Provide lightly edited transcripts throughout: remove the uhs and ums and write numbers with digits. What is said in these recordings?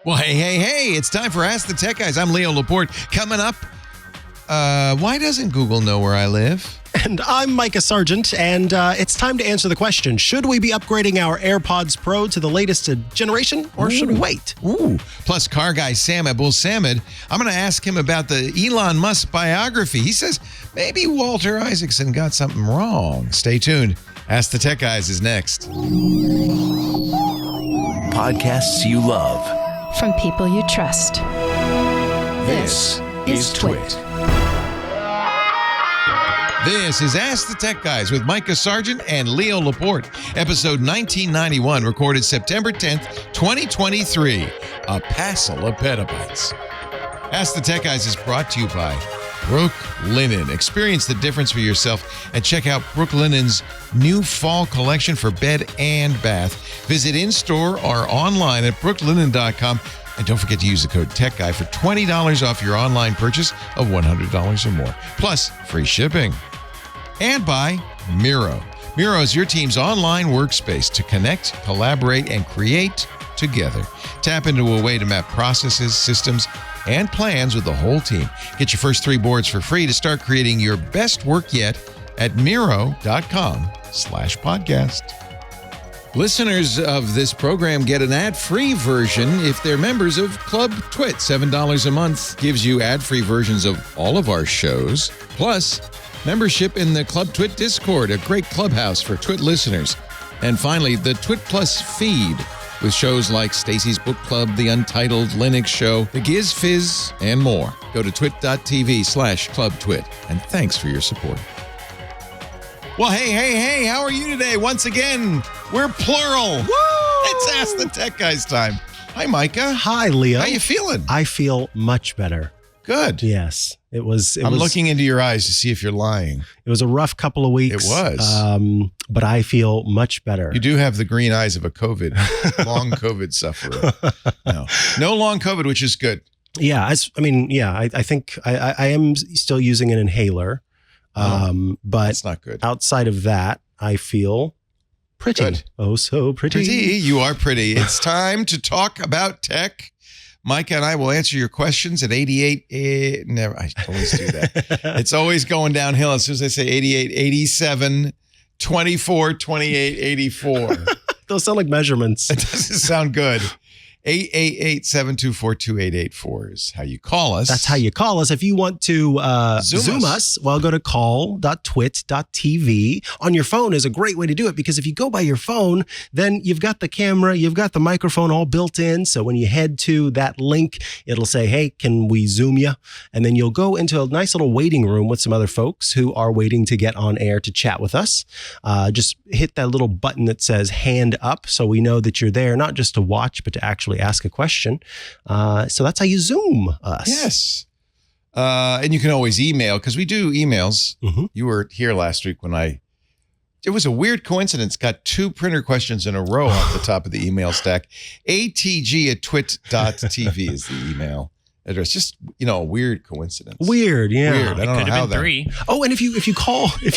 Well, hey, it's time for Ask the Tech Guys. I'm Leo Laporte. Coming up, why doesn't Google know where I live? And I'm Micah Sargent, and it's time to answer the question, should we be upgrading our AirPods Pro to the latest generation, or should we wait? Plus, car guy Sam Abuelsamid, I'm going to ask him about the Elon Musk biography. He says maybe Walter Isaacson got something wrong. Stay tuned. Ask the Tech Guys is next. Podcasts you love. From people you trust. This is Twit. This is Ask the Tech Guys with Micah Sargent and Leo Laporte, episode 1991, recorded September 10th, 2023, a Passel of Petabytes. Ask the Tech Guys is brought to you by Brook Linen. Experience the difference for yourself and check out Brook Linen's new fall collection for bed and bath. Visit in-store or online at brooklinen.com. And don't forget to use the code TechGuy for $20 off your online purchase of $100 or more. Plus, free shipping. And by Miro. Miro is your team's online workspace to connect, collaborate, and create together. Tap into a way to map processes, systems, and plans with the whole team. Get your first 3 boards for free to start creating your best work yet at Miro.com/podcast. Listeners of this program get an ad-free version if they're members of Club Twit. $7 a month gives you ad-free versions of all of our shows. Plus, membership in the Club Twit Discord, a great clubhouse for Twit listeners. And finally, the Twit Plus feed with shows like Stacy's Book Club, The Untitled Linux Show, The Giz Fizz, and more. Go to twit.tv/clubtwit. And thanks for your support. Well, hey, how are you today? Once again, we're plural. Woo! It's Ask the Tech Guys time. Hi, Micah. Hi, Leo. How you feeling? I feel much better. Good. Yes. I'm looking into your eyes to see if you're lying. It was a rough couple of weeks. It was. But I feel much better. You do have the green eyes of a long COVID sufferer. No long COVID, which is good. Yeah. I think I am still using an inhaler. But that's not good. Outside of that, I feel pretty. Good. Oh, so pretty. You are pretty. It's time to talk about tech. Micah and I will answer your questions at 88. Never. I always do that. It's always going downhill as soon as I say 88, 87, 24, 28, 84. Those sound like measurements. It doesn't sound good. 888-724-2884 is how you call us. That's how you call us. If you want to Zoom us, well, go to call.twit.tv. On your phone is a great way to do it, because if you go by your phone, then you've got the camera, you've got the microphone all built in. So when you head to that link, it'll say, hey, can we Zoom you? And then you'll go into a nice little waiting room with some other folks who are waiting to get on air to chat with us. Just hit that little button that says hand up, so we know that you're there, not just to watch, but to actually ask a question. So that's how you Zoom us. Yes. And you can always email, because we do emails. Mm-hmm. You were here last week when it was a weird coincidence, got 2 printer questions in a row off the top of the email stack. atg@twit.tv is the email address. Just, a weird coincidence. Weird, yeah. Weird. I don't know how that. 3. Oh, and if you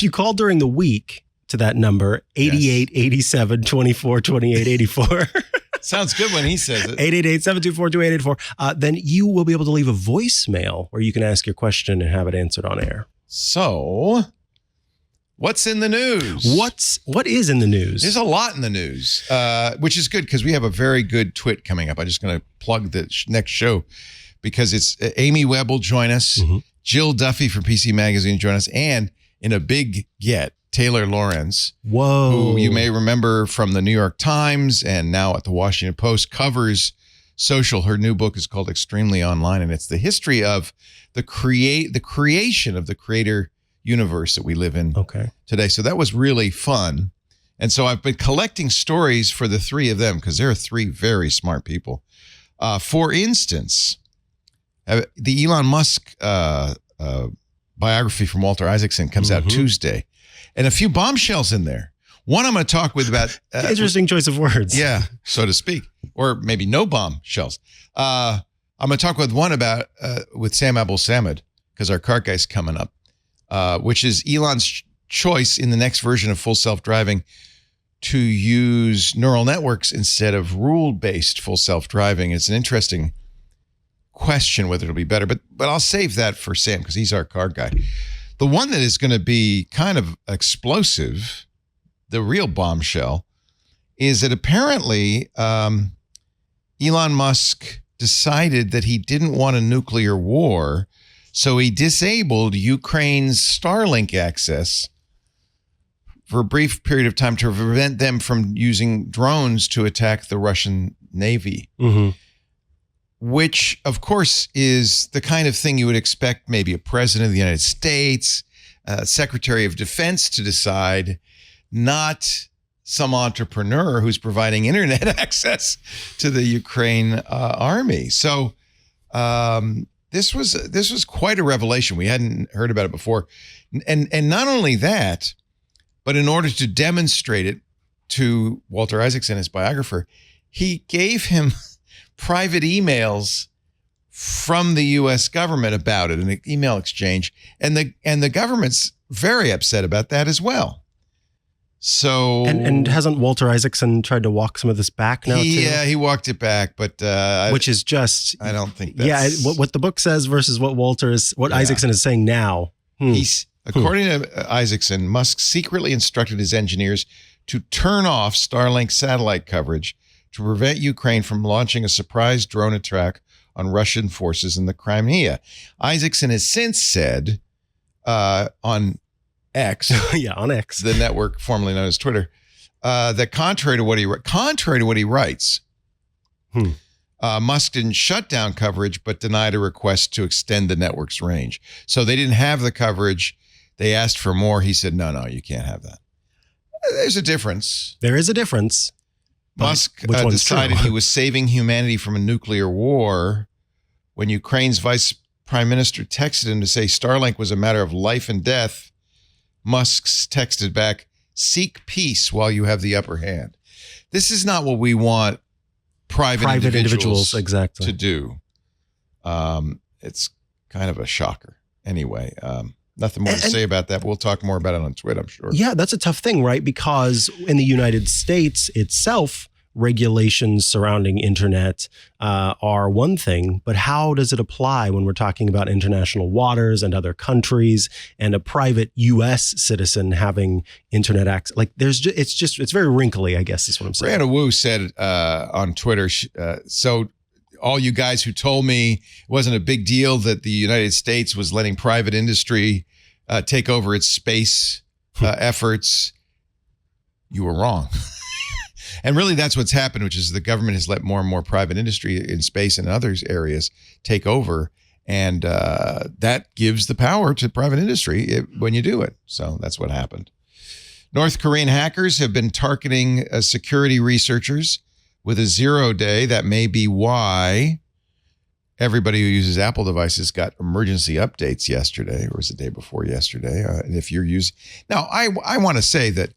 call during the week to that number, 88, 87, 24, 28, 84. Sounds good when he says it. 888-724-2884. Then you will be able to leave a voicemail where you can ask your question and have it answered on air. So, what's in the news? What is in the news? There's a lot in the news, which is good, because we have a very good twit coming up. I'm just going to plug the next show, because it's Amy Webb will join us, Jill Duffy from PC Magazine will join us, and in a big get, Taylor Lorenz, who you may remember from the New York Times and now at the Washington Post, covers social. Her new book is called Extremely Online, and it's the history of the creation of the creator universe that we live in today. So that was really fun. And so I've been collecting stories for the 3 of them, because they're 3 very smart people. For instance, the Elon Musk biography from Walter Isaacson comes out Tuesday. And a few bombshells in there. One I'm going to talk with about... interesting choice of words. Yeah, so to speak. Or maybe no bombshells. I'm going to talk with one about with Sam Abuelsamid, because our car guy's coming up, which is Elon's choice in the next version of full self-driving to use neural networks instead of rule-based full self-driving. It's an interesting question whether it'll be better, but I'll save that for Sam because he's our car guy. The one that is going to be kind of explosive, the real bombshell, is that apparently Elon Musk decided that he didn't want a nuclear war, so he disabled Ukraine's Starlink access for a brief period of time to prevent them from using drones to attack the Russian Navy, which, of course, is the kind of thing you would expect maybe a president of the United States, Secretary of Defense to decide, not some entrepreneur who's providing internet access to the Ukraine army. So this was quite a revelation. We hadn't heard about it before. And not only that, but in order to demonstrate it to Walter Isaacson, his biographer, he gave him private emails from the U.S. government about it, an email exchange. And the government's very upset about that as well. So and hasn't Walter Isaacson tried to walk some of this back now too? Yeah, he walked it back, but which is just I don't think that's what the book says versus what Isaacson is saying now. According to Isaacson, Musk secretly instructed his engineers to turn off Starlink satellite coverage to prevent Ukraine from launching a surprise drone attack on Russian forces in the Crimea. Isaacson has since said on X, on X, the network formerly known as Twitter, that contrary to what he writes, Musk didn't shut down coverage, but denied a request to extend the network's range. So they didn't have the coverage. They asked for more. He said, no, you can't have that. There's a difference. There is a difference. Musk decided he was saving humanity from a nuclear war when Ukraine's vice prime minister texted him to say Starlink was a matter of life and death. Musk's texted back, seek peace while you have the upper hand. This is not what we want private individuals exactly to do. It's kind of a shocker. Anyway, nothing more to say about that, but we'll talk more about it on Twitter, I'm sure. Yeah, that's a tough thing, right? Because in the United States itself, regulations surrounding internet are one thing, but how does it apply when we're talking about international waters and other countries and a private U.S. citizen having internet access? Like, it's very wrinkly, I guess is what I'm saying. Brianna Wu said on Twitter, so all you guys who told me it wasn't a big deal that the United States was letting private industry take over its space efforts, you were wrong. And really, that's what's happened, which is the government has let more and more private industry in space and other areas take over. And that gives the power to private industry when you do it. So that's what happened. North Korean hackers have been targeting security researchers with a 0-day. That may be why everybody who uses Apple devices got emergency updates yesterday, or was the day before yesterday. And if you're using... Now, I want to say that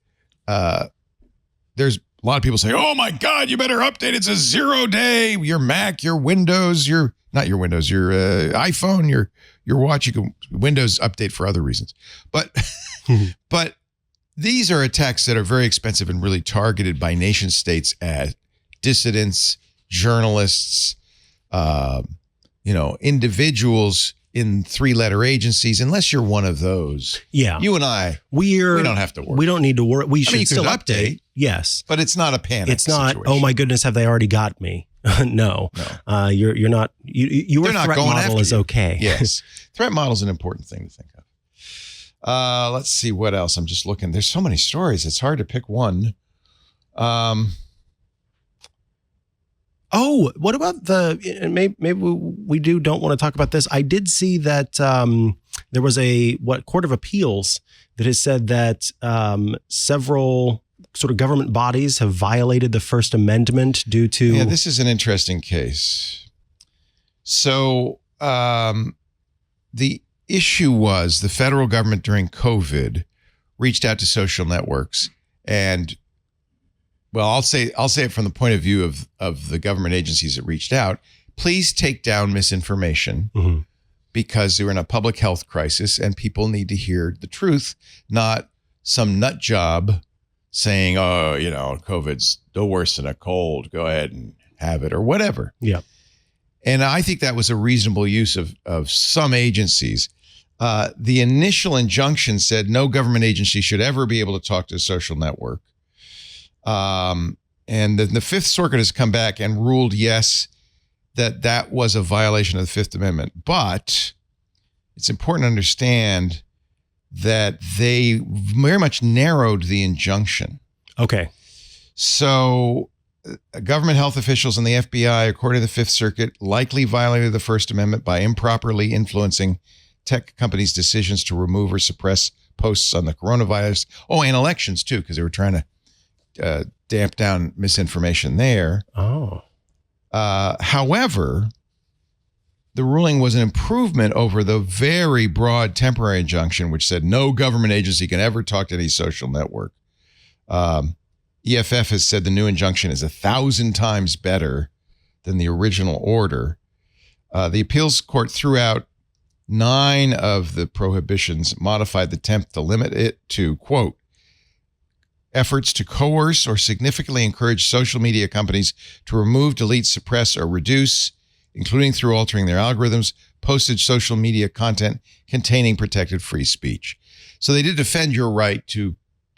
there's a lot of people say, oh my God, you better update. It's a 0-day. Your Mac, your Windows, your iPhone, your watch, you can Windows update for other reasons. But but these are attacks that are very expensive and really targeted by nation states at dissidents, journalists, individuals in 3-letter agencies. Unless you're one of those, you and I, we don't have to worry. We don't need to worry. We should still update. Yes, but it's not a panic. It's not. Situation. Oh my goodness, have they already got me? No. You're not. Your threat model is okay. Yes, threat model is an important thing to think of. Let's see what else. I'm just looking. There's so many stories. It's hard to pick one. Oh, what about maybe we don't want to talk about this. I did see that there was a Court of Appeals that has said that several sort of government bodies have violated the First Amendment due to... Yeah, this is an interesting case. So the issue was the federal government during COVID reached out to social networks and, well, I'll say it from the point of view of the government agencies that reached out. Please take down misinformation because we're in a public health crisis and people need to hear the truth, not some nut job saying, oh, COVID's no worse than a cold. Go ahead and have it or whatever. Yeah. And I think that was a reasonable use of some agencies. The initial injunction said no government agency should ever be able to talk to a social network. And the Fifth Circuit has come back and ruled, yes, that was a violation of the Fifth Amendment. But it's important to understand that they very much narrowed the injunction. Okay. So government health officials and the FBI, according to the Fifth Circuit, likely violated the First Amendment by improperly influencing tech companies' decisions to remove or suppress posts on the coronavirus. Oh, and elections, too, because they were trying to damp down misinformation there. Oh. However, the ruling was an improvement over the very broad temporary injunction, which said no government agency can ever talk to any social network. EFF has said the new injunction is 1,000 times better than the original order. The appeals court threw out 9 of the prohibitions, modified the temp to limit it to, quote, efforts to coerce or significantly encourage social media companies to remove, delete, suppress, or reduce, including through altering their algorithms, posted social media content containing protected free speech. So they did defend your right to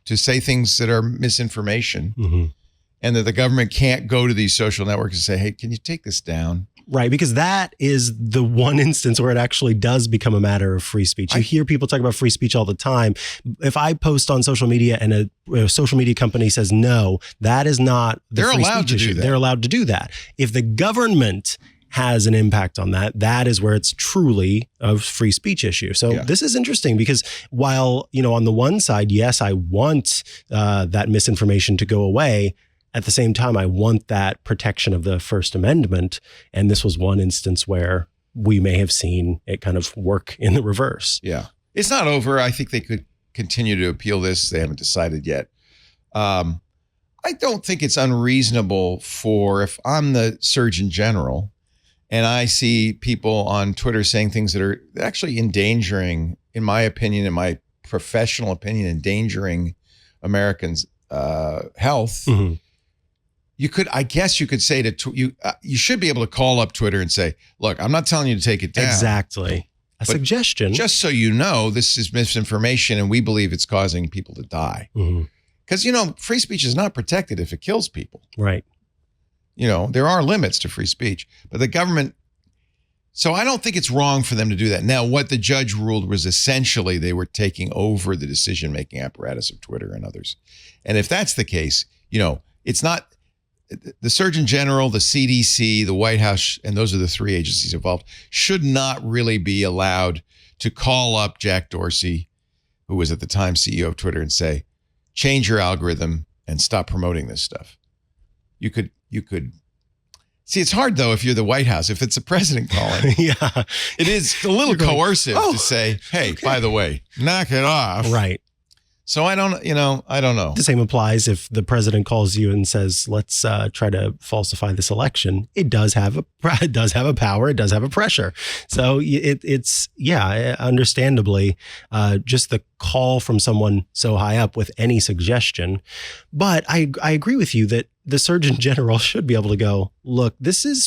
say things that are misinformation, Mm-hmm. and that the government can't go to these social networks and say, hey, can you take this down? Right, because that is the one instance where it actually does become a matter of free speech. You hear people talk about free speech all the time. If I post on social media and a social media company says no, that is not the They're free allowed speech to issue. do that. They're allowed to do that. If the government has an impact on that, that is where it's truly a free speech issue. So Yeah. this is interesting because while, on the one side, yes, I want that misinformation to go away. At the same time, I want that protection of the First Amendment. And this was one instance where we may have seen it kind of work in the reverse. Yeah. It's not over. I think they could continue to appeal this. They haven't decided yet. I don't think it's unreasonable if I'm the Surgeon General and I see people on Twitter saying things that are actually endangering, in my opinion, in my professional opinion, endangering Americans' health. Mm-hmm. I guess you could say you should be able to call up Twitter and say, look, I'm not telling you to take it down. Exactly. A suggestion. Just so you know, this is misinformation and we believe it's causing people to die. Because, free speech is not protected if it kills people. Right. There are limits to free speech, but the government. So I don't think it's wrong for them to do that. Now, what the judge ruled was essentially they were taking over the decision-making apparatus of Twitter and others. And if that's the case, it's not. The Surgeon General, the CDC, the White House, and those are the 3 agencies involved, should not really be allowed to call up Jack Dorsey, who was at the time CEO of Twitter, and say, change your algorithm and stop promoting this stuff. You could. See, it's hard, though, if you're the White House, if it's the president calling. Yeah. It is a little coercive to say, hey, by the way, knock it off. Right. So I don't know. The same applies if the president calls you and says, let's try to falsify this election. It does have a power. It does have a pressure. So it's understandably, just the call from someone so high up with any suggestion. But I agree with you that the Surgeon General should be able to go, look,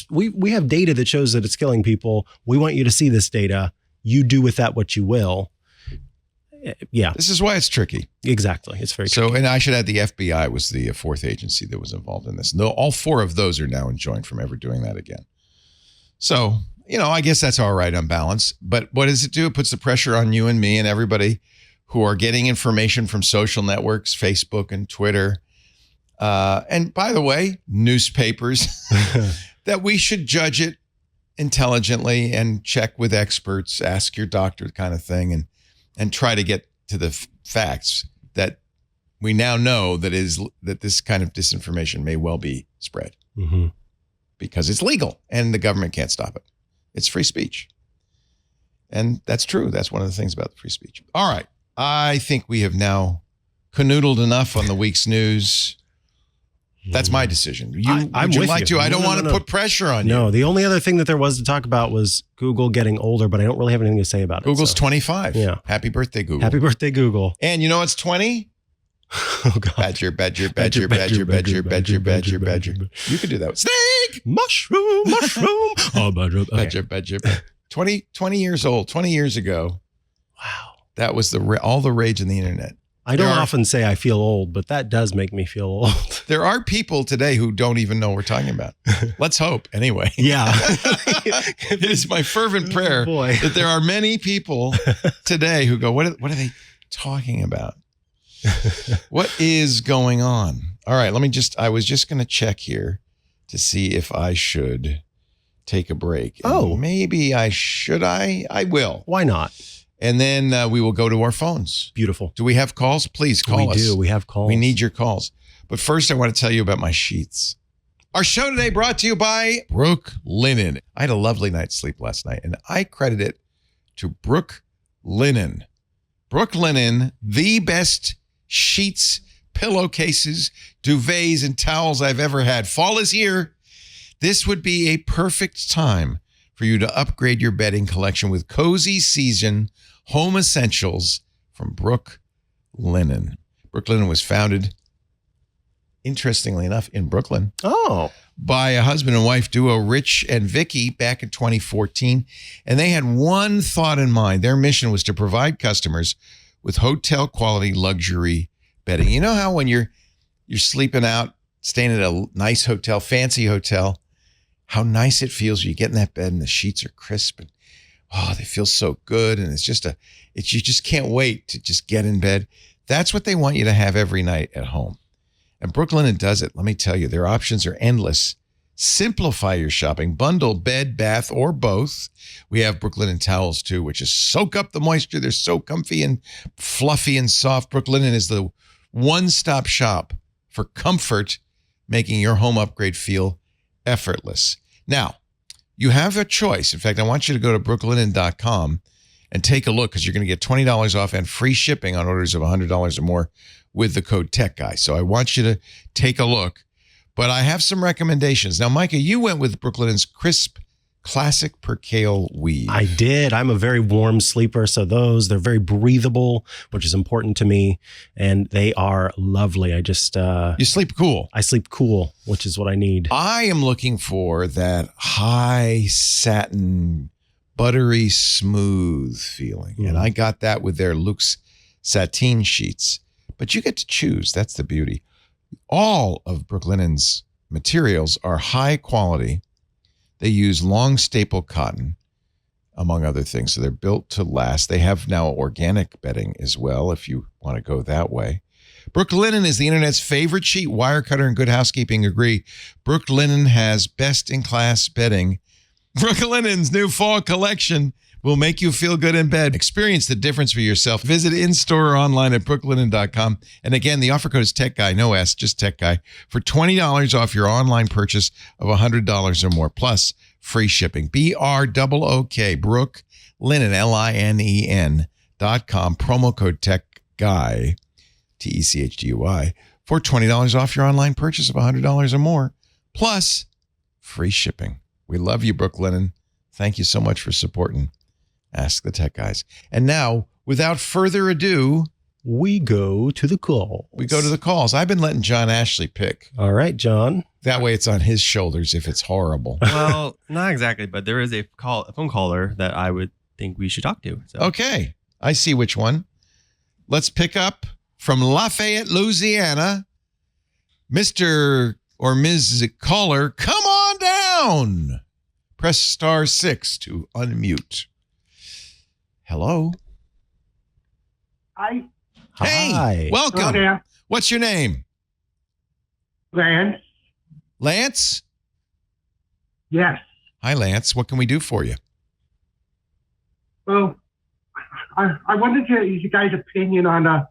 we have data that shows that it's killing people. We want you to see this data. You do with that what you will. Yeah. This is why it's tricky. Exactly. It's very tricky. So, and I should add the FBI was the 4th agency that was involved in this. No, all 4 of those are now enjoined from ever doing that again. So, I guess that's all right on balance. But what does it do? It puts the pressure on you and me and everybody who are getting information from social networks, Facebook and Twitter. And by the way, newspapers, that we should judge it intelligently and check with experts, ask your doctor kind of thing, and try to get to the facts that we now know that this kind of disinformation may well be spread because it's legal and the government can't stop it. It's free speech. And that's true. That's one of the things about the free speech. All right. I think we have now canoodled enough on the week's news. That's my decision. I'm with you. I don't want to put pressure on you. No, the only other thing that there was to talk about was Google getting older, but I don't really have anything to say about it. Google's 25. Yeah. Happy birthday, Google. Happy birthday, Google. And you know what's 20? Oh, God. Badger, badger, badger, badger, badger, badger, badger, badger. You can do that. Snake! Mushroom. Oh, badger. Okay. Badger, badger. 20 years old, 20 years ago. Wow. That was all the rage in the internet. I don't often say I feel old, but that does make me feel old. There are people today who don't even know what we're talking about. Let's hope, anyway. Yeah. It is my fervent prayer that there are many people today who go, what are they talking about? What is going on? All right, I was just going to check here to see if I should take a break. And maybe I will. Why not? And then we will go to our phones. Beautiful. Do we have calls? Please call us. We do. We have calls. We need your calls. But first, I want to tell you about my sheets. Our show today brought to you by Brook Linen. I had a lovely night's sleep last night, and I credit it to Brook Linen. Brook Linen, the best sheets, pillowcases, duvets, and towels I've ever had. Fall is here. This would be a perfect time for you to upgrade your bedding collection with cozy season home essentials from Brook Linen. Brook Linen was founded, interestingly enough, in Brooklyn. By a husband and wife duo, Rich and Vicky, back in 2014. And they had one thought in mind. Their mission was to provide customers with hotel quality luxury bedding. You know how when you're sleeping out, staying at a nice hotel, fancy hotel, how nice it feels when you get in that bed and the sheets are crisp and they feel so good. And you just can't wait to just get in bed. That's what they want you to have every night at home. And Brook Linen does it. Let me tell you, their options are endless. Simplify your shopping. Bundle bed, bath, or both. We have Brook Linen towels too, which is soak up the moisture. They're so comfy and fluffy and soft. Brook Linen is the one-stop shop for comfort, making your home upgrade feel effortless. Now, you have a choice. In fact, I want you to go to brooklinen.com and take a look because you're going to get $20 off and free shipping on orders of $100 or more with the code TechGuy. So I want you to take a look. But I have some recommendations. Now, Micah, you went with Brook Linen's crisp classic percale weave. I did. I'm a very warm sleeper, so they're very breathable, which is important to me, and they are lovely. I just you sleep cool. I sleep cool, which is what I need. I am looking for that high satin, buttery smooth feeling, and I got that with their Luxe sateen sheets. But you get to choose. That's the beauty. All of Brook Linen's materials are high quality. They use long staple cotton, among other things. So they're built to last. They have now organic bedding as well, if you want to go that way. Brook Linen is the internet's favorite sheet. Wirecutter and Good Housekeeping agree. Brook Linen has best-in-class bedding. Brook Linen's new fall collection will make you feel good in bed. Experience the difference for yourself. Visit in-store or online at brooklinen.com. And again, the offer code is TechGuy, no S, just TechGuy, for $20 off your online purchase of $100 or more, plus free shipping. BROOK, Brook Linen, LINEN.com, promo code TechGuy, TECHGUI, for $20 off your online purchase of $100 or more, plus free shipping. We love you, Brook Linen. Thank you so much for supporting Ask the Tech Guys. And now, without further ado, we go to the calls. I've been letting John Ashley pick. All right, John. That way it's on his shoulders if it's horrible. Well, not exactly, but there is a phone caller that I would think we should talk to. So. Okay, I see which one. Let's pick up from Lafayette, Louisiana. Mr. or Ms. Caller, come on down. Press *6 to unmute. Hello. Hi. Hey, welcome. Hello there. What's your name? Lance. Lance? Yes. Hi, Lance. What can we do for you? Well, I wanted to get you guys' opinion on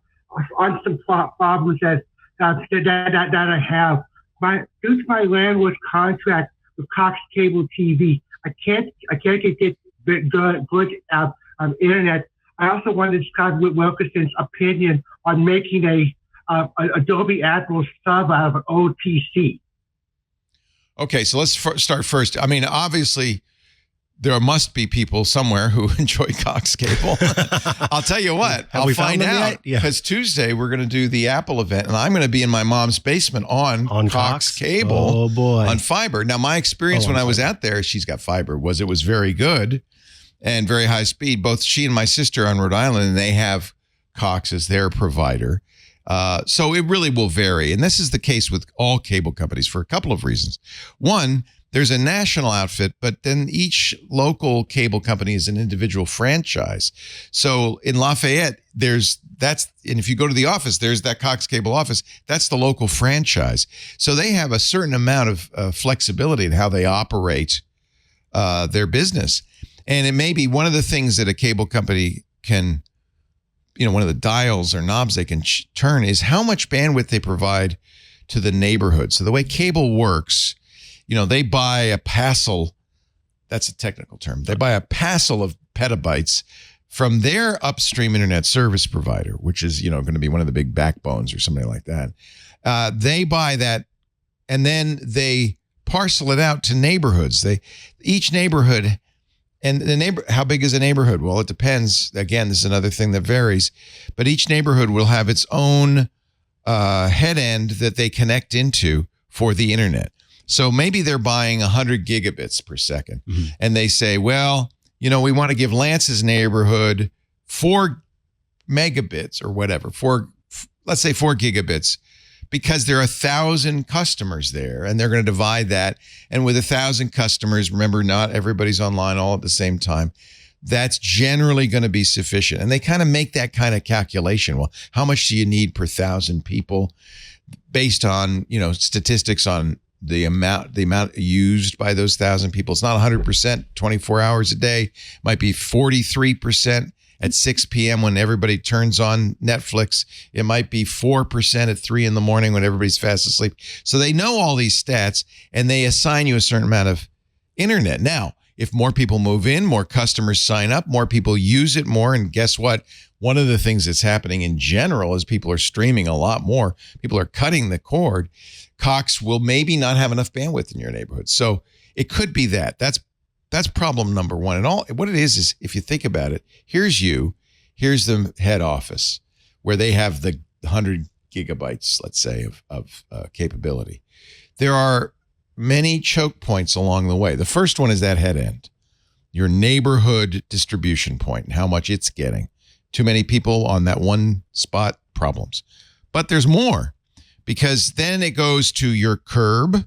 some problems that I have. Due to my landlord's contract with Cox Cable TV, I can't get good internet. I also wanted to start with Wilkinson's opinion on making a Adobe Acrobat sub out of OTC. Okay, so let's start first. I mean, obviously, there must be people somewhere who enjoy Cox Cable. I'll tell you what, I'll find out because Tuesday we're going to do the Apple event and I'm going to be in my mom's basement on Cox Cable. Oh boy. On fiber. Now my experience when I was out there, she's got fiber, it was very good and very high speed. Both she and my sister are on Rhode Island and they have Cox as their provider. So it really will vary. And this is the case with all cable companies for a couple of reasons. One, there's a national outfit, but then each local cable company is an individual franchise. So in Lafayette, and if you go to the office, there's that Cox Cable office. That's the local franchise. So they have a certain amount of flexibility in how they operate their business. And it may be one of the things that a cable company can, one of the dials or knobs they can turn is how much bandwidth they provide to the neighborhood. So the way cable works, they buy a Passel, that's a technical term. They buy a Passel of petabytes from their upstream internet service provider, which is, going to be one of the big backbones or something like that. They buy that and then they parcel it out to neighborhoods. Each neighborhood, and how big is a neighborhood? Well, it depends. Again, this is another thing that varies, but each neighborhood will have its own head end that they connect into for the internet. So maybe they're buying 100 gigabits per second. Mm-hmm. And they say, well, we want to give Lance's neighborhood 4 megabits or whatever, let's say 4 gigabits, because there are 1,000 customers there and they're going to divide that. And with 1,000 customers, remember, not everybody's online all at the same time. That's generally going to be sufficient. And they kind of make that kind of calculation. Well, how much do you need per 1,000 people based on, statistics on the amount used by those 1,000 people. It's not 100%, 24 hours a day. It might be 43% at 6 p.m. when everybody turns on Netflix. It might be 4% at 3 in the morning when everybody's fast asleep. So they know all these stats and they assign you a certain amount of internet. Now, if more people move in, more customers sign up, more people use it more. And guess what? One of the things that's happening in general is people are streaming a lot more. People are cutting the cord. Cox will maybe not have enough bandwidth in your neighborhood. So it could be that. That's problem number one. And what it is if you think about it, here's the head office where they have the 100 gigabytes, let's say, of capability. There are many choke points along the way. The first one is that head end, your neighborhood distribution point and how much it's getting. Too many people on that one spot, problems. But there's more. Because then it goes to your curb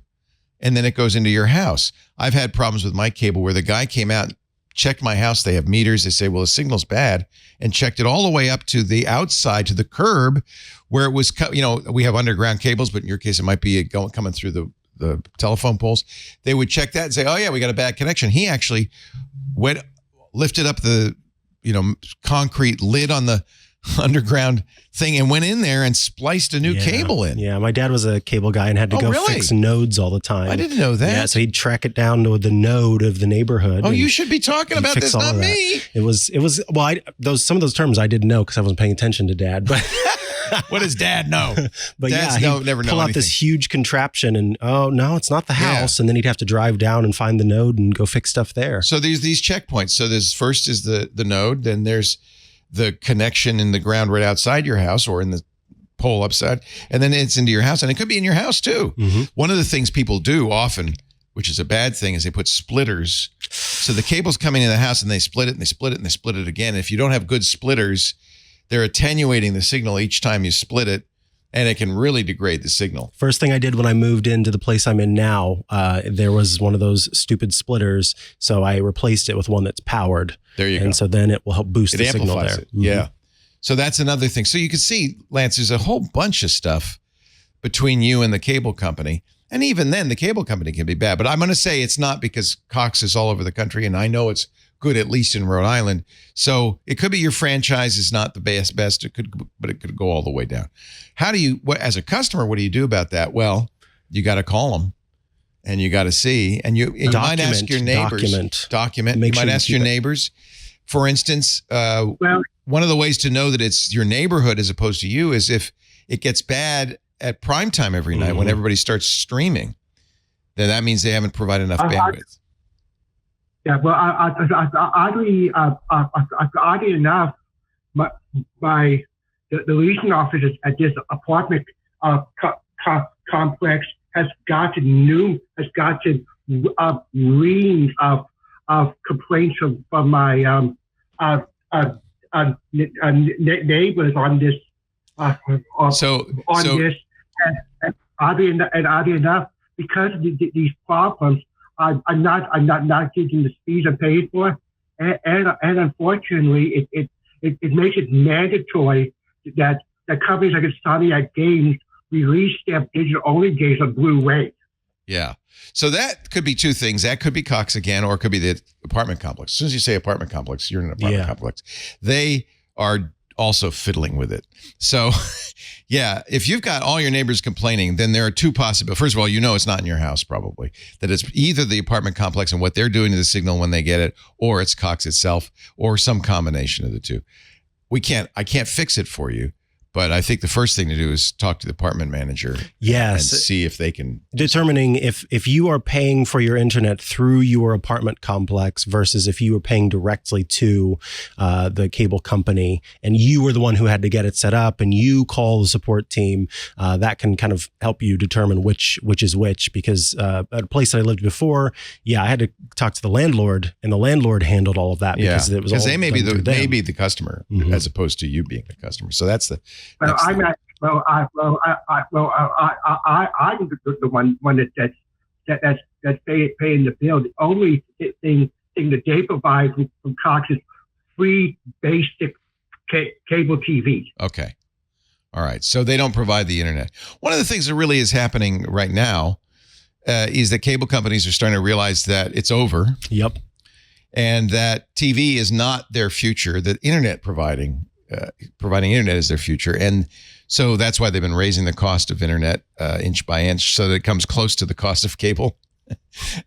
and then it goes into your house. I've had problems with my cable where the guy came out, checked my house. They have meters. They say, well, the signal's bad, and checked it all the way up to the outside, to the curb where it was, we have underground cables, but in your case, it might be coming through the telephone poles. They would check that and say, oh yeah, we got a bad connection. He actually lifted up the, concrete lid on the underground thing and went in there and spliced a new cable in. Yeah, my dad was a cable guy and had to fix nodes all the time. I didn't know that. Yeah, so he'd track it down to the node of the neighborhood. Oh, you should be talking about this, not me. It was some of those terms I didn't know because I wasn't paying attention to Dad. But what does Dad know? But Dad's never know pull out anything. this huge contraption and no, it's not the house, and then he'd have to drive down and find the node and go fix stuff there. So there's these checkpoints. So there's first is the node, then there's the connection in the ground right outside your house or in the pole upside, and then it's into your house, and it could be in your house too. Mm-hmm. One of the things people do often, which is a bad thing, is they put splitters. So the cable's coming in the house and they split it and they split it and they split it again. If you don't have good splitters, they're attenuating the signal each time you split it, and it can really degrade the signal. First thing I did when I moved into the place I'm in now, there was one of those stupid splitters. So I replaced it with one that's powered. There you go. And so then it will help boost the signal there. It. Mm-hmm. Yeah. So that's another thing. So you can see, Lance, there's a whole bunch of stuff between you and the cable company. And even then, the cable company can be bad. But I'm going to say it's not, because Cox is all over the country, and I know it's good, at least in Rhode Island. So it could be your franchise is not the best. But it could go all the way down. As a customer, what do you do about that? Well, you got to call them and you got to see, and you might ask your neighbors. Document. You might ask your neighbors. For instance, one of the ways to know that it's your neighborhood as opposed to you is if it gets bad at prime time every night when everybody starts streaming, then that means they haven't provided enough bandwidth. Yeah, well, oddly enough, the leasing office at this apartment complex has gotten reams of complaints from my neighbors on this. This, and oddly enough, because of these problems, I'm not getting the fees I paid for, and unfortunately, it makes it mandatory that companies like Insomniac Games release their digital-only games on Blu-ray. Yeah. So that could be two things. That could be Cox again, or it could be the apartment complex. As soon as you say apartment complex, you're in an apartment complex. They are also fiddling with it. So, yeah, if you've got all your neighbors complaining, then there are two possibilities. First of all, it's not in your house probably. That it's either the apartment complex and what they're doing to the signal when they get it, or it's Cox itself, or some combination of the two. I can't fix it for you. But I think the first thing to do is talk to the apartment manager. Yes. And see if they can. Determining if you are paying for your internet through your apartment complex versus if you were paying directly to the cable company and you were the one who had to get it set up and you call the support team, that can kind of help you determine which is which. Because at a place that I lived before, I had to talk to the landlord, and the landlord handled all of that because it was all they may be the customer as opposed to you being the customer. So that's the. I'm the one that's paying the bill. The only thing that they provide from Cox is free basic cable TV. Okay, all right. So they don't provide the internet. One of the things that really is happening right now is that cable companies are starting to realize that it's over. Yep. And that TV is not their future. That internet providing internet is their future. And so that's why they've been raising the cost of internet inch by inch so that it comes close to the cost of cable.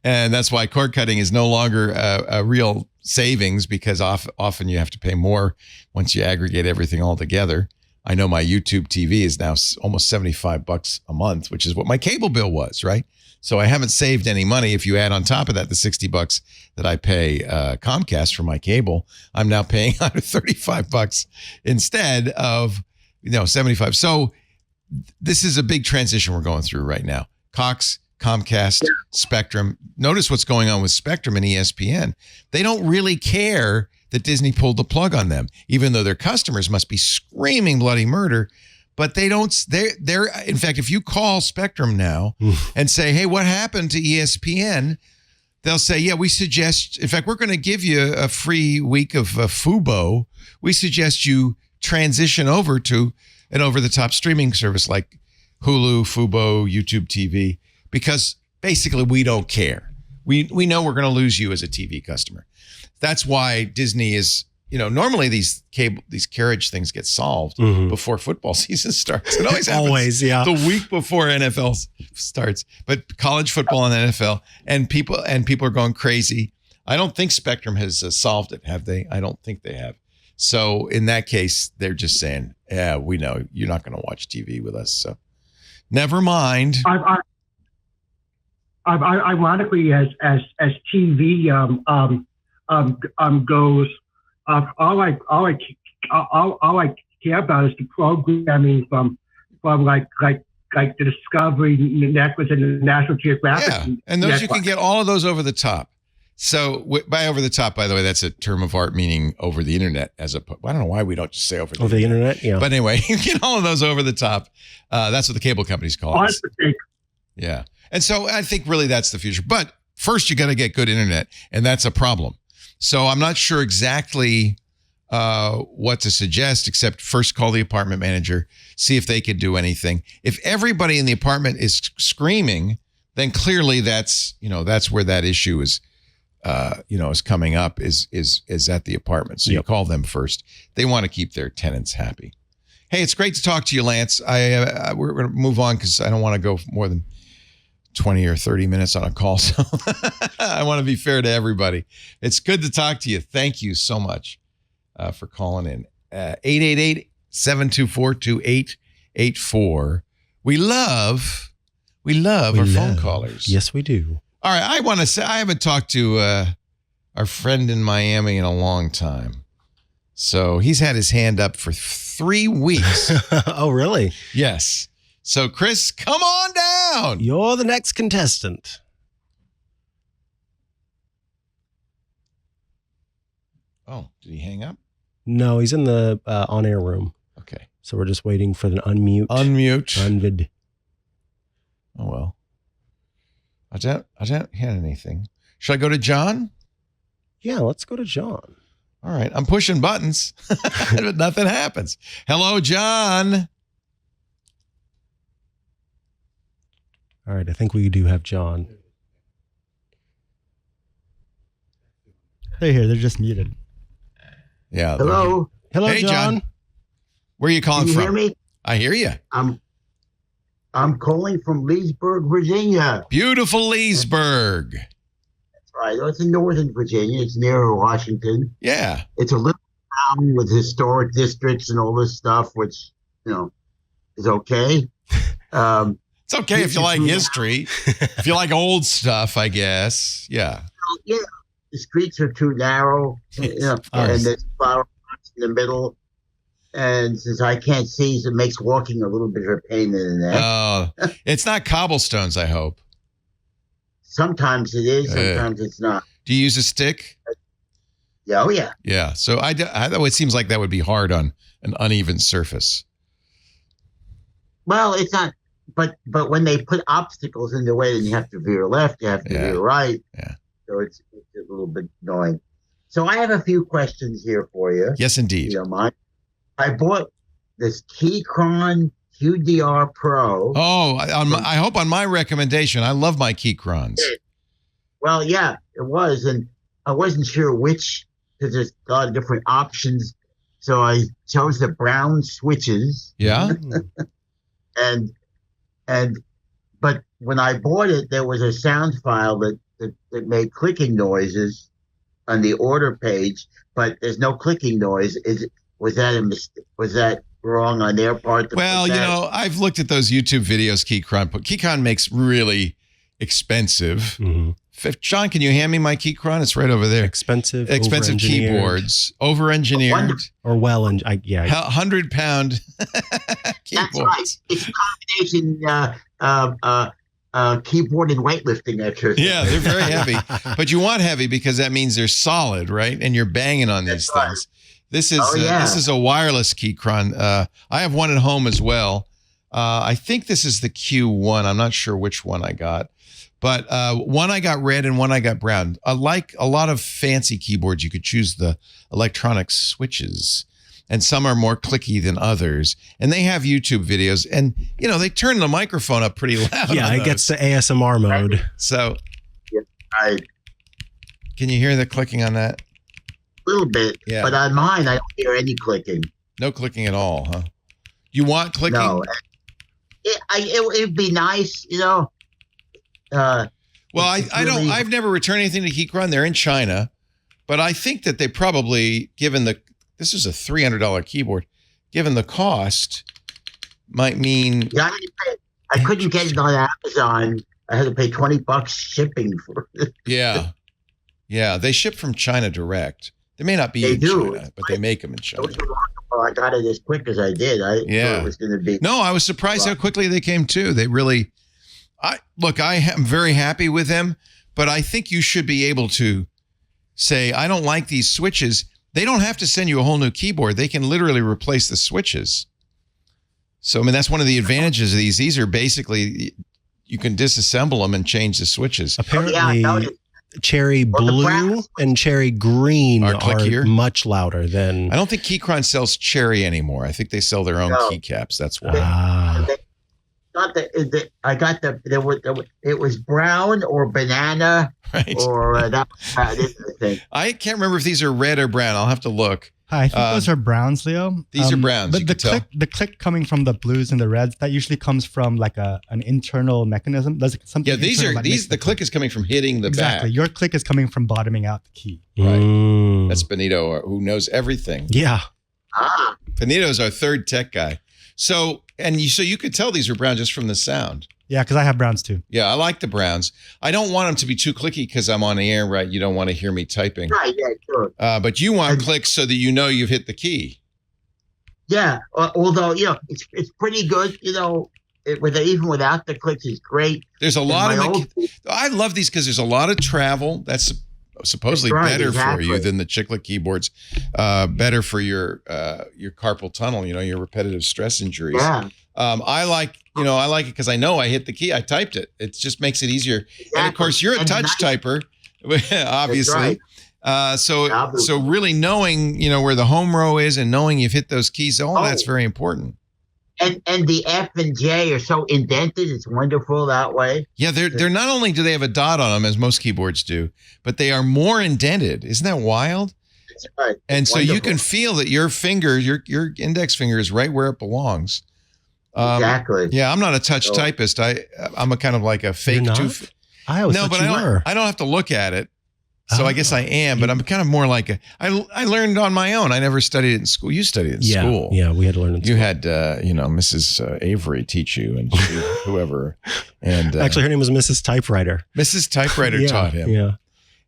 And that's why cord cutting is no longer a real savings, because often you have to pay more once you aggregate everything all together. I know my YouTube TV is now almost $75 a month, which is what my cable bill was, right? So I haven't saved any money. If you add on top of that the $60 that I pay Comcast for my cable, I'm now paying $135 instead of $75. So this is a big transition we're going through right now. Cox, Comcast, Spectrum. Notice what's going on with Spectrum and ESPN. They don't really care that Disney pulled the plug on them, even though their customers must be screaming bloody murder. But they don't. They're. In fact, if you call Spectrum now and say, "Hey, what happened to ESPN?" They'll say, "Yeah, we suggest. In fact, we're going to give you a free week of Fubo. We suggest you transition over to an over-the-top streaming service like Hulu, Fubo, YouTube TV, because basically we don't care. We know we're going to lose you as a TV customer. That's why Disney is." Normally these carriage things get solved before football season starts. It always happens the week before NFL starts. But college football and NFL and people are going crazy. I don't think Spectrum has solved it, have they? I don't think they have. So in that case, they're just saying, "Yeah, we know you're not going to watch TV with us, so never mind." Ironically, as TV goes. All I care about is the programming from like the Discovery Network and the National Geographic. Yeah, and those you can get all of those over the top. So by over the top, by the way, that's a term of art meaning over the internet. I don't know why we don't just say over the internet. Yeah. But anyway, you get all of those over the top. That's what the cable companies call it. Yeah, and so I think really that's the future. But first, you got to get good internet, and that's a problem. So I'm not sure exactly what to suggest, except first call the apartment manager, see if they can do anything. If everybody in the apartment is screaming, then clearly that's where that issue is, is coming up is at the apartment. So you call them first. They want to keep their tenants happy. Hey, it's great to talk to you, Lance. We're going to move on because I don't want to go more than 20 or 30 minutes on a call. So I want to be fair to everybody. It's good to talk to you. Thank you so much for calling in. 888-724-2884. We love our phone callers. Yes, we do. All right. I want to say, I haven't talked to our friend in Miami in a long time. So he's had his hand up for 3 weeks. Oh, really? Yes. So Chris, come on down. You're the next contestant. Oh, did he hang up? No, he's in the on-air room. Okay. So we're just waiting for the unmute. Unmute. Unvid. Oh, well. I don't hear anything. Should I go to John? Yeah, let's go to John. All right. I'm pushing buttons, but nothing happens. Hello, John. All right, I think we do have John. They're here. They're just muted. Yeah. Hello. Hello, Hey, John. Where are you calling Can you from? hear me? I hear you. I'm calling from Leesburg, Virginia. Beautiful Leesburg. That's right. It's in northern Virginia. It's near Washington. Yeah. It's a little town with historic districts and all this stuff, which, is okay. It's okay if you like history. If you like old stuff, I guess. Yeah. Yeah. The streets are too narrow, and there's flower pots in the middle. And since I can't see, it makes walking a little bit of a pain in the neck. It's not cobblestones, I hope. Sometimes it is, sometimes it's not. Do you use a stick? Yeah, oh yeah. Yeah. So it seems like that would be hard on an uneven surface. Well, it's not. But when they put obstacles in the way, then you have to veer left, you have to veer right. Yeah. So it's a little bit annoying. So I have a few questions here for you. Yes, indeed. If you don't mind. I bought this Keychron QDR Pro. Oh, I hope on my recommendation. I love my Keychrons. Well, yeah, it was. And I wasn't sure which, because there's a lot of different options. So I chose the brown switches. Yeah. But when I bought it, there was a sound file that made clicking noises on the order page, but there's no clicking noise. Was that a mistake? Was that wrong on their part? Well, I've looked at those YouTube videos Keychron makes really expensive. Mm-hmm. John, can you hand me my Keychron? It's right over there. Expensive keyboards, over-engineered, or yeah, 100-pound keyboards. That's right. It's a combination keyboard and weightlifting exercise. Yeah, they're very heavy, but you want heavy because that means they're solid, right? And you're banging on these things. This is a wireless Keychron. I have one at home as well. I think this is the Q1. I'm not sure which one I got. But one I got red and one I got brown. Like a lot of fancy keyboards, you could choose the electronic switches. And some are more clicky than others. And they have YouTube videos. And, they turn the microphone up pretty loud. Yeah, it gets the ASMR mode. So, I can you hear the clicking on that? A little bit. Yeah. But on mine, I don't hear any clicking. No clicking at all, huh? You want clicking? No. It'd be nice, Well, I've never returned anything to Keychron. They're in China, but I think that they probably, this is a $300 keyboard, given the cost, might mean. Yeah, I couldn't get it on Amazon. I had to pay $20 shipping for it. Yeah. Yeah. They ship from China direct. They may not be in China, but they make them in China. Well, I got it as quick as I did. I thought it was going to be. No, I was surprised how quickly they came too. They really. I am very happy with them, but I think you should be able to say, I don't like these switches. They don't have to send you a whole new keyboard. They can literally replace the switches. So, that's one of the advantages of these. These are basically, you can disassemble them and change the switches. Apparently, cherry blue and cherry green are much louder than. I don't think Keychron sells cherry anymore. I think they sell their own keycaps. That's why. It was brown or banana, right? Or that was the thing. I can't remember if these are red or brown. I'll have to look. Hi, I think those are browns, Leo. These are browns. But the click coming from the blues and the reds, that usually comes from like an internal mechanism. There's something. Yeah, the click is coming from hitting the back. Your click is coming from bottoming out the key. Right. That's Benito, who knows everything. Yeah. Benito's our third tech guy. So you could tell these are brown just from the sound. Yeah, because I have browns too. Yeah, I like the browns. I don't want them to be too clicky because I'm on the air, right? You don't want to hear me typing. Right, yeah, sure. But you want clicks so that you know you've hit the key. Yeah, although, it's pretty good, even without the clicks, it's great. There's a lot of I love these because there's a lot of travel. That's supposedly better for you than the chiclet keyboards. Better for your carpal tunnel, your repetitive stress injuries. Yeah. I like it because I know I hit the key. I typed it. It just makes it easier. Exactly. And of course, you're a touch typer, obviously. So really knowing, where the home row is and knowing you've hit those keys, that's very important. And the F and J are so indented. It's wonderful that way. Yeah, they're not only do they have a dot on them as most keyboards do, but they are more indented. Isn't that wild? That's right. And so you can feel that your finger, your index finger is right where it belongs. Exactly. Yeah, I'm not a touch typist. I'm a kind of like a fake I always thought you were. I don't have to look at it. So I guess I am, but I'm kind of more like I learned on my own. I never studied it in school. You studied it in school. Yeah, we had to learn in school. You had, Mrs. Avery teach you and whoever. And actually, her name was Mrs. Typewriter. Mrs. Typewriter taught him. Yeah.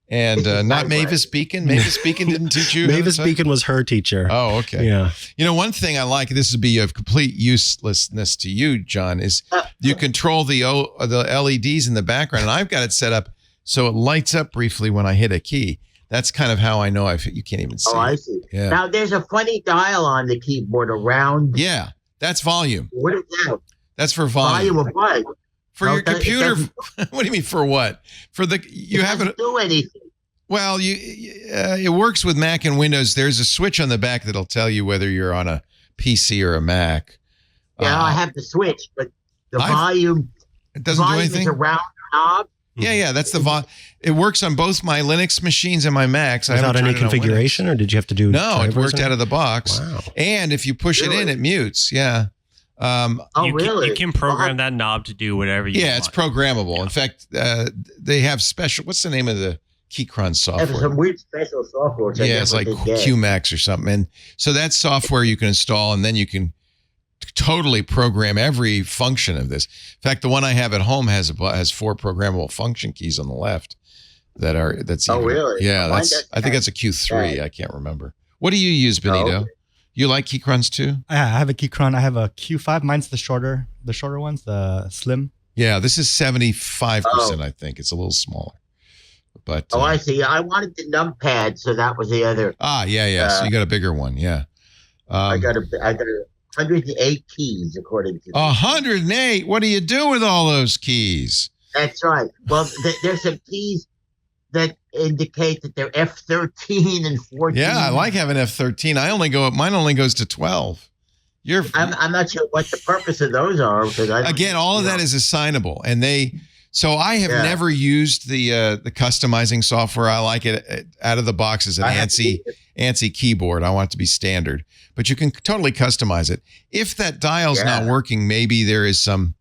And not Mavis Beacon. Mavis Beacon didn't teach you. Mavis Beacon was her teacher. Oh, okay. Yeah. One thing I like, this would be of complete uselessness to you, John, is you control the LEDs in the background. And I've got it set up so it lights up briefly when I hit a key. That's kind of how I know you can't even see. Oh, I see. Yeah. Now, there's a funny dial on the keyboard around. Yeah, that's volume. What is that? That's for volume. Volume of what? For your computer. What do you mean for what? You haven't do anything. Well, it works with Mac and Windows. There's a switch on the back that'll tell you whether you're on a PC or a Mac. Yeah, I have the switch, but the volume. It doesn't do anything. Is a round knob. Yeah, that's the volume. It works on both my Linux machines and my Macs. Without any configuration, or did you have to do? No, it worked out of the box. Wow. And if you push it in, it mutes. Yeah. Really? You can program that knob to do whatever you want. Yeah, it's programmable. Yeah. In fact, they have special. What's the name of the Keychron software? There's some weird special software. Yeah, it's like QMax or something. And so that's software you can install, and then you can totally program every function of this. In fact, the one I have at home has 4 programmable function keys on the left that's really? Yeah, I think that's a Q3. I can't remember. What do you use, Benito? Okay. You like Keychrons too? I have a Keychron. I have a Q5. Mine's the shorter ones, the slim. Yeah, this is 75%. I think it's a little smaller. But I see. I wanted the numpad, so that was the other. Yeah. So you got a bigger one, yeah. I got 108 keys, according to 108. What do you do with all those keys? That's right. Well, there's some keys that indicate that they're F13 and 14. Yeah, I like having F13. Mine only goes to 12. I'm not sure what the purpose of those are, because all of that is assignable, and so I have never used the customizing software. I like it out of the box as an ANSI keyboard. I want it to be standard, but you can totally customize it. If that dial's not working, maybe there is some.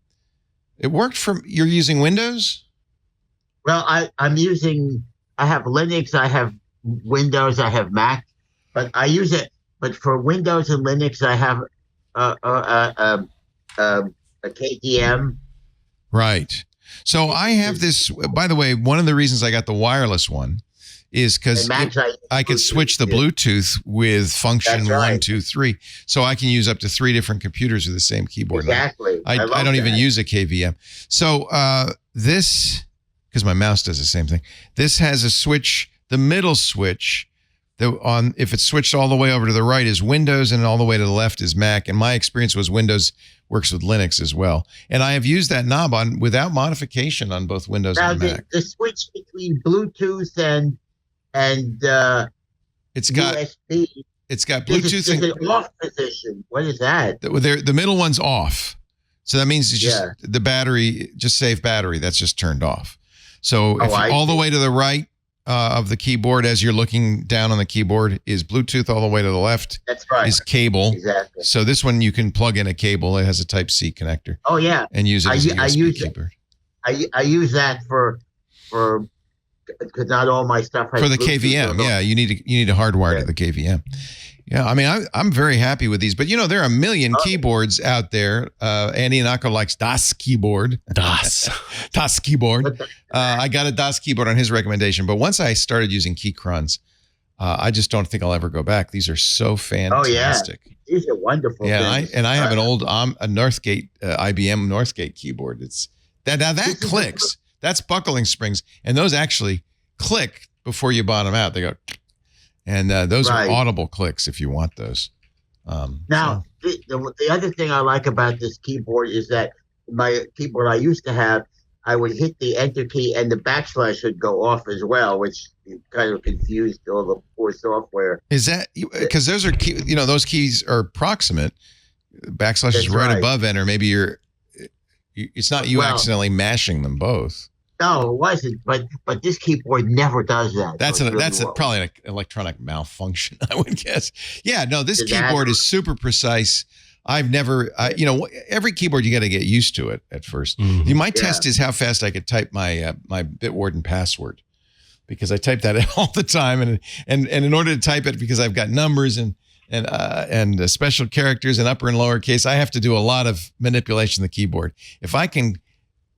It worked you're using Windows? Well, I have Linux, I have Windows, I have Mac, but I use it. But for Windows and Linux, I have a KTM. Right. So I have this. By the way, one of the reasons I got the wireless one is because I could switch the Bluetooth with function 1, 2, 3, so I can use up to 3 different computers with the same keyboard. Exactly. I don't even use a KVM. So this, because my mouse does the same thing. This has a switch. The middle switch, if it's switched all the way over to the right, is Windows, and all the way to the left is Mac. And my experience was Windows works with Linux as well. And I have used that knob without modification on both Windows and Mac. The switch between Bluetooth and it's got USB. It's got Bluetooth and an off position. What is that? The middle one's off. So that means it's just the battery, just save battery. That's just turned off. So all the way to the right of the keyboard, as you're looking down on the keyboard, is Bluetooth. All the way to the left is cable. Exactly. So this one you can plug in a cable. It has a Type-C connector. Oh, yeah. And use it as a USB keyboard. I use that for because not all my stuff has For the Bluetooth KVM, or- yeah, you need to hardwire to the KVM. Yeah, I mean, I'm very happy with these, but there are a million keyboards out there. Andy Nako likes Das keyboard. Das keyboard. I got a Das keyboard on his recommendation, but once I started using Keychron's, I just don't think I'll ever go back. These are so fantastic. Oh, yeah. These are wonderful. Yeah, things. I have an old a Northgate IBM Northgate keyboard. It's that clicks. That's buckling springs, and those actually click before you bottom out. They go, and those are audible clicks if you want those. Now, the other thing I like about this keyboard is that my keyboard I used to have, I would hit the enter key and the backslash would go off as well, which kind of confused all the poor software. Is that because those are those keys are proximate? Backslash is right above enter. Maybe it's not you accidentally mashing them both. No, it wasn't. But this keyboard never does that. That's probably an electronic malfunction, I would guess. Yeah, no, this keyboard is super precise. I've never, every keyboard you got to get used to it at first. Mm-hmm. My test is how fast I could type my my Bitwarden password, because I type that all the time, and in order to type it, because I've got numbers and special characters and upper and lower case, I have to do a lot of manipulation of the keyboard. If I can,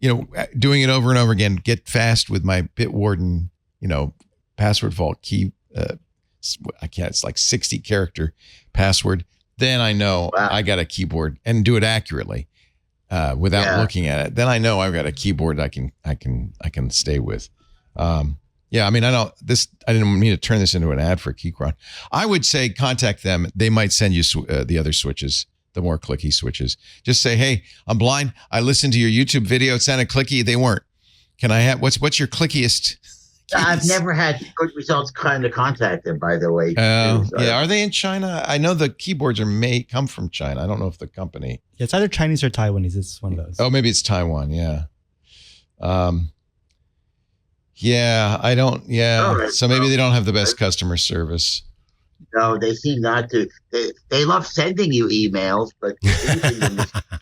doing it over and over again, get fast with my Bitwarden, password vault key, it's like 60 character password. Then I know I got a keyboard, and do it accurately without looking at it. Then I know I've got a keyboard I can stay with. Yeah, I mean, I didn't mean to turn this into an ad for Keychron. I would say contact them. They might send you the other switches, the more clicky switches. Just say, hey, I'm blind. I listened to your YouTube video. It sounded clicky. They weren't. Can I have what's your clickiest? I've never had good results trying to contact them, by the way. Yeah, are they in China? I know the keyboards may come from China. I don't know if the company. Yeah, it's either Chinese or Taiwanese. It's one of those. Oh, maybe it's Taiwan. Yeah. Yeah, I don't. Yeah, right. So maybe they don't have the best customer service. No, they seem not to. They love sending you emails, but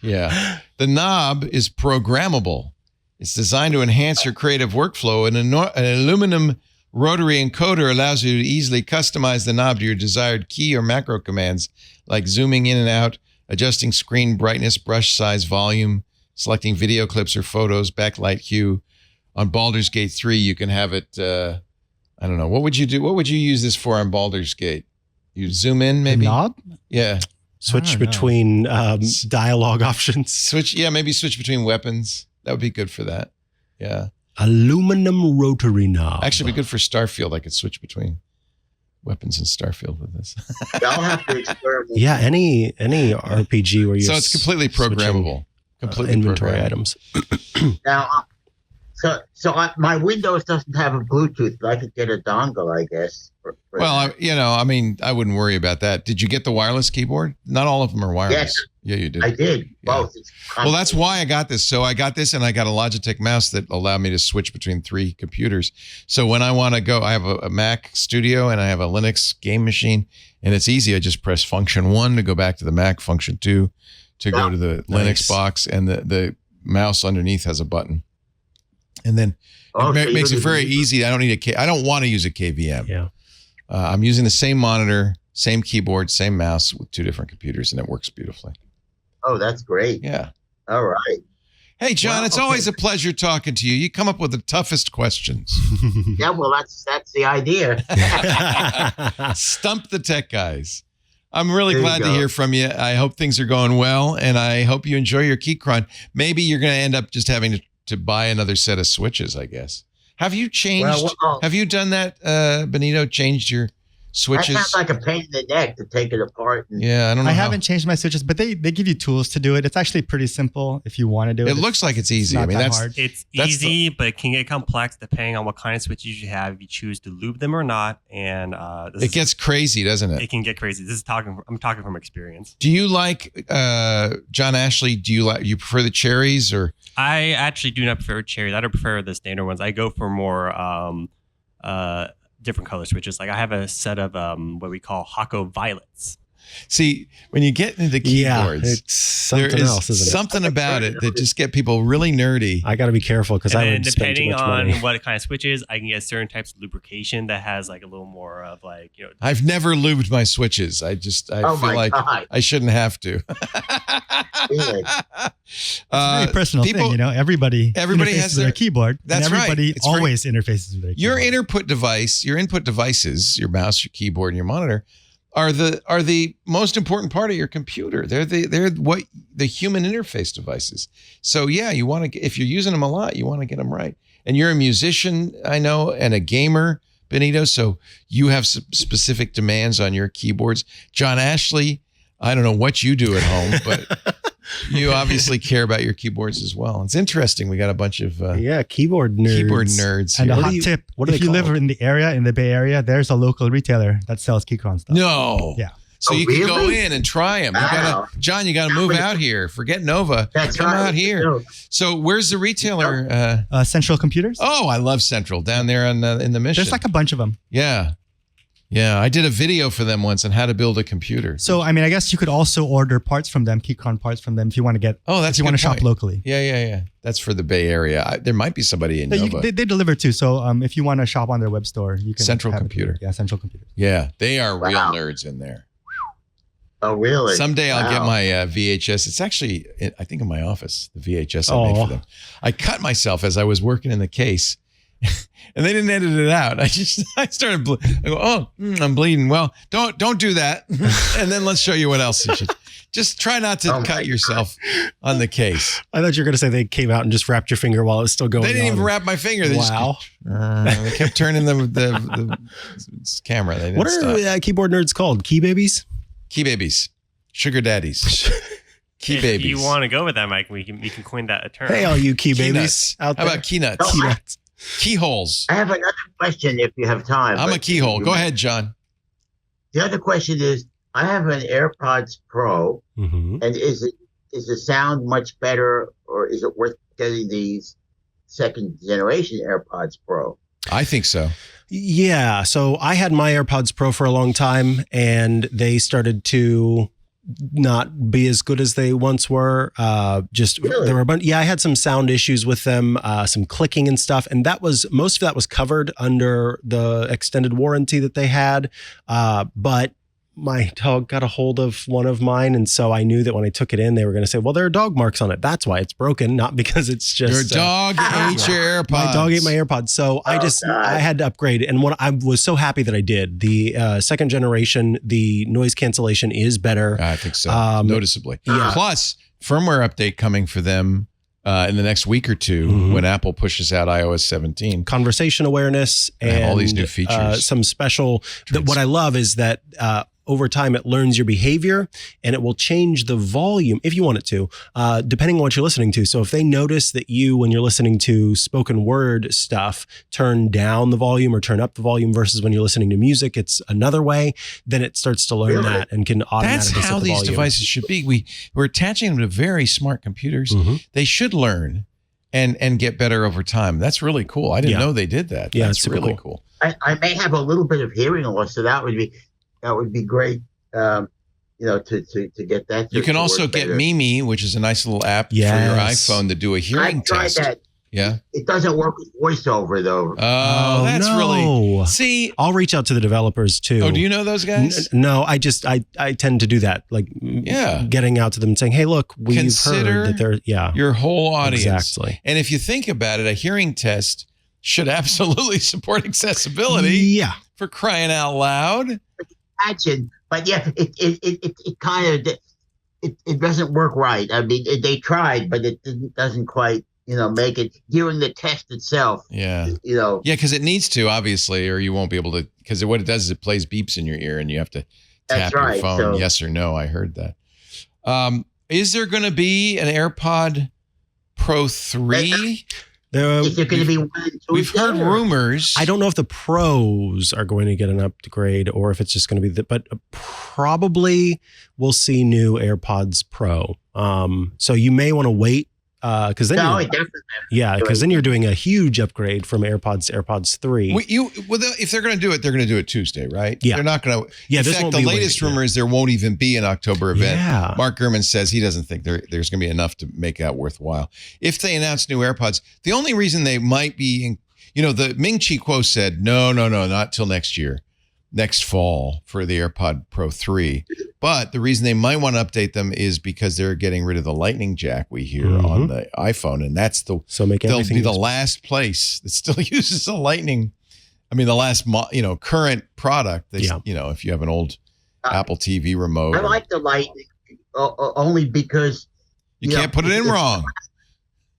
yeah, the knob is programmable. It's designed to enhance your creative workflow. An aluminum rotary encoder allows you to easily customize the knob to your desired key or macro commands, like zooming in and out, adjusting screen brightness, brush size, volume, selecting video clips or photos, backlight hue. On Baldur's Gate 3, you can have it, I don't know. What would you do? What would you use this for on Baldur's Gate? You zoom in, maybe? The knob? Yeah. Switch between dialogue options. Maybe switch between weapons. That would be good for that. Yeah. Aluminum rotary knob. Actually, be good for Starfield. I could switch between weapons and Starfield with this. I'll have to experiment. Yeah, any RPG where you're so it's completely programmable. Completely inventory programmable. items. Now, my Windows doesn't have a Bluetooth, but I could get a dongle, I guess. Well, I wouldn't worry about that. Did you get the wireless keyboard? Not all of them are wireless. Yes. Yeah, you did. I did. Yeah. Both. Well, that's why I got this. So I got this, and I got a Logitech mouse that allowed me to switch between 3 computers. So when I want to go, I have a Mac Studio and I have a Linux game machine, and it's easy. I just press function 1 to go back to the Mac, function 2 to go to the Linux box, and the mouse underneath has a button. And then it makes it very easy. I don't want to use a KVM. Yeah. I'm using the same monitor, same keyboard, same mouse with 2 different computers, and it works beautifully. Oh, that's great. Yeah. All right. Hey, John, it's always a pleasure talking to you. You come up with the toughest questions. Yeah, well, that's the idea. Stump the tech guys. I'm really glad to hear from you. I hope things are going well, and I hope you enjoy your Keychron. Maybe you're going to end up just having to buy another set of switches, I guess. Have you changed? Have you done that, Benito? Changed your switches? That sounds like a pain in the neck to take it apart. Yeah, I don't know. I haven't changed my switches, but they give you tools to do it. It's actually pretty simple if you want to do it. It looks like it's easy. I mean, that's hard. It's easy, but it can get complex depending on what kind of switches you have. If you choose to lube them or not, and it gets crazy, doesn't it? It can get crazy. I'm talking from experience. Do you like John Ashley? You prefer the cherries or? I actually do not prefer cherries. I don't prefer the standard ones. I go for more different color switches. Like I have a set of what we call Hako violets. See, when you get into keyboards, it's something there is else, isn't it? something about it that just get people really nerdy. I got to be careful because I would spend too depending much on money. what kind of switches, I can get certain types of lubrication that has like a little more of like, you know. I've never lubed my switches. I feel like I shouldn't have to. Really? It's a very personal thing, you know. Everybody Everybody interfaces has with their keyboard. That's and everybody right. It's very- always interfaces with their Your keyboard. your input devices, your mouse, your keyboard, and your monitor are the most important part of your computer. They're the human interface devices. So yeah, you want to, if you're using them a lot, you want to get them right. And you're a musician, I know, and a gamer, Benito. So you have some specific demands on your keyboards. John Ashley, I don't know what you do at home, but you obviously care about your keyboards as well. It's interesting. We got a bunch of keyboard nerds. keyboard nerds And here. a hot tip: what are if they you live called? in the area, in the Bay Area, there's a local retailer that sells Keychron stuff. No. Yeah. So Oh, you can go really? in and try them. Wow. John, you got to move out here. Forget Nova. That's Come right. out here. No. So where's the retailer? Central Computers. Oh, I love Central down there in the Mission. There's like a bunch of them. Yeah. I did a video for them once on how to build a computer. So I mean, I guess you could also order parts from them, Keychron parts from them, if you want to get. Oh, that's if you a want good to shop point. locally. Yeah. That's for the Bay Area. There might be somebody in Nova. They deliver too. So if you want to shop on their web store, you can. Central have it Computer. delivered. Yeah, Central Computer. Yeah, they are real Wow. nerds in there. Oh, really? Someday I'll get Wow. my VHS. It's actually, I think, in my office, the VHS I made for them. I cut myself as I was working in the case, and they didn't edit it out. I started, I go, I'm bleeding. Well, don't do that. And then let's show you what else you should. Just try not to cut yourself on the case. I thought you were going to say they came out and just wrapped your finger while it was still going on. They didn't even wrap my finger. They Wow. just they kept turning the camera. They didn't What stop. are keyboard nerds called? Key babies? Key babies, sugar daddies, key If babies. you want to go with that, Mike, we can coin that a term. Hey, all you key babies Keynuts. out How there. about keynuts? Oh, Keynuts. Keyholes. I have another question if you have time. I'm a but- keyhole. Go ahead, John. The other question is, I have an AirPods Pro, Mm-hmm. and is the sound much better, or is it worth getting these second generation AirPods Pro? I think so. Yeah. So I had my AirPods Pro for a long time, and they started to not be as good as they once were. Really? There were a bunch. Yeah, I had some sound issues with them, some clicking and stuff, and most of that was covered under the extended warranty that they had. But my dog got a hold of one of mine, and so I knew that when I took it in, they were going to say, "Well, there are dog marks on it. That's why it's broken, not because it's just Your dog ate your AirPods. my dog ate my AirPods." So I had to upgrade, and what I was so happy that I did. The second generation, the noise cancellation is better. I think so. Noticeably. yeah. Plus, firmware update coming for them in the next week or two Mhm. when Apple pushes out iOS 17. Conversation awareness and all these new features. some special. What I love is that over time it learns your behavior, and it will change the volume if you want it to, depending on what you're listening to. So if they notice that you, when you're listening to spoken word stuff, turn down the volume or turn up the volume versus when you're listening to music, it's another way. Then it starts to learn Really? that and can That's automatically set how the these volume. devices should be. We're attaching them to very smart computers. Mhm. They should learn and get better over time. That's really cool. I didn't Yeah. know they did that. Yeah, That's it's super really cool. cool. I may have a little bit of hearing loss, so that would be great. To get that. You can to also work get better. Mimi, which is a nice little app for your Yes. iPhone to do a I hearing tried test. that. Yeah. It doesn't work with voiceover though. Oh, that's no. really. See. I'll reach out to the developers too. Oh, do you know those guys? No, I tend to do that. Like, Yeah. getting out to them and saying, "Hey, look, we've Consider heard that they're Your whole audience. Exactly. And if you think about it, a hearing test should absolutely support accessibility Yeah, for crying out loud. Imagine, but yeah, it kind of it doesn't work right. I mean, they tried, but it doesn't quite make it during the test itself. Yeah. Yeah, because it needs to, obviously, or you won't be able to, because what it does is it plays beeps in your ear and you have to tap That's your right, phone, so- yes or no. I heard that. Is there going to be an AirPod Pro 3? is there going to be one and two? We've heard there? rumors. I don't know if the pros are going to get an upgrade or if it's just going to be but probably we'll see new AirPods Pro. So you may want to wait Because then No, you're, it definitely. yeah, because then you're doing a huge upgrade from AirPods 3. If they're going to do it, they're going to do it Tuesday, right? Yeah. They're not going to. Yeah, In this fact, won't the be latest late, rumor is there won't even be an October event. Yeah. Mark Gurman says he doesn't think there's going to be enough to make that worthwhile. If they announce new AirPods, the only reason they might be, the Ming Chi Kuo said, no, not till next year. Next fall for the AirPod Pro 3. But the reason they might want to update them is because they're getting rid of the lightning jack we hear on the iPhone. And that's they'll be the last place that still uses a lightning. I mean, the last, current product. If you have an old Apple TV remote. I like the lightning only because you can't put it in wrong.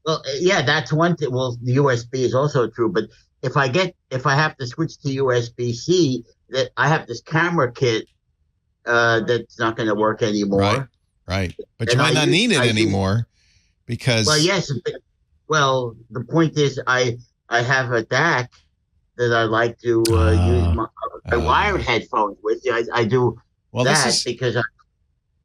Well, yeah, that's one thing. Well, the USB is also true. But if I have to switch to USB-C, that I have this camera kit that's not going to work anymore. Right. But you might not need it anymore because. Well, yes. Well, the point is, I have a DAC that I like to use my wired headphones with. I do because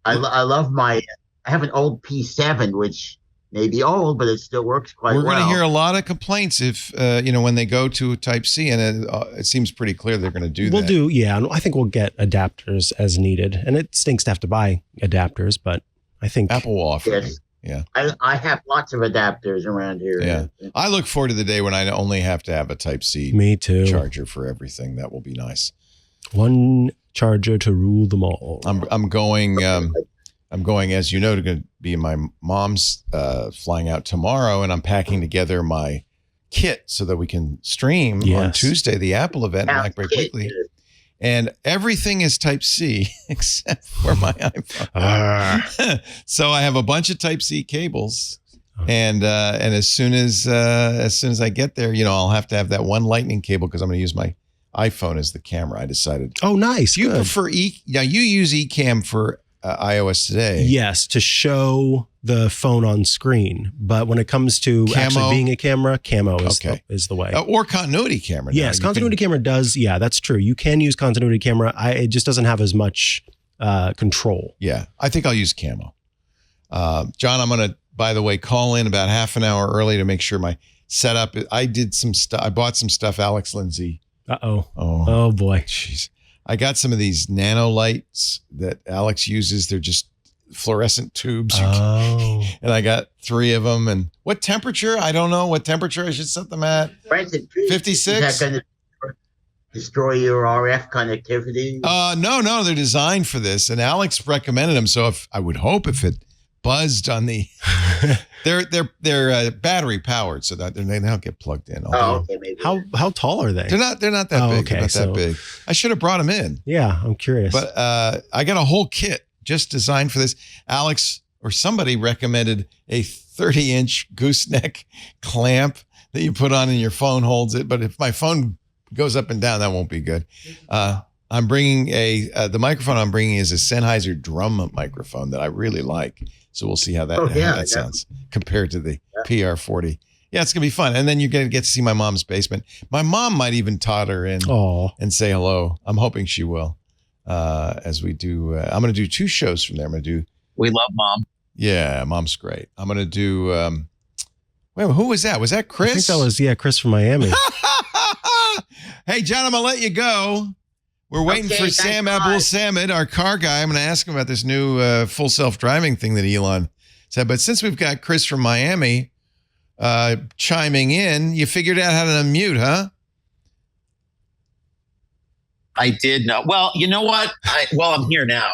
I love I have an old P7 which may be old, but it still works quite well. We're going to hear a lot of complaints if, when they go to Type-C, and it seems pretty clear they're going to do that. I think we'll get adapters as needed. And it stinks to have to buy adapters, but I think Apple will offer. Yes. Yeah. I have lots of adapters around here. Yeah. I look forward to the day when I only have to have a Type-C Me too. charger for everything. That will be nice. One charger to rule them all. I'm going, as you know, to be my mom's flying out tomorrow, and I'm packing together my kit so that we can stream on Tuesday, the Apple event, Mac Break Weekly. And everything is Type-C except for my iPhone. So I have a bunch of Type-C cables. And as soon as I get there, I'll have to have that one lightning cable because I'm going to use my iPhone as the camera. I decided. Oh, nice. Do you prefer now you use eCam for iOS today? Yes, to show the phone on screen. But when it comes to actually being a camera, Camo is the way. Or continuity camera. Yes, continuity camera does. Yeah, that's true. You can use continuity camera. It just doesn't have as much control. Yeah, I think I'll use Camo. John, I'm going to, by the way, call in about half an hour early to make sure my setup. I did some stuff. I bought some stuff, Alex Lindsay. Oh boy. Jeez. I got some of these nano lights that Alex uses. They're just fluorescent tubes. And I got 3 of them. And what temperature? I don't know what temperature I should set them at. 56? Is that going to destroy your RF connectivity? No, they're designed for this. And Alex recommended them. So I would hope if it buzzed on the, they're battery powered, so that they don't get plugged in. Okay, maybe. How tall are they? They're not that big. Okay, they're not that big. I should have brought them in. Yeah, I'm curious. But I got a whole kit just designed for this. Alex or somebody recommended a 30-inch gooseneck clamp that you put on and your phone holds it. But if my phone goes up and down, that won't be good. I'm bringing the microphone I'm bringing is a Sennheiser drum microphone that I really like. So we'll see how that sounds compared to the PR40. Yeah, it's going to be fun. And then you're going to get to see my mom's basement. My mom might even totter in and say hello. I'm hoping she will as we do. I'm going to do 2 shows from there. I'm going to do. We love Mom. Yeah, Mom's great. I'm going to do. Wait, who was that? Was that Chris? I think that was, Chris from Miami. Hey, John, I'm going to let you go. We're waiting for Sam Abuelsamid, our car guy. I'm going to ask him about this new full self-driving thing that Elon said. But since we've got Chris from Miami chiming in, you figured out how to unmute, huh? I did know. Well, you know what? I'm here now.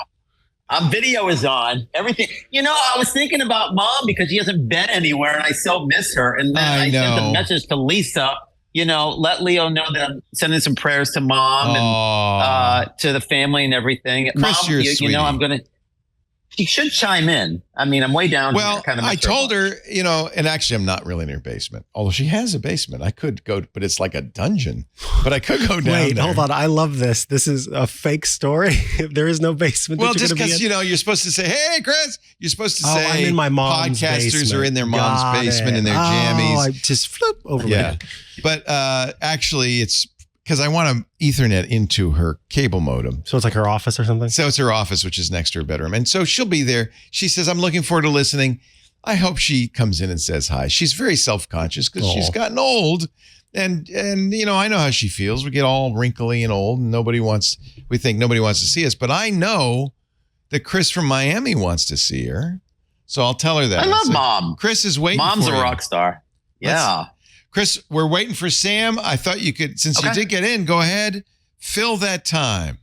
Video is on. Everything. I was thinking about Mom because she hasn't been anywhere, and I so miss her. And then I sent a message to Lisa. Let Leo know that I'm sending some prayers to Mom and to the family and everything. Chris, Mom, you're sweetie. I'm going to. She should chime in. I mean, I'm way down. Well, here, kind of I told her, and actually I'm not really in her basement. Although she has a basement. I could go, but it's like a dungeon. But I could go down Wait, there. hold on. I love this. This is a fake story. There is no basement. Well, just because, you're supposed to say, hey, Chris. You're supposed to say, I'm in my mom's podcasters basement. are in their mom's basement in their jammies. I just flip over. Yeah. But actually, it's because I want to Ethernet into her cable modem. So it's like her office or something? So it's her office, which is next to her bedroom. And so she'll be there. She says, I'm looking forward to listening. I hope she comes in and says hi. She's very self-conscious because she's gotten old. And I know how she feels. We get all wrinkly and old, and we think nobody wants to see us. But I know that Chris from Miami wants to see her. So I'll tell her that. I love Mom. Chris is waiting Mom's for a you. rock star. Yeah. Chris, we're waiting for Sam. I thought you could, since you did get in, go ahead, fill that time.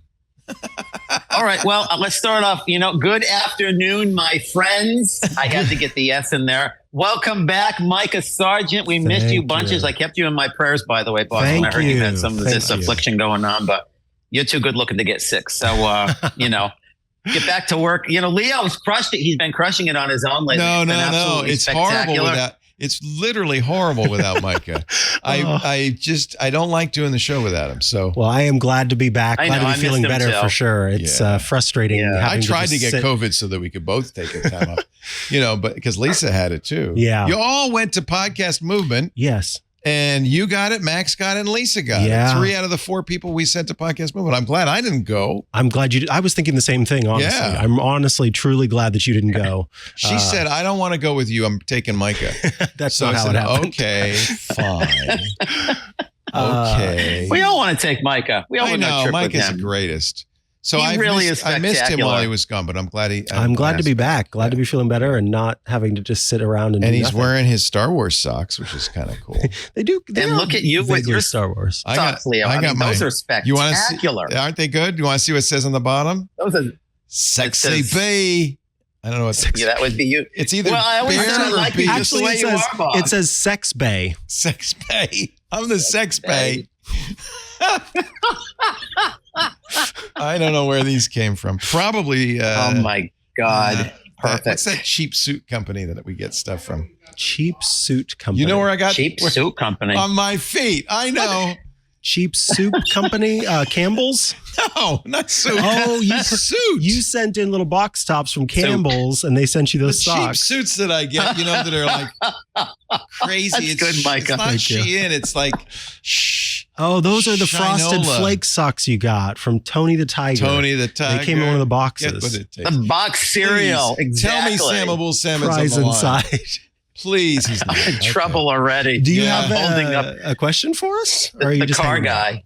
All right. Well, let's start off. Good afternoon, my friends. I had to get the S in there. Welcome back, Micah Sargent. We missed you bunches. I kept you in my prayers, by the way, boss. When I heard you had some of this affliction going on, but you're too good looking to get sick. So, get back to work. Leo's crushed it. He's been crushing it on his own lately. No. It's horrible without. It's literally horrible without Micah. I don't like doing the show without him. So I am glad to be back. Glad to be feeling better for sure. It's frustrating. Yeah. I tried to get COVID so that we could both take a time off. But because Lisa had it too. Yeah. You all went to Podcast Movement. Yes. And you got it, Max got it, and Lisa got it. 3 out of the 4 people we sent to Podcast Movement. I'm glad I didn't go. I'm glad you did. I was thinking the same thing, honestly. Yeah. I'm honestly, truly glad that you didn't go. She said, I don't want to go with you. I'm taking Micah. That's so not how it happened. Okay, fine. Okay. We all want to take Micah. We all want to trip Micah's with him. the greatest. So I missed him while he was gone, but I'm glad I'm glad to be back. Glad to be feeling better and not having to just sit around and do he's nothing. wearing his Star Wars socks, which is kind of cool. They do. And look at you with your Star Wars socks, Leo. Those are spectacular. Aren't they good? You want to see what it says on the bottom? Those are sexy B. I don't know what sexy. Yeah, that would be you. It's either I always bear or like B. Actually, it says Sex Bay. Sex Bay. I'm the Sex Bay. I don't know where these came from. Probably. Oh my God! Perfect. What's that cheap suit company that we get stuff from? Cheap suit company. You know where I got cheap suit company on my feet? I know. Cheap soup company, Campbell's. No, not soup. Oh, suit. You sent in little box tops from Campbell's, and they sent you those socks. Cheap suits that I get, that are like crazy. That's good, Micah. It's not Shein. It's like shh. Oh, those are the Shinola. Frosted Flake socks you got from Tony the Tiger. Tony the Tiger. They came in one of the boxes. The box cereal. Please, exactly. Tell me Sam Abuelsamid's Fries on the inside. line. Please, he's I'm in trouble already. Do you have a question for us? Or are you the just car guy?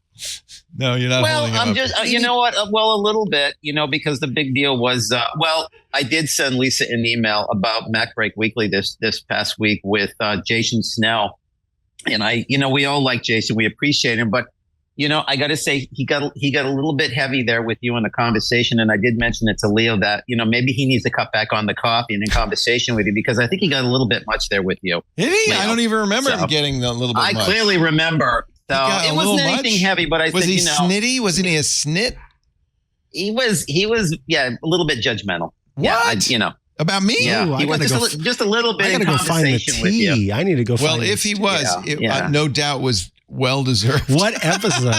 No, you're not. Well, holding I'm him just, up. you know what? Well, a little bit, because the big deal was, I did send Lisa an email about Mac Break Weekly this past week with Jason Snell, and we all like Jason, we appreciate him, but I got to say he got a little bit heavy there with you in the conversation, and I did mention it to Leo that maybe he needs to cut back on the coffee and in conversation with you because I think he got a little bit much there with you. Did he? Leo. I don't even remember him getting a little bit. I much. clearly remember. So it wasn't anything heavy, but I was said, he snitty? Wasn't he a snit? He was, a little bit judgmental. What? Yeah, about me? Yeah, Ooh, he was just a little bit. I gotta go find the tea. I need to go. Well, find if he was, it no doubt was well deserved. What episode?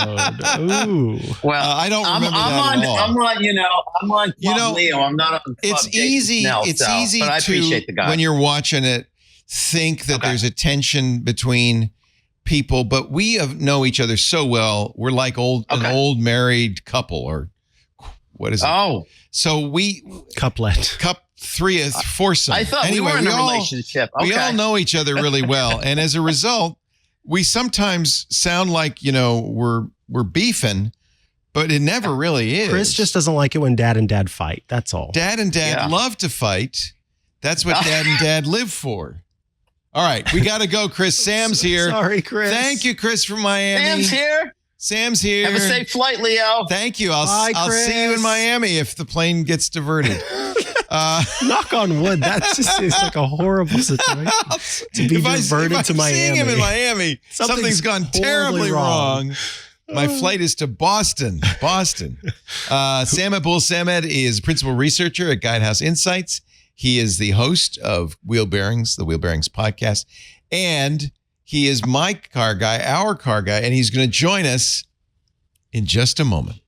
Ooh. Well, I don't remember that at all. I'm on Club Leo. I'm not on Club It's easy. Snell, it's easy but I to appreciate the guy. when you're watching it think that there's a tension between people, but we know each other so well. We're like an old married couple, or what is it? Oh, so we couplet. Foursome. I thought anyway, we were in a relationship. Okay. We all know each other really well, and as a result, we sometimes sound like we're beefing, but it never really is. Chris just doesn't like it when Dad and Dad fight. That's all. Dad and Dad love to fight. That's what Dad and Dad live for. All right, we got to go, Chris. Sam's here. Sorry, Chris. Thank you, Chris from Miami. Sam's here. Have a safe flight, Leo. Thank you. Bye, I'll see you in Miami if the plane gets diverted. Knock on wood. That's just it's like a horrible situation to be diverted to Miami. Seeing him in Miami, something's gone terribly wrong. My flight is to Boston. Sam Abuelsamid is principal researcher at Guidehouse Insights. He is the host of Wheel Bearings, the Wheel Bearings podcast, and he is my car guy, our car guy, and he's going to join us in just a moment.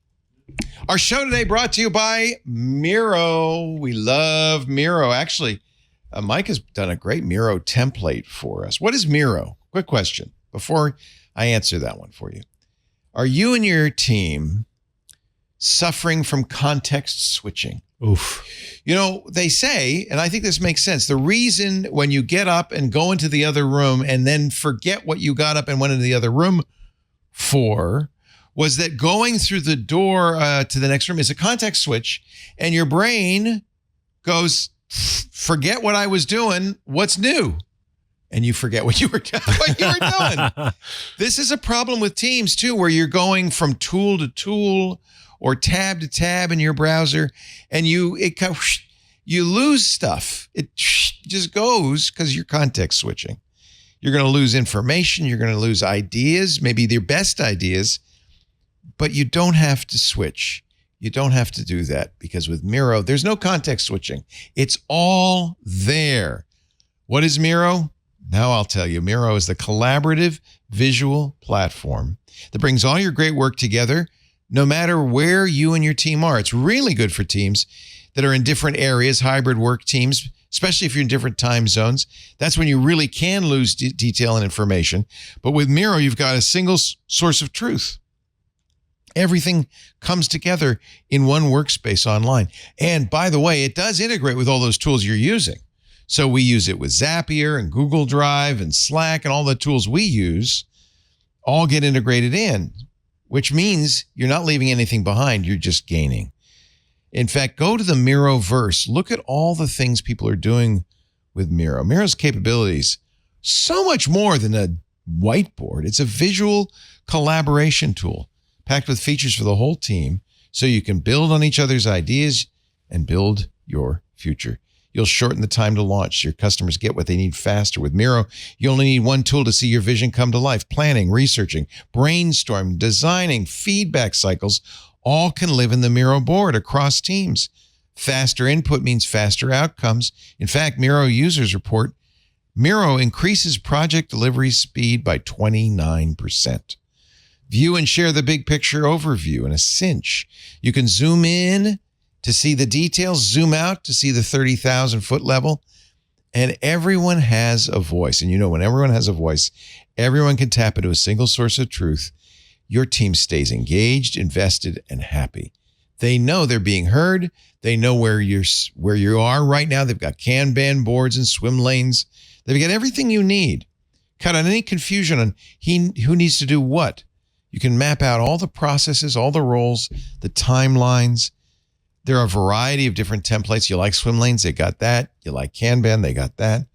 Our show today brought to you by Miro. We love Miro. Actually, Mike has done a great Miro template for us. What is Miro? Quick question before I answer that one for you. Are you and your team suffering from context switching. Oof. You know, they say, and I think this makes sense, the reason when you get up and go into the other room and then forget what you got up and went into the other room for was that going through the door to the next room is a context switch, and your brain goes, forget what I was doing, what's new? And you forget what you were doing. This is a problem with Teams too, where you're going from tool to tool or tab to tab in your browser, and you lose stuff. It just goes because you're context switching. You're going to lose information. You're going to lose ideas, maybe their best ideas, but you don't have to switch. You don't have to do that because with Miro, there's no context switching. It's all there. What is Miro? Now I'll tell you. Miro is the collaborative visual platform that brings all your great work together no matter where you and your team are. It's really good for teams that are in different areas, hybrid work teams, especially if you're in different time zones. That's when you really can lose detail and information. But with Miro, you've got a single source of truth. Everything comes together in one workspace online. And by the way, it does integrate with all those tools you're using. So we use it with Zapier and Google Drive and Slack, and all the tools we use all get integrated in, which means you're not leaving anything behind. You're just gaining. In fact, go to the Miroverse. Look at all the things people are doing with Miro. Miro's capabilities, so much more than a whiteboard. It's a visual collaboration tool packed with features for the whole team so you can build on each other's ideas and build your future. You'll shorten the time to launch. Your customers get what they need faster. With Miro, you only need one tool to see your vision come to life. Planning, researching, brainstorming, designing, feedback cycles all can live in the Miro board across teams. Faster input means faster outcomes. In fact, Miro users report Miro increases project delivery speed by 29%. View and share the big picture overview in a cinch. You can zoom in to see the details, zoom out to see the 30,000-foot level, and everyone has a voice. And you know, when everyone has a voice, everyone can tap into a single source of truth. Your team stays engaged, invested, and happy. They know they're being heard. They know where you are right now. They've got Kanban boards and swim lanes. They've got everything you need. Cut out any confusion on who needs to do what. You can map out all the processes, all the roles, the timelines. There are a variety of different templates. You like swim lanes? They got that. You like Kanban? They got that.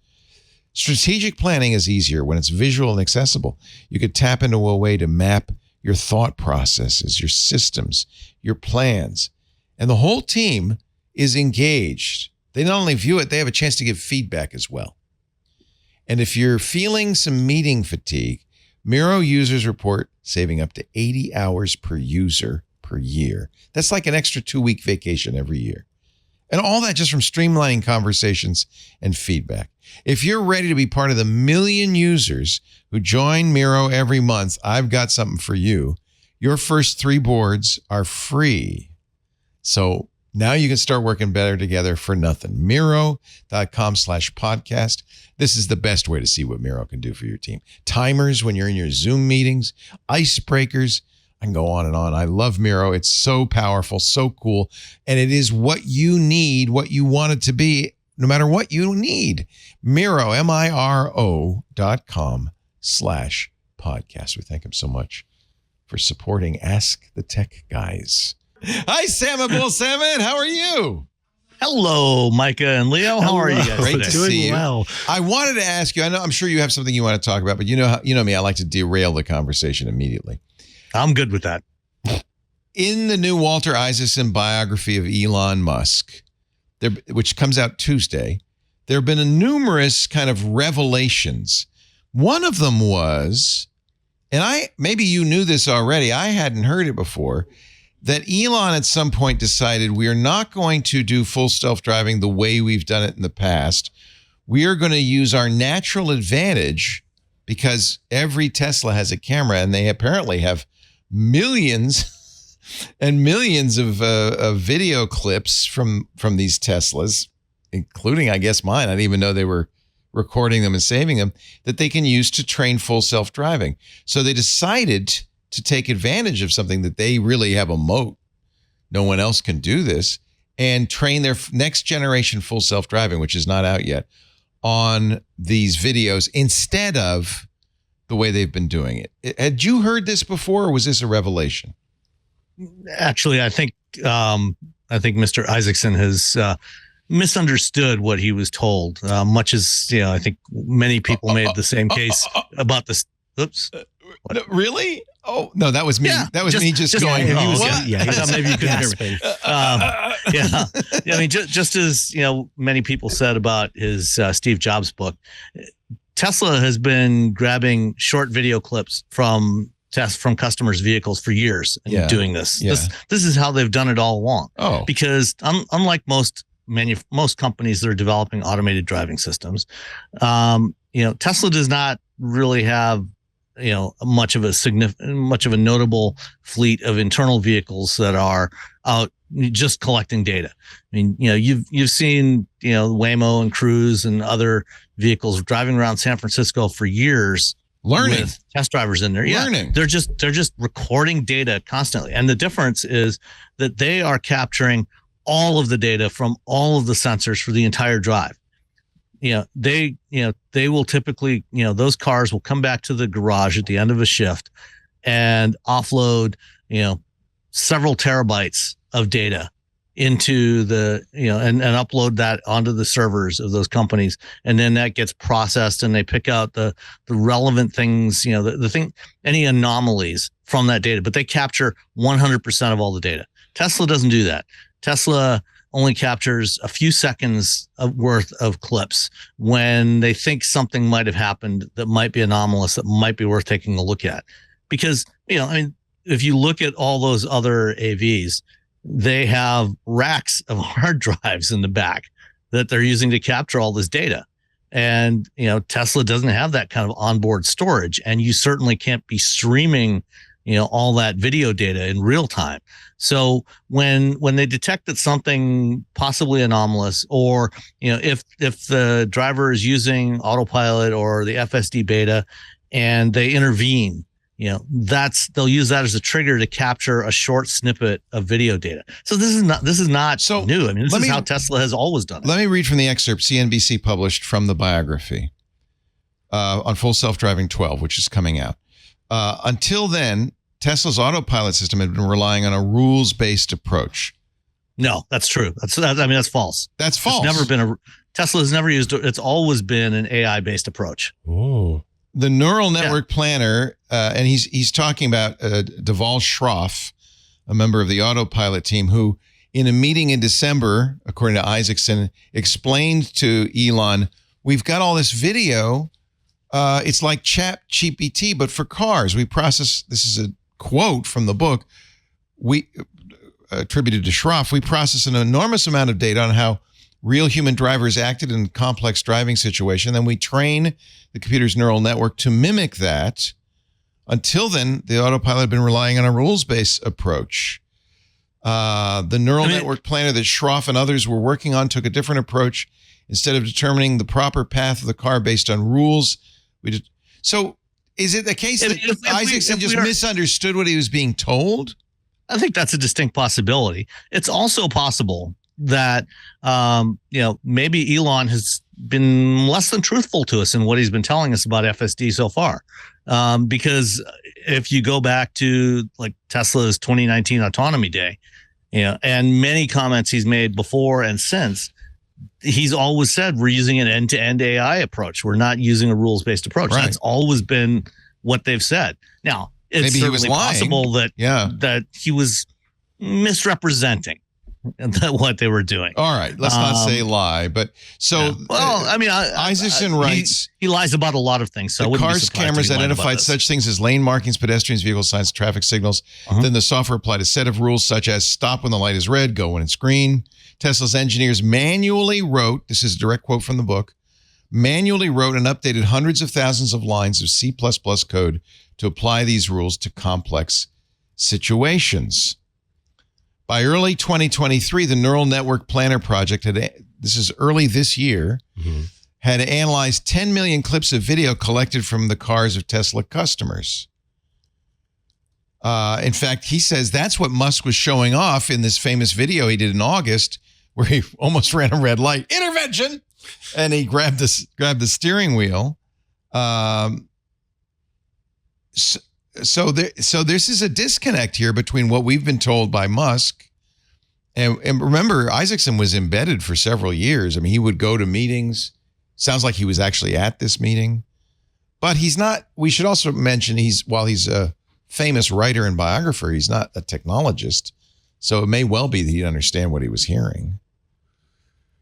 Strategic planning is easier when it's visual and accessible. You could tap into a way to map your thought processes, your systems, your plans. And the whole team is engaged. They not only view it, they have a chance to give feedback as well. And if you're feeling some meeting fatigue, Miro users report saving up to 80 hours per user per year. That's like an extra 2-week vacation every year. And all that just from streamlining conversations and feedback. If you're ready to be part of the 1 million users who join Miro every month, I've got something for you. Your first 3 boards are free. So now you can start working better together for nothing. Miro.com/podcast. This is the best way to see what Miro can do for your team. Timers when you're in your Zoom meetings, icebreakers. I can go on and on. I love Miro. It's so powerful, so cool. And it is what you need, what you want it to be, no matter what you need. Miro, Miro.com/podcast. We thank him so much for supporting Ask the Tech Guys. Hi, Sam Abuelsamid. How are you? Hello, Micah and Leo. How are you guys? Great today? to see you. Well. I wanted to ask you, I'm sure you have something you want to talk about, but you know me, I like to derail the conversation immediately. I'm good with that. In the new Walter Isaacson biography of Elon Musk, which comes out Tuesday, there have been numerous kind of revelations. One of them was, and maybe you knew this already, I hadn't heard it before, that Elon at some point decided we are not going to do full self-driving the way we've done it in the past. We are going to use our natural advantage because every Tesla has a camera, and they apparently have millions and millions of video clips from these Teslas, including, I guess, mine. I didn't even know they were recording them and saving them, that they can use to train full self-driving. So they decided to take advantage of something that they really have a moat. no one else can do this, and train their next generation full self-driving, which is not out yet, on these videos instead of the way they've been doing it. Had you heard this before, or was this a revelation? Actually, I think Mr. Isaacson has misunderstood what he was told, much as, I think many people made the same case about this. Oops. Really? Oh, no, that was me. Yeah, that was me just going, what? Yeah, maybe you couldn't hear me. Yeah. I mean, just as, many people said about his Steve Jobs book, Tesla has been grabbing short video clips from customers' vehicles for years and doing this. Yeah. This is how they've done it all along. Oh, because unlike most companies that are developing automated driving systems, Tesla does not really have much of a notable fleet of internal vehicles that are out just collecting data. I mean, you've seen Waymo and Cruise and other vehicles driving around San Francisco for years, learning with test drivers in there. Learning. They're just recording data constantly, and the difference is that they are capturing all of the data from all of the sensors for the entire drive. They will typically, those cars will come back to the garage at the end of a shift and offload, several terabytes of data into the, and upload that onto the servers of those companies. And then that gets processed and they pick out the relevant things, any anomalies from that data, but they capture 100% of all the data. Tesla doesn't do that. Tesla only captures a few seconds worth of clips when they think something might have happened that might be anomalous, that might be worth taking a look at. Because, if you look at all those other AVs, they have racks of hard drives in the back that they're using to capture all this data. And, Tesla doesn't have that kind of onboard storage, and you certainly can't be streaming all that video data in real time. So when they detect that something possibly anomalous, or, if the driver is using autopilot or the FSD beta and they intervene, they'll use that as a trigger to capture a short snippet of video data. So this is not so new. I mean, this is how Tesla has always done it. Let me read from the excerpt CNBC published from the biography on Full Self-Driving 12, which is coming out. Until then, Tesla's autopilot system had been relying on a rules-based approach. No, that's true. That's false. That's false. Tesla has never used it. It's always been an AI-based approach. Oh. The neural network planner, and he's talking about Deval Shroff, a member of the autopilot team, who in a meeting in December, according to Isaacson, explained to Elon, we've got all this video. It's like ChatGPT, but for cars. We process, this is a quote from the book, we attributed to Shroff, we process an enormous amount of data on how real human drivers acted in a complex driving situation. Then we train the computer's neural network to mimic that. Until then, the autopilot had been relying on a rules-based approach. The neural network planner that Shroff and others were working on took a different approach. Instead of determining the proper path of the car based on rules, so is it the case that Isaacson just misunderstood what he was being told? I think that's a distinct possibility. It's also possible that, maybe Elon has been less than truthful to us in what he's been telling us about FSD so far. Because if you go back to like Tesla's 2019 Autonomy Day, and many comments he's made before and since, he's always said we're using an end-to-end AI approach. We're not using a rules-based approach. Right. That's always been what they've said. Now, it's Maybe certainly possible that he was misrepresenting what they were doing. All right, let's not say lie, but so Isaacson writes he lies about a lot of things. So the car's cameras identified such things as lane markings, pedestrians, vehicle signs, traffic signals. Then the software applied a set of rules such as stop when the light is red, go when it's green. Tesla's engineers manually wrote, this is a direct quote from the book, manually wrote and updated hundreds of thousands of lines of C++ code to apply these rules to complex situations. By early 2023, the Neural Network Planner project this is early this year, had analyzed 10 million clips of video collected from the cars of Tesla customers. In fact, he says that's what Musk was showing off in this famous video he did in August, where he almost ran a red light. Intervention! And he grabbed the steering wheel. So this is a disconnect here between what we've been told by Musk. And remember, Isaacson was embedded for several years. I mean, he would go to meetings. Sounds like he was actually at this meeting. But he's not. We should also mention while he's a famous writer and biographer, he's not a technologist. So it may well be that he'd understand what he was hearing.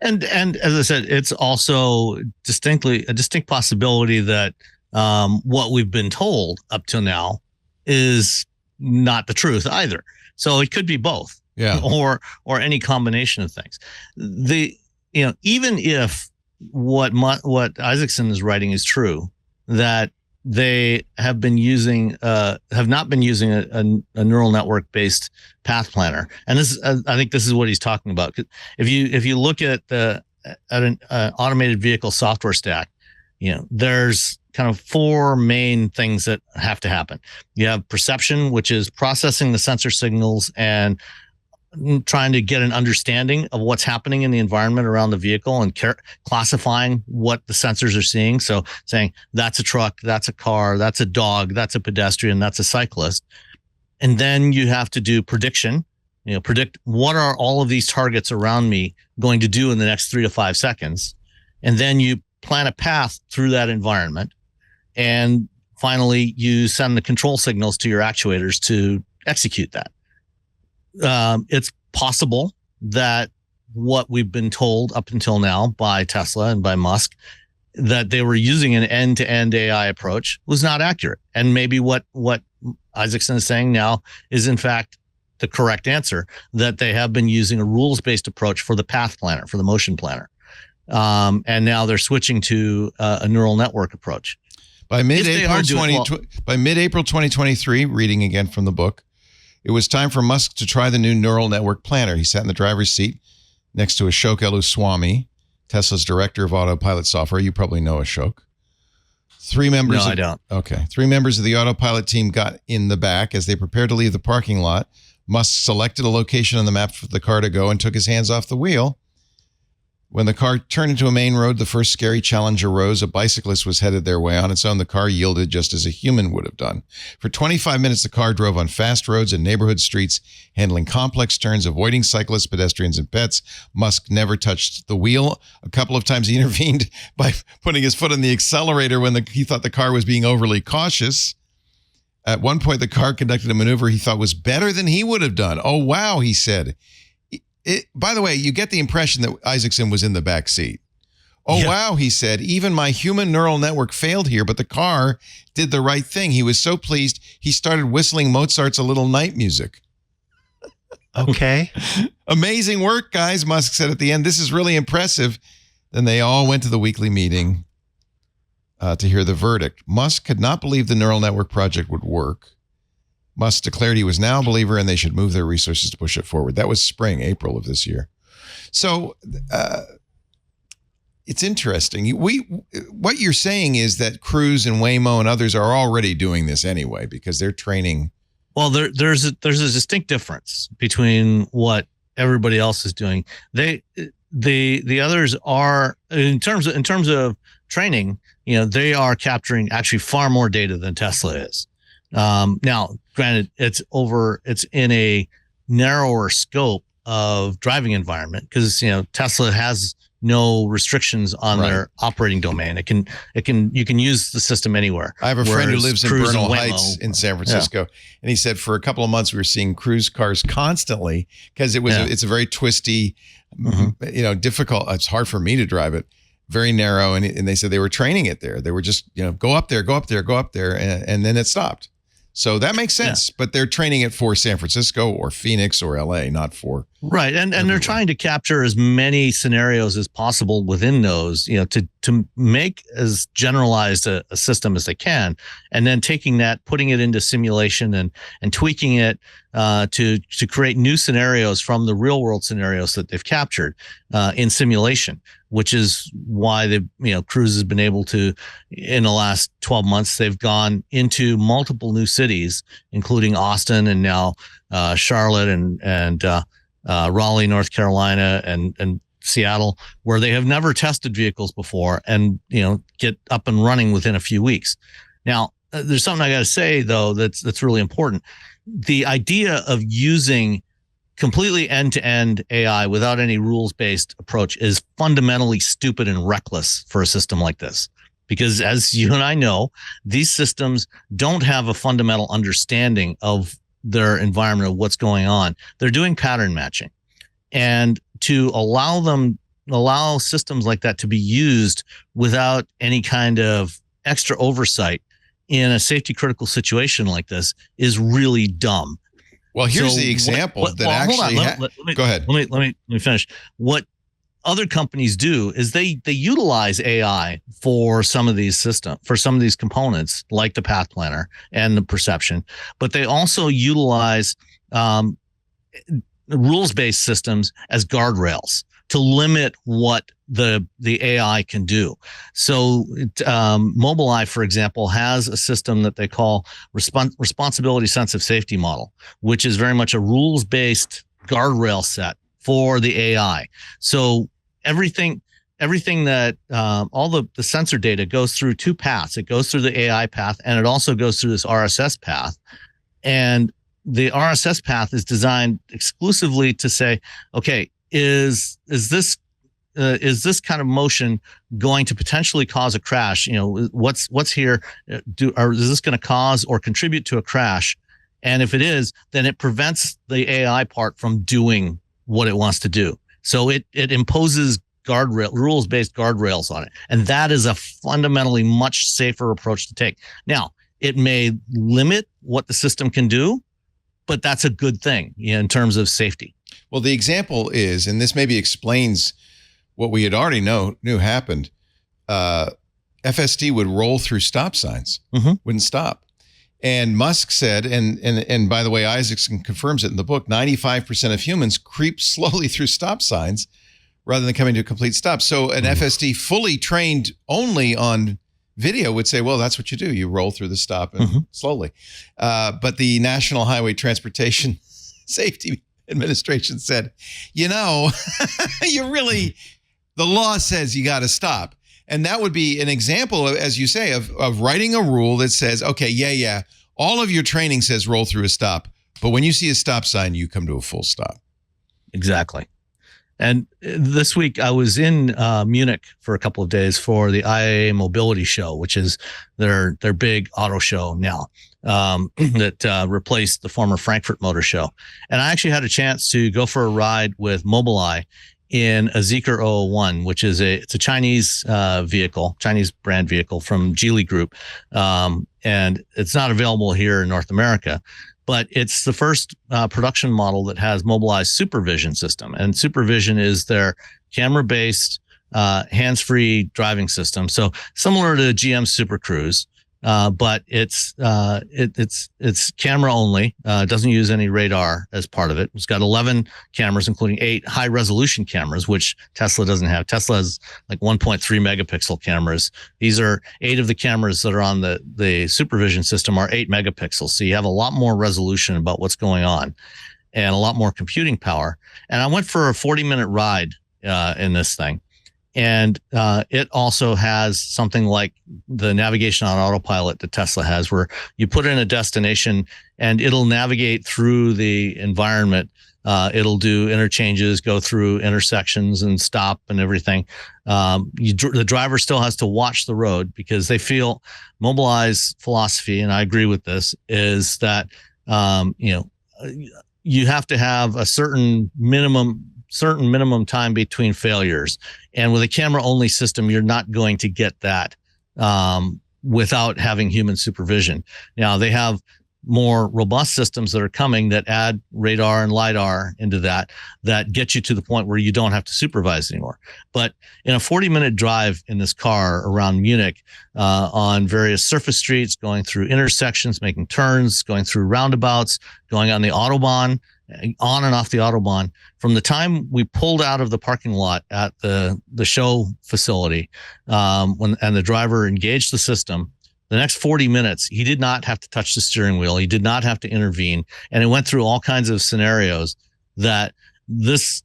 And as I said, it's also a distinct possibility that what we've been told up till now is not the truth either. So it could be both. Yeah. Or any combination of things. Even if what Isaacson is writing is true, that they have not been using a neural network based path planner, and I think this is what he's talking about. If you look at an automated vehicle software stack, there's kind of four main things that have to happen. You have perception, which is processing the sensor signals and trying to get an understanding of what's happening in the environment around the vehicle and classifying what the sensors are seeing. So saying that's a truck, that's a car, that's a dog, that's a pedestrian, that's a cyclist. And then you have to do prediction, predict what are all of these targets around me going to do in the next 3 to 5 seconds. And then you plan a path through that environment. And finally, you send the control signals to your actuators to execute that. It's possible that what we've been told up until now by Tesla and by Musk, that they were using an end-to-end AI approach, was not accurate. And maybe what Isaacson is saying now is in fact the correct answer, that they have been using a rules-based approach for the path planner, for the motion planner. And now they're switching to a neural network approach. By mid-April 2023, reading again from the book, it was time for Musk to try the new neural network planner. He sat in the driver's seat next to Ashok Eluswamy, Tesla's director of autopilot software. You probably know Ashok. I don't. Okay. 3 members of the autopilot team got in the back. As they prepared to leave the parking lot, Musk selected a location on the map for the car to go and took his hands off the wheel. When the car turned into a main road, the first scary challenge arose. A bicyclist was headed their way. On its own, the car yielded just as a human would have done. For 25 minutes, the car drove on fast roads and neighborhood streets, handling complex turns, avoiding cyclists, pedestrians, and pets. Musk never touched the wheel. A couple of times he intervened by putting his foot on the accelerator when he thought the car was being overly cautious. At one point, the car conducted a maneuver he thought was better than he would have done. Oh, wow, he said. By the way, you get the impression that Isaacson was in the back seat. Oh, yeah. Wow, he said, even my human neural network failed here, but the car did the right thing. He was so pleased, he started whistling Mozart's A Little Night Music. Okay. Amazing work, guys, Musk said at the end. This is really impressive. Then they all went to the weekly meeting to hear the verdict. Musk could not believe the neural network project would work. Musk declared he was now a believer and they should move their resources to push it forward. That was April of this year. So it's interesting. What you're saying is that Cruise and Waymo and others are already doing this anyway because they're training. Well, there's a distinct difference between what everybody else is doing. The others are in terms of training. They are capturing actually far more data than Tesla is. Now, granted, it's in a narrower scope of driving environment because Tesla has no restrictions on their operating domain. You can use the system anywhere. I have a friend who lives in Bernal Heights in San Francisco, and he said for a couple of months we were seeing Cruise cars constantly because it's a very twisty, difficult. It's hard for me to drive it. Very narrow, and they said they were training it there. They were just go up there, and then it stopped. So that makes sense, but they're training it for San Francisco or Phoenix or LA, not for Right. And they're trying to capture as many scenarios as possible within those, to make as generalized a system as they can. And then taking that, putting it into simulation and tweaking it to create new scenarios from the real world scenarios that they've captured in simulation, which is why Cruise has been able to, in the last 12 months, they've gone into multiple new cities, including Austin and now Charlotte and Raleigh, North Carolina, and Seattle, where they have never tested vehicles before, and get up and running within a few weeks. Now, there's something I got to say though that's really important. The idea of using completely end-to-end AI without any rules-based approach is fundamentally stupid and reckless for a system like this. Because as you and I know, these systems don't have a fundamental understanding of their environment, of what's going on. They're doing pattern matching, and to allow systems like that to be used without any kind of extra oversight in a safety critical situation like this is really dumb. Well, here's the example that actually. Go ahead. Let me finish. What other companies do is they utilize AI for some of these components, like the path planner and the perception, but they also utilize rules-based systems as guardrails to limit what the AI can do. So Mobileye, for example, has a system that they call responsibility sensitive safety model, which is very much a rules-based guardrail set for the AI. So everything that all the sensor data goes through two paths. It goes through the AI path, and it also goes through this RSS path. And the RSS path is designed exclusively to say, okay, is this kind of motion going to potentially cause a crash? What's here? Is this going to cause or contribute to a crash? And if it is, then it prevents the AI part from doing what it wants to do. So it imposes rules-based guardrails on it. And that is a fundamentally much safer approach to take. Now, it may limit what the system can do, but that's a good thing in terms of safety. Well, the example is, and this maybe explains what we had already knew happened. FSD would roll through stop signs, wouldn't stop. And Musk said, and by the way, Isaacson confirms it in the book, 95% of humans creep slowly through stop signs rather than coming to a complete stop. So an FSD fully trained only on video would say, well, that's what you do. You roll through the stop and slowly. But the National Highway Transportation Safety Administration said, the law says you got to stop. And that would be an example, as you say, of writing a rule that says, okay, all of your training says roll through a stop, but when you see a stop sign, you come to a full stop. Exactly. And this week I was in Munich for a couple of days for the IAA Mobility Show, which is their big auto show now that replaced the former Frankfurt Motor Show. And I actually had a chance to go for a ride with Mobileye in a Zeekr 001, which is it's a Chinese vehicle, Chinese brand vehicle from Geely Group. And it's not available here in North America, but it's the first production model that has Mobileye's supervision system. And supervision is their camera-based, hands-free driving system. So similar to GM Super Cruise, but it's camera only. It doesn't use any radar as part of it. It's got 11 cameras, including 8 high resolution cameras, which Tesla doesn't have. Tesla has like 1.3 megapixel cameras. These are 8 of the cameras that are on the supervision system are 8 megapixels. So you have a lot more resolution about what's going on and a lot more computing power. And I went for a 40-minute ride in this thing. And it also has something like the navigation on autopilot that Tesla has, where you put in a destination and it'll navigate through the environment. It'll do interchanges, go through intersections and stop and everything. The driver still has to watch the road because they feel Mobileye's philosophy, and I agree with this, is that you have to have a certain minimum time between failures. And with a camera only system, you're not going to get that without having human supervision. Now they have more robust systems that are coming that add radar and LiDAR into that get you to the point where you don't have to supervise anymore. But in a 40-minute drive in this car around Munich, on various surface streets, going through intersections, making turns, going through roundabouts, going on the Autobahn, on and off the Autobahn, from the time we pulled out of the parking lot at the show facility, and the driver engaged the system, the next 40 minutes, he did not have to touch the steering wheel. He did not have to intervene. And it went through all kinds of scenarios that this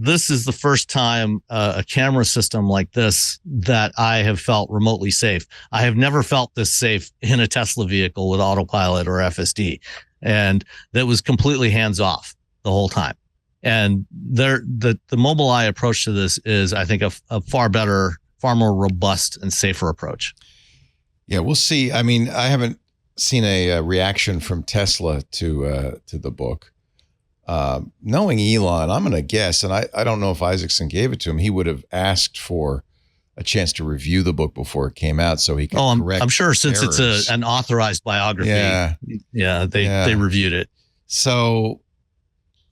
is the first time a camera system like this that I have felt remotely safe. I have never felt this safe in a Tesla vehicle with autopilot or FSD. And that was completely hands off the whole time. And the Mobileye approach to this is, I think, a far better, far more robust and safer approach. Yeah, we'll see. I mean, I haven't seen a reaction from Tesla to the book. Knowing Elon, I'm going to guess, and I don't know if Isaacson gave it to him, he would have asked for a chance to review the book before it came out so he could correct I'm sure since errors. It's an authorized biography. They reviewed it. So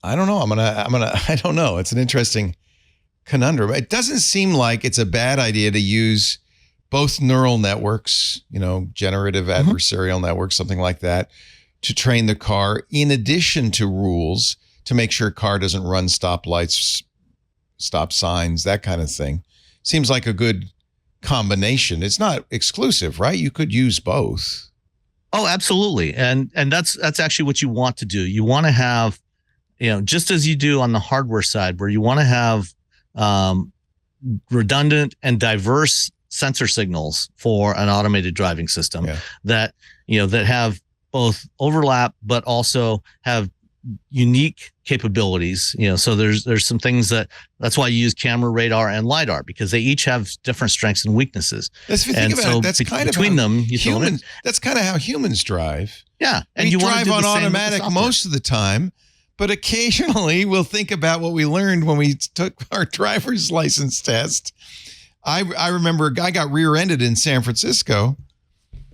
I don't know. I don't know. It's an interesting conundrum. It doesn't seem like it's a bad idea to use both neural networks, generative adversarial networks, something like that, to train the car in addition to rules to make sure a car doesn't run stoplights, stop signs, that kind of thing. Seems like a good combination. It's not exclusive, right? You could use both. Oh, absolutely. And that's actually what you want to do. You want to have, just as you do on the hardware side, where you want to have redundant and diverse sensor signals for an automated driving system that have both overlap, but also have unique capabilities. So there's some things that's why you use camera, radar, and LiDAR, because they each have different strengths and weaknesses. If you think about it, that's kind of between them. That's kind of how humans drive. Yeah, and you drive on automatic most of the time, but occasionally we'll think about what we learned when we took our driver's license test. I remember a guy got rear-ended in San Francisco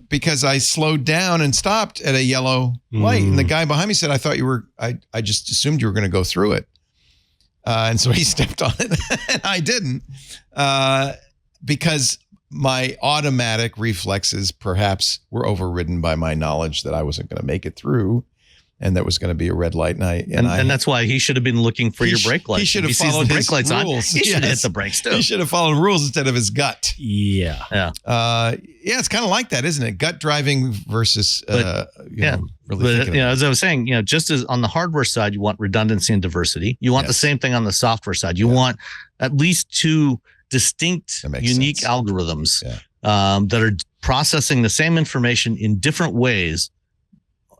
because I slowed down and stopped at a yellow light. And the guy behind me said, I just assumed you were going to go through it. And so he stepped on it and I didn't, because my automatic reflexes perhaps were overridden by my knowledge that I wasn't going to make it through. And that was going to be a red light, and that's why he should have been looking for your brake lights. He should have followed his rules. He should have hit the brakes too. He should have followed rules instead of his gut. Yeah. It's kind of like that, isn't it? Gut driving versus, really. As I was saying, just as on the hardware side, you want redundancy and diversity. You want the same thing on the software side. You want at least two distinct, unique algorithms that are processing the same information in different ways.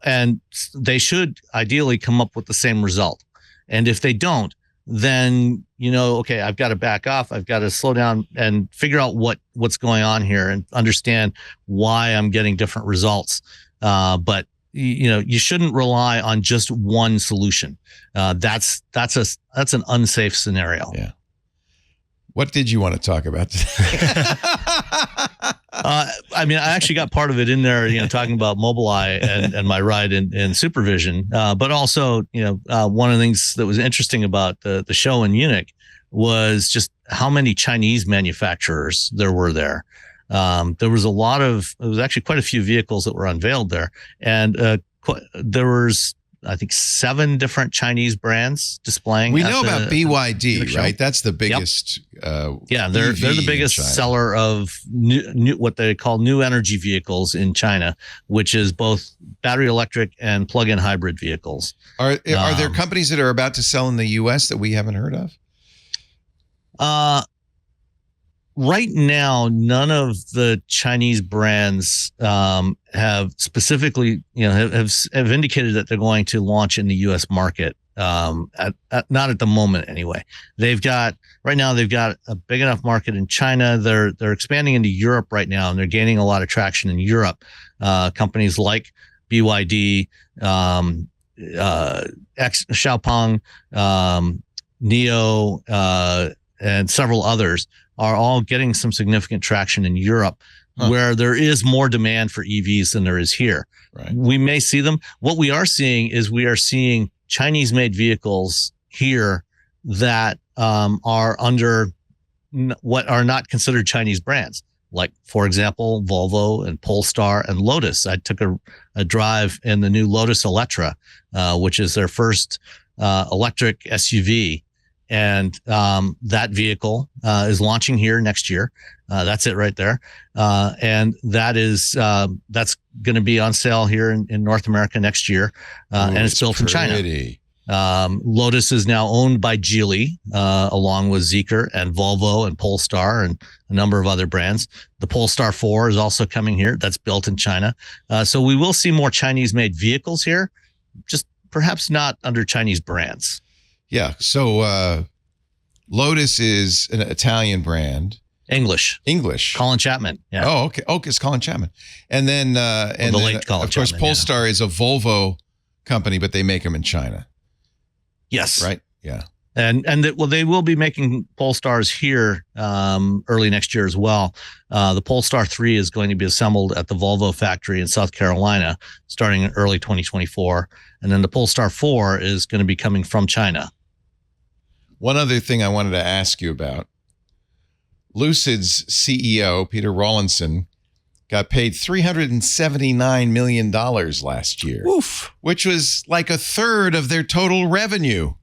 And they should ideally come up with the same result. And if they don't, then, okay, I've got to back off. I've got to slow down and figure out what's going on here and understand why I'm getting different results. But you shouldn't rely on just one solution. That's an unsafe scenario. Yeah. What did you want to talk about today? I actually got part of it in there, talking about Mobileye and my ride in supervision. But also, one of the things that was interesting about the show in Munich was just how many Chinese manufacturers there were there. There was actually quite a few vehicles that were unveiled there. And there was, I think, 7 different Chinese brands displaying. We know about BYD, right? That's the biggest. They're the biggest seller of new what they call new energy vehicles in China, which is both battery electric and plug-in hybrid vehicles. Are there companies that are about to sell in the U.S. that we haven't heard of? Right now, none of the Chinese brands have specifically, have indicated that they're going to launch in the U.S. market. Not at the moment, anyway. They've got a big enough market in China. They're expanding into Europe right now, and they're gaining a lot of traction in Europe. Companies like BYD, Xiaopeng, NIO, and several others are all getting some significant traction in Europe. where there is more demand for EVs than there is here. Right. We may see them. What we are seeing is Chinese-made vehicles here that are under what are not considered Chinese brands. Like, for example, Volvo and Polestar and Lotus. I took a drive in the new Lotus Electra, which is their first electric SUV. And that vehicle is launching here next year. That's it right there. And that's going to be on sale here in North America next year. And it's built in China. Lotus is now owned by Geely, along with Zeekr and Volvo and Polestar and a number of other brands. The Polestar 4 is also coming here. That's built in China. So we will see more Chinese-made vehicles here, just perhaps not under Chinese brands. Yeah. So Lotus is an Italian brand. English. Colin Chapman. Yeah. Oh, okay. Oh, it's Colin Chapman. And then, of course, Polestar is a Volvo company, but they make them in China. Yes. Right. Yeah. And they will be making Polestars here early next year as well. The Polestar 3 is going to be assembled at the Volvo factory in South Carolina starting in early 2024. And then the Polestar 4 is going to be coming from China. One other thing I wanted to ask you about. Lucid's CEO, Peter Rawlinson, got paid $379 million last year. Oof. Which was like a third of their total revenue.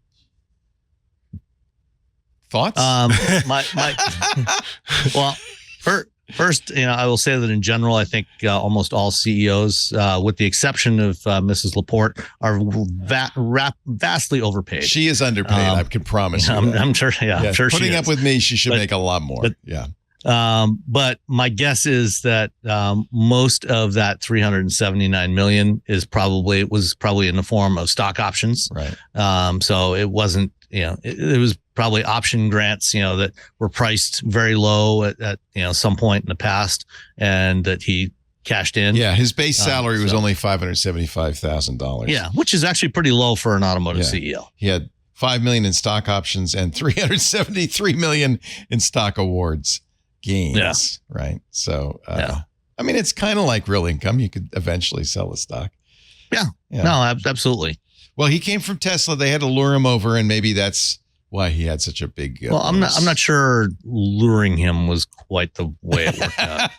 Thoughts? Well, first, I will say that in general, I think almost all CEOs, with the exception of Mrs. Laporte, are vastly overpaid. She is underpaid. I can promise you. I'm sure. Yeah, I'm sure. Putting she up is. with me, she should make a lot more. But my guess is that most of that 379 million was probably in the form of stock options. Right. So it wasn't, it was probably option grants, that were priced very low at some point in the past, and that he cashed in. Yeah, his base salary was only $575,000. Yeah, which is actually pretty low for an automotive CEO. He had $5 million in stock options and $373 million in stock awards gains. Yeah. Right. So, I mean, it's kind of like real income. You could eventually sell the stock. Yeah. No, absolutely. Well, he came from Tesla. They had to lure him over, and maybe that's why he had such a big. Well, I'm not sure luring him was quite the way it worked out.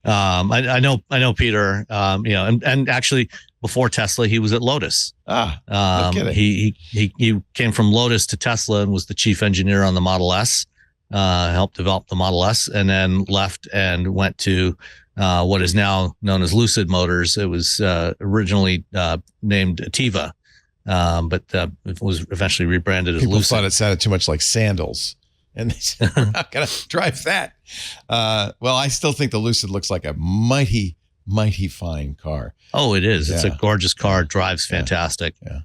I know Peter. And actually before Tesla, he was at Lotus. No kidding. He came from Lotus to Tesla and was the chief engineer on the Model S. Helped develop the Model S, and then left and went to what is now known as Lucid Motors. It was originally named Ativa, but it was eventually rebranded as People Lucid. thought it sounded too much like sandals, and they said, we're not going to drive that. Well, I still think the Lucid looks like a mighty, mighty fine car. Oh, it is. It's a gorgeous car. It drives fantastic. Yeah.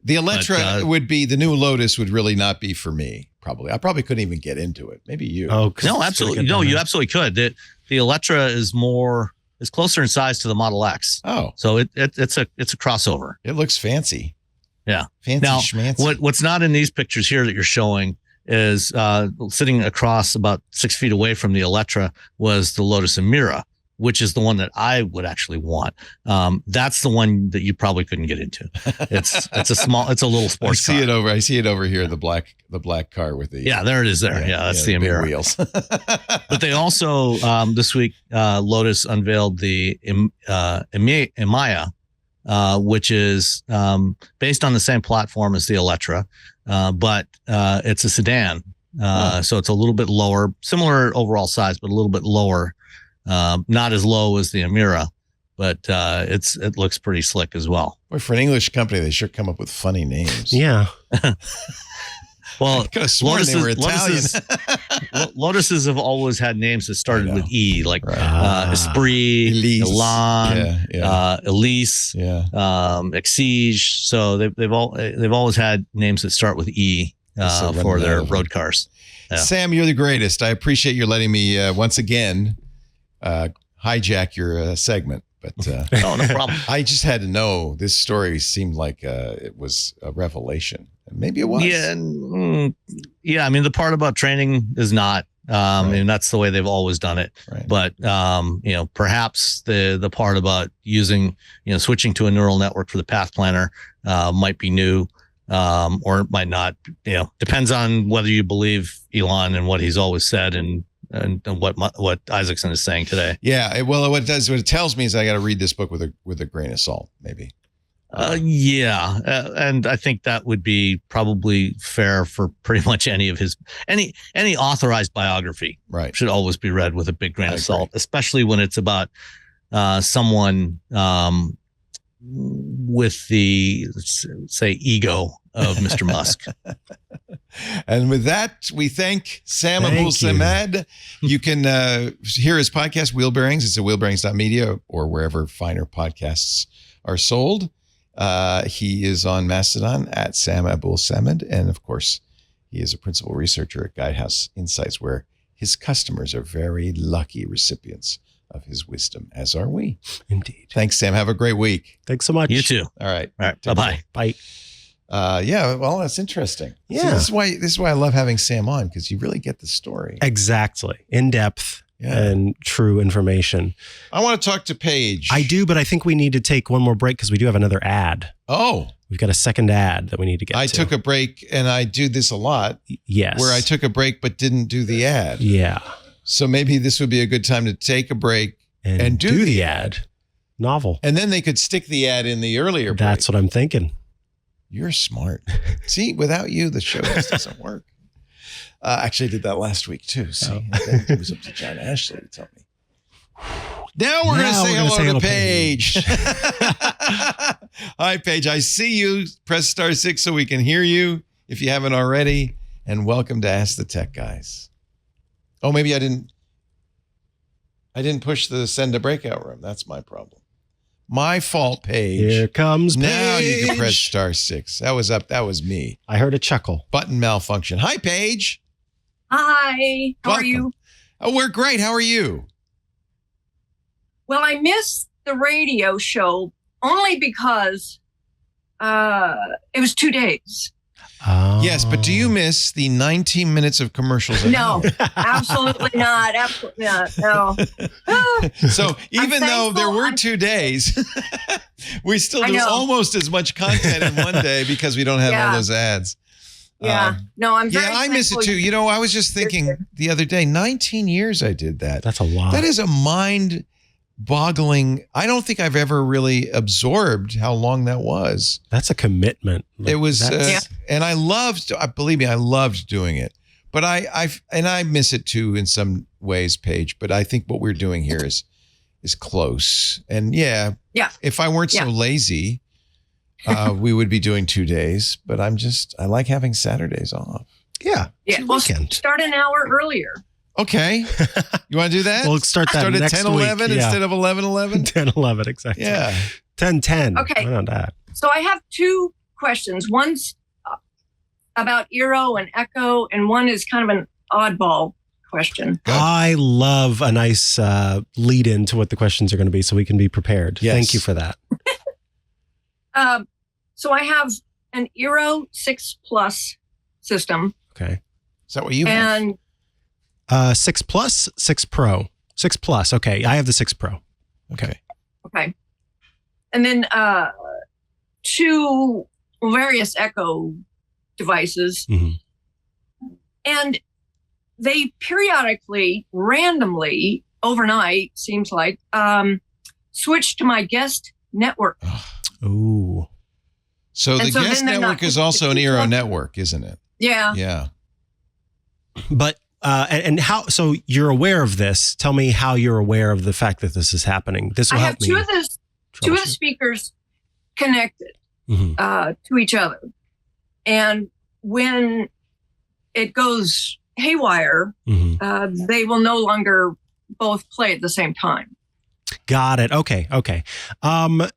The Electra would be, the new Lotus would really not be for me. Probably. I probably couldn't even get into it. Maybe you. Oh, no, absolutely. No, you absolutely could. The Electra is closer in size to the Model X. Oh. So it's a crossover. It looks fancy. Yeah. Fancy now, schmancy. What's not in these pictures here that you're showing is sitting across about 6 feet away from the Electra was the Lotus Emira, which is the one that I would actually want. That's the one that you probably couldn't get into. It's a little sports car. I see it over here. The black car with the. Yeah, there it is there. Yeah, that's the Emira. Wheels. But they also, this week, Lotus unveiled the Emaya, which is based on the same platform as the Electra, but it's a sedan. So it's a little bit lower, similar overall size, but a little bit lower. Not as low as the Emira, but it looks pretty slick as well. Boy, for an English company, they sure come up with funny names. Yeah. Well, I could have sworn they were Italian. Lotuses have always had names that started with E, like Esprit, Elise. Elan, Elise, Exige. So they've always had names that start with E for their road cars. Yeah. Sam, you're the greatest. I appreciate you letting me once again hijack your segment. But no problem. I just had to know. This story seemed like it was a revelation. Maybe it was. Yeah. I mean, the part about training is not And that's the way they've always done it. Right. But, perhaps the part about using, switching to a neural network for the path planner might be new, or it might not, depends on whether you believe Elon and what he's always said and what Isaacson is saying today. Yeah. Well, what it tells me is I got to read this book with a grain of salt, maybe. And I think that would be probably fair for pretty much any authorized biography. Right. Should always be read with a big grain of salt, especially when it's about someone with the, let's say, ego of Mr. Musk. And with that, we thank Sam Abuelsamid. You can hear his podcast, Wheel Bearings. It's at wheelbearings.media or wherever finer podcasts are sold. He is on Mastodon at Sam Abuelsamid. And of course, he is a principal researcher at Guidehouse Insights, where his customers are very lucky recipients of his wisdom, as are we. Indeed. Thanks, Sam. Have a great week. Thanks so much. You too. All right. Bye-bye. Bye. Yeah, well, that's interesting. Yeah. See, this is why I love having Sam on, because you really get the story. Exactly. In depth and true information. I want to talk to Paige. I do, but I think we need to take one more break because we do have another ad. Oh. We've got a second ad that we need to get to. I took a break, and I do this a lot. Yes. Where I took a break but didn't do the ad. Yeah. So maybe this would be a good time to take a break and do the ad. Novel. And then they could stick the ad in the earlier break. That's what I'm thinking. You're smart. See, without you, the show just doesn't work. Actually, I did that last week too. See, it was up to John Ashley to tell me. Now we're going to say hello to Paige. Hi, Paige. I see you. Press *6 so we can hear you if you haven't already. And welcome to Ask the Tech Guys. Oh, maybe I didn't push the send to breakout room. That's my problem. My fault, Paige. Here comes Paige. Now you can press *6. That was me. I heard a chuckle. Button malfunction. Hi, Paige. Hi. How are you? Oh, we're great. How are you? Well, I missed the radio show only because it was 2 days. Oh. Yes, but do you miss the 19 minutes of commercials? No, absolutely not. Absolutely not. No. So even though there were 2 days, we still do almost as much content in one day because we don't have all those ads. Yeah. No, I'm very I miss it too. You know, I was just thinking the other day, 19 years I did that. That's a lot. That is a mind-boggling. I don't think I've ever really absorbed how long that was. That's a commitment. It was, and I loved, believe me, I loved doing it. But I miss it too in some ways, Paige. But I think what we're doing here is close. And if I weren't so lazy, we would be doing 2 days. But I like having Saturdays off. Yeah. Well, start an hour earlier. Okay. You want to do that? We'll start that at next 10:11 week. instead of 11:11? 10:11, exactly. Yeah. 10:10. Okay. Why not that? So I have two questions. One's about eero and echo, and one is kind of an oddball question. I love a nice lead into what the questions are going to be so we can be prepared. Yes. Thank you for that. So I have an eero 6 Plus system. Okay. Is that what you have? And 6 Plus, 6 Pro. 6 Plus. Okay. I have the 6 Pro. Okay. Okay. And then 2 various echo devices. Mm-hmm. And they periodically, randomly, overnight, seems like, switch to my guest network. Ooh. So the guest network is also an eero network, isn't it? Yeah. Yeah. But and how? So you're aware of this? Tell me how you're aware of the fact that this is happening. This will help me. I have two of the speakers connected to each other, and when it goes haywire, they will no longer both play at the same time. Got it. Okay.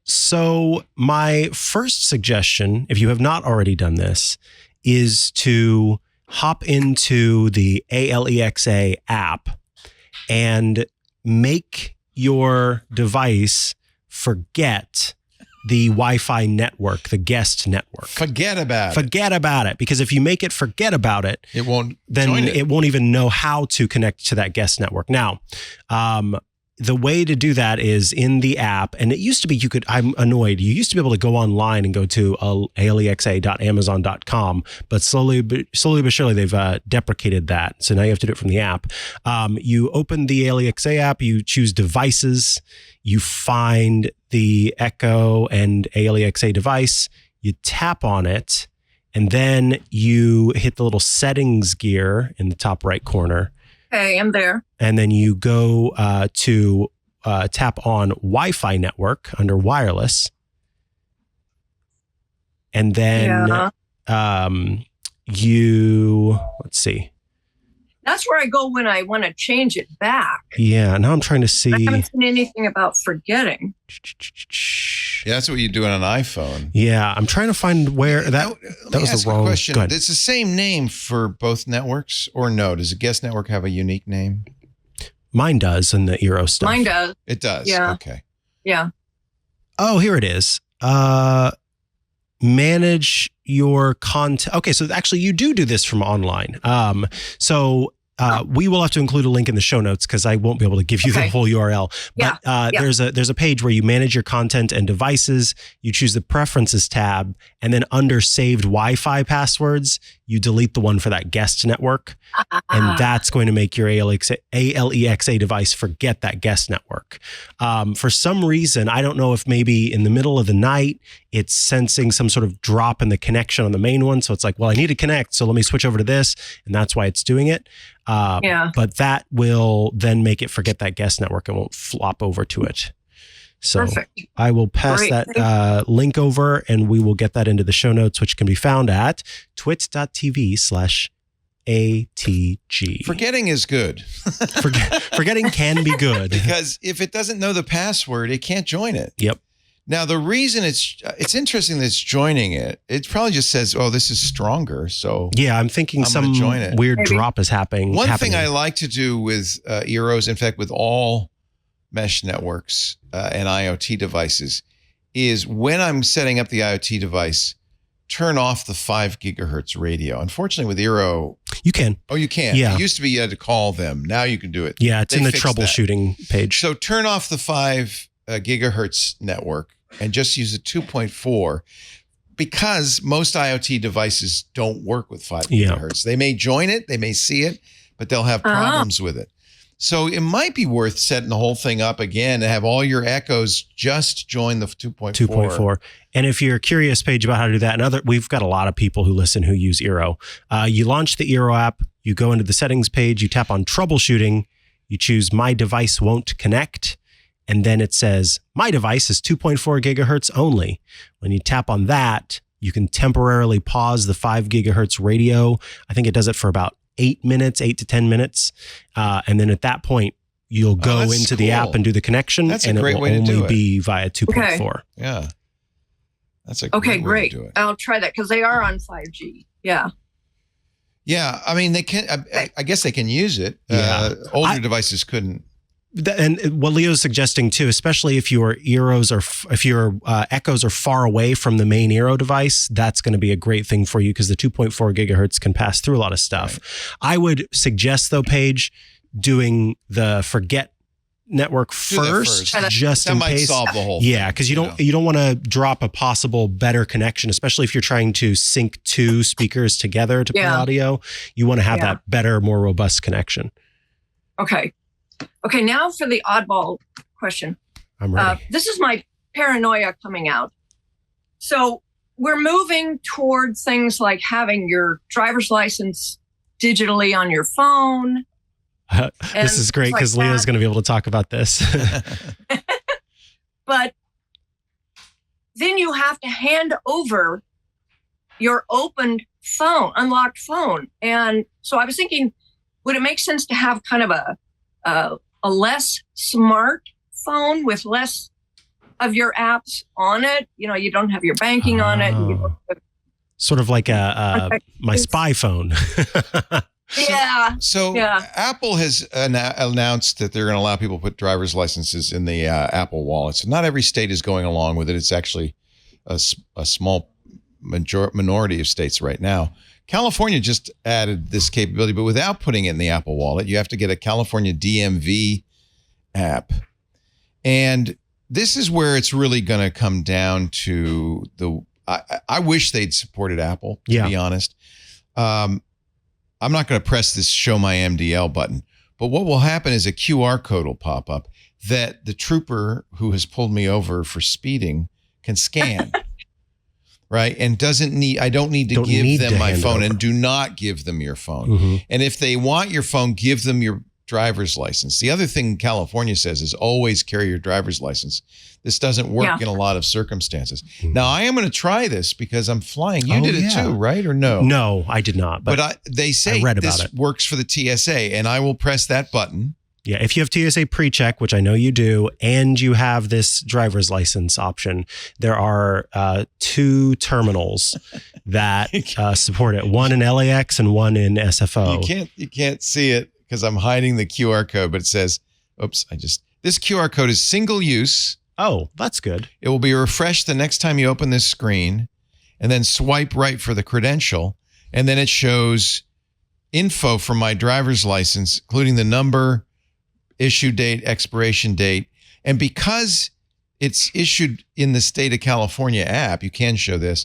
So my first suggestion, if you have not already done this, is to hop into the Alexa app and make your device forget the Wi-Fi network, the guest network. Forget about it. Because if you make it forget about it, it won't even know how to connect to that guest network. Now, the way to do that is in the app, and it used to be I'm annoyed. You used to be able to go online and go to alexa.amazon.com, but slowly but surely they've deprecated that. So now you have to do it from the app. You open the Alexa app, you choose devices, you find the Echo and Alexa device, you tap on it, and then you hit the little settings gear in the top right corner. Okay, I'm there. And then you go to tap on Wi-Fi network under wireless. And then let's see. That's where I go when I want to change it back. Yeah, now I'm trying to see. I haven't seen anything about forgetting. Yeah, that's what you do on an iPhone. Yeah, I'm trying to find where that was the wrong question. It's the same name for both networks, or no? Does the guest network have a unique name? Mine does in the eero stuff. Mine does. It does. Yeah. Okay. Yeah. Oh, here it is. Manage your content. Okay, so actually you do this from online. We will have to include a link in the show notes because I won't be able to give you the whole URL. But there's a page where you manage your content and devices. You choose the preferences tab, and then under saved Wi-Fi passwords, you delete the one for that guest network, and that's going to make your Alexa device forget that guest network. For some reason, I don't know if maybe in the middle of the night it's sensing some sort of drop in the connection on the main one, so it's like, well, I need to connect, so let me switch over to this, and that's why it's doing it. But that will then make it forget that guest network and won't flop over to it. So perfect. I will pass that link over, and we will get that into the show notes, which can be found at twit.tv/ATG. Forgetting is good. Forgetting can be good. Because if it doesn't know the password, it can't join it. Yep. Now, the reason it's interesting that it's joining it, it probably just says, oh, this is stronger. So yeah, I'm thinking some weird drop is happening. One thing I like to do with eeros, in fact, with all mesh networks and IoT devices, is when I'm setting up the IoT device, turn off the 5 gigahertz radio. Unfortunately, with eero, you can. Oh, you can. Yeah. It used to be you had to call them. Now you can do it. Yeah, it's in the troubleshooting page. So turn off the 5 gigahertz network and just use a 2.4, because most IoT devices don't work with 5 gigahertz. They may join it, they may see it, but they'll have problems with it. So it might be worth setting the whole thing up again and have all your echoes just join the 2.4. And if you're curious, Paige, about how to do that, we've got a lot of people who listen who use eero. You launch the eero app, you go into the settings page, you tap on troubleshooting, you choose my device won't connect, and then it says, my device is 2.4 gigahertz only. When you tap on that, you can temporarily pause the 5 gigahertz radio. I think it does it for about 8 to 10 minutes. And then at that point, you'll go into the app and do the connection. That's and a great it will way to only do it. be via 2.4. Okay. Yeah. That's a great way to do it. I'll try that because they are on 5G. Yeah. Yeah. I mean, they can, I guess they can use it. Yeah. Older devices couldn't. And what Leo's suggesting too, especially if your eeros if your echoes are far away from the main eero device, that's going to be a great thing for you because the 2.4 gigahertz can pass through a lot of stuff. Right. I would suggest though, Paige, doing the forget network first, just that in might case. Solve the whole yeah, thing, because you don't want to drop a possible better connection, especially if you're trying to sync 2 speakers together to play audio. You want to have that better, more robust connection. Okay, now for the oddball question. I'm ready. This is my paranoia coming out. So we're moving towards things like having your driver's license digitally on your phone. This is great because Leo's going to be able to talk about this. But then you have to hand over your opened phone, unlocked phone. And so I was thinking, would it make sense to have kind of a less smart phone with less of your apps on it? You know, you don't have your banking on it. You don't have sort of like my spy phone. So Apple has announced that they're going to allow people to put driver's licenses in the Apple Wallet. So not every state is going along with it. It's actually a small minority of states right now. California just added this capability, but without putting it in the Apple Wallet. You have to get a California DMV app. And this is where it's really going to come down to I wish they'd supported Apple, to be honest. I'm not going to press this show my MDL button, but what will happen is a QR code will pop up that the trooper who has pulled me over for speeding can scan. Right. And I don't need to give them my phone, and do not give them your phone. Mm-hmm. And if they want your phone, give them your driver's license. The other thing California says is always carry your driver's license. This doesn't work in a lot of circumstances. Mm-hmm. Now, I am going to try this because I'm flying. You did it too, right? Or no? No, I did not. But they say this works for the TSA, and I will press that button. Yeah, if you have TSA pre-check, which I know you do, and you have this driver's license option, there are 2 terminals that support it. One in LAX and one in SFO. You can't see it because I'm hiding the QR code, but it says, this QR code is single use. Oh, that's good. It will be refreshed the next time you open this screen, and then swipe right for the credential, and then it shows info from my driver's license, including the number, issue date, expiration date. And because it's issued in the state of California app, you can show this.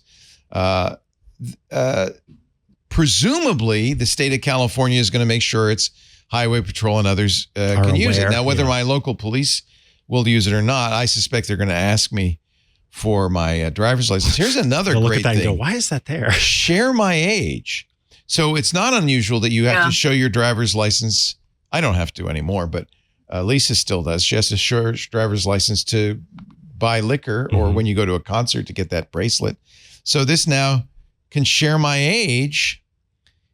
Presumably, the state of California is going to make sure it's Highway Patrol and others can use it. Now, whether my local police will use it or not, I suspect they're going to ask me for my driver's license. Here's another great look at that thing. And go, why is that there? Share my age. So it's not unusual that you have to show your driver's license. I don't have to anymore, but Lisa still does. She has to show her driver's license to buy liquor or when you go to a concert to get that bracelet. So this now can share my age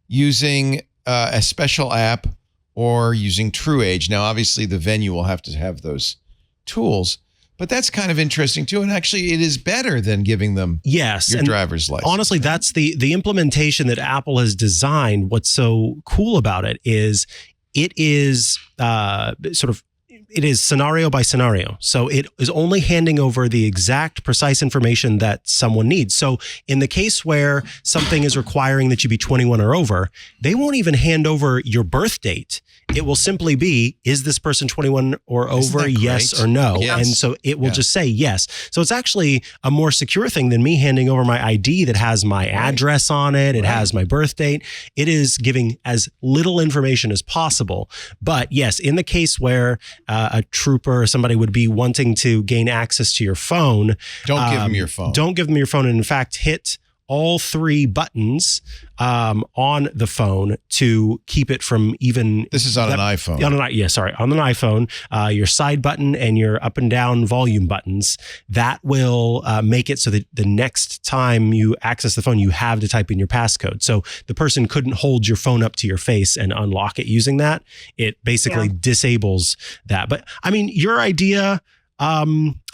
using a special app or using True Age. Now, obviously, the venue will have to have those tools, but that's kind of interesting too. And actually, it is better than giving them your driver's license. Honestly, that's the implementation that Apple has designed. What's so cool about it is it is scenario by scenario. So it is only handing over the exact precise information that someone needs. So in the case where something is requiring that you be 21 or over, they won't even hand over your birth date. It will simply be, is this person 21 or over? Yes or no. Yes. And so it will just say yes. So it's actually a more secure thing than me handing over my ID that has my address on it. It has my birth date. It is giving as little information as possible. But yes, in the case where a trooper or somebody would be wanting to gain access to your phone, don't give them your phone. Don't give them your phone. And in fact, hit all 3 buttons on the phone to keep it from even. This is on an iPhone. On an iPhone, your side button and your up and down volume buttons. That will make it so that the next time you access the phone, you have to type in your passcode. So the person couldn't hold your phone up to your face and unlock it using that. It basically disables that. But I mean, your idea.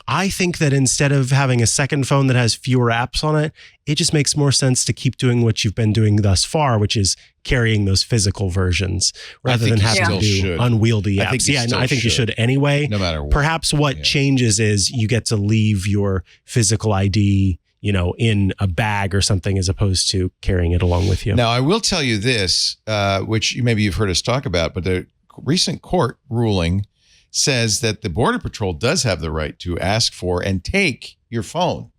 I think that instead of having a second phone that has fewer apps on it, it just makes more sense to keep doing what you've been doing thus far, which is carrying those physical versions rather than having to do unwieldy apps. I think you should anyway. No matter what. Perhaps what changes is you get to leave your physical ID, in a bag or something as opposed to carrying it along with you. Now, I will tell you this, which maybe you've heard us talk about, but the recent court ruling says that the Border Patrol does have the right to ask for and take your phone.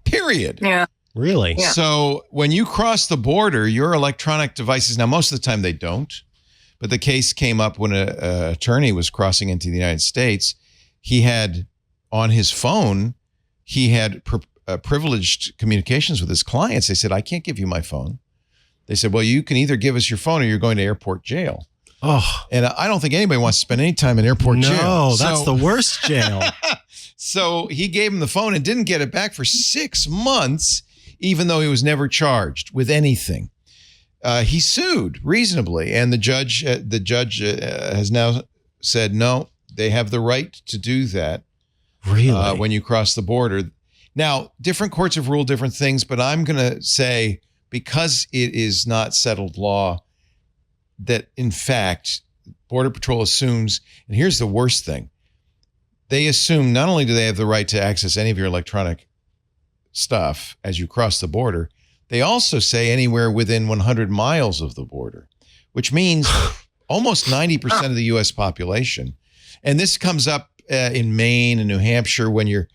Period. Yeah. Really? Yeah. So when you cross the border, your electronic devices, now most of the time they don't, but the case came up when an attorney was crossing into the United States. He had on his phone, he had privileged communications with his clients. They said, I can't give you my phone. They said, well, you can either give us your phone or you're going to airport jail. Oh, and I don't think anybody wants to spend any time in airport jail. No, that's the worst jail. So he gave him the phone and didn't get it back for 6 months, even though he was never charged with anything. He sued reasonably, and the judge has now said no, they have the right to do that. Really, when you cross the border. Now, different courts have ruled different things, but I'm going to say because it is not settled law, that in fact, Border Patrol assumes, and here's the worst thing, they assume not only do they have the right to access any of your electronic stuff as you cross the border, they also say anywhere within 100 miles of the border, which means almost 90% of the U.S. population. And this comes up in Maine and New Hampshire when you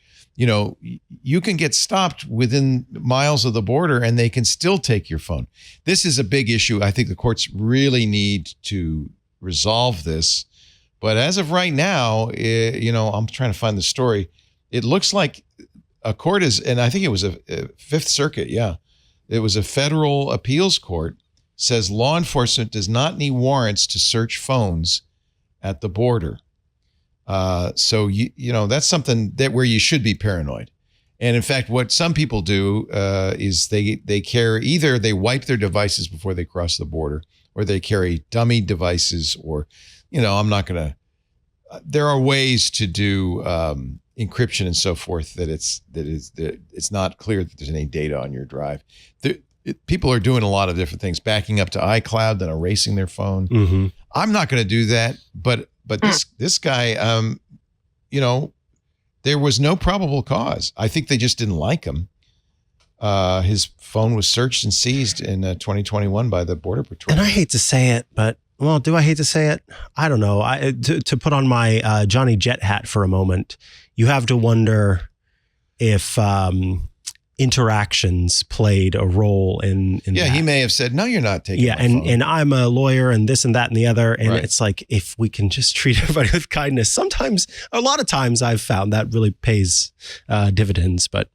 can get stopped within miles of the border and they can still take your phone. This is a big issue. I think the courts really need to resolve this. But as of right now, I'm trying to find the story. It looks like a court is, and I think it was a Fifth Circuit. Yeah. It was a federal appeals court says law enforcement does not need warrants to search phones at the border. So that's something that where you should be paranoid. And in fact, what some people do is they carry, either they wipe their devices before they cross the border, or they carry dummy devices, or I'm not going to. There are ways to do encryption and so forth that it's not clear that there's any data on your drive. People are doing a lot of different things, backing up to iCloud, then erasing their phone. Mm-hmm. I'm not going to do that, but this guy, there was no probable cause. I think they just didn't like him. His phone was searched and seized in 2021 by the Border Patrol. And I hate to say it, but do I hate to say it? I don't know. To put on my Johnny Jet hat for a moment, you have to wonder if interactions played a role in that. He may have said, no, you're not taking my phone. And I'm a lawyer and this and that and the other. And It's like, if we can just treat everybody with kindness, a lot of times I've found that really pays dividends. But,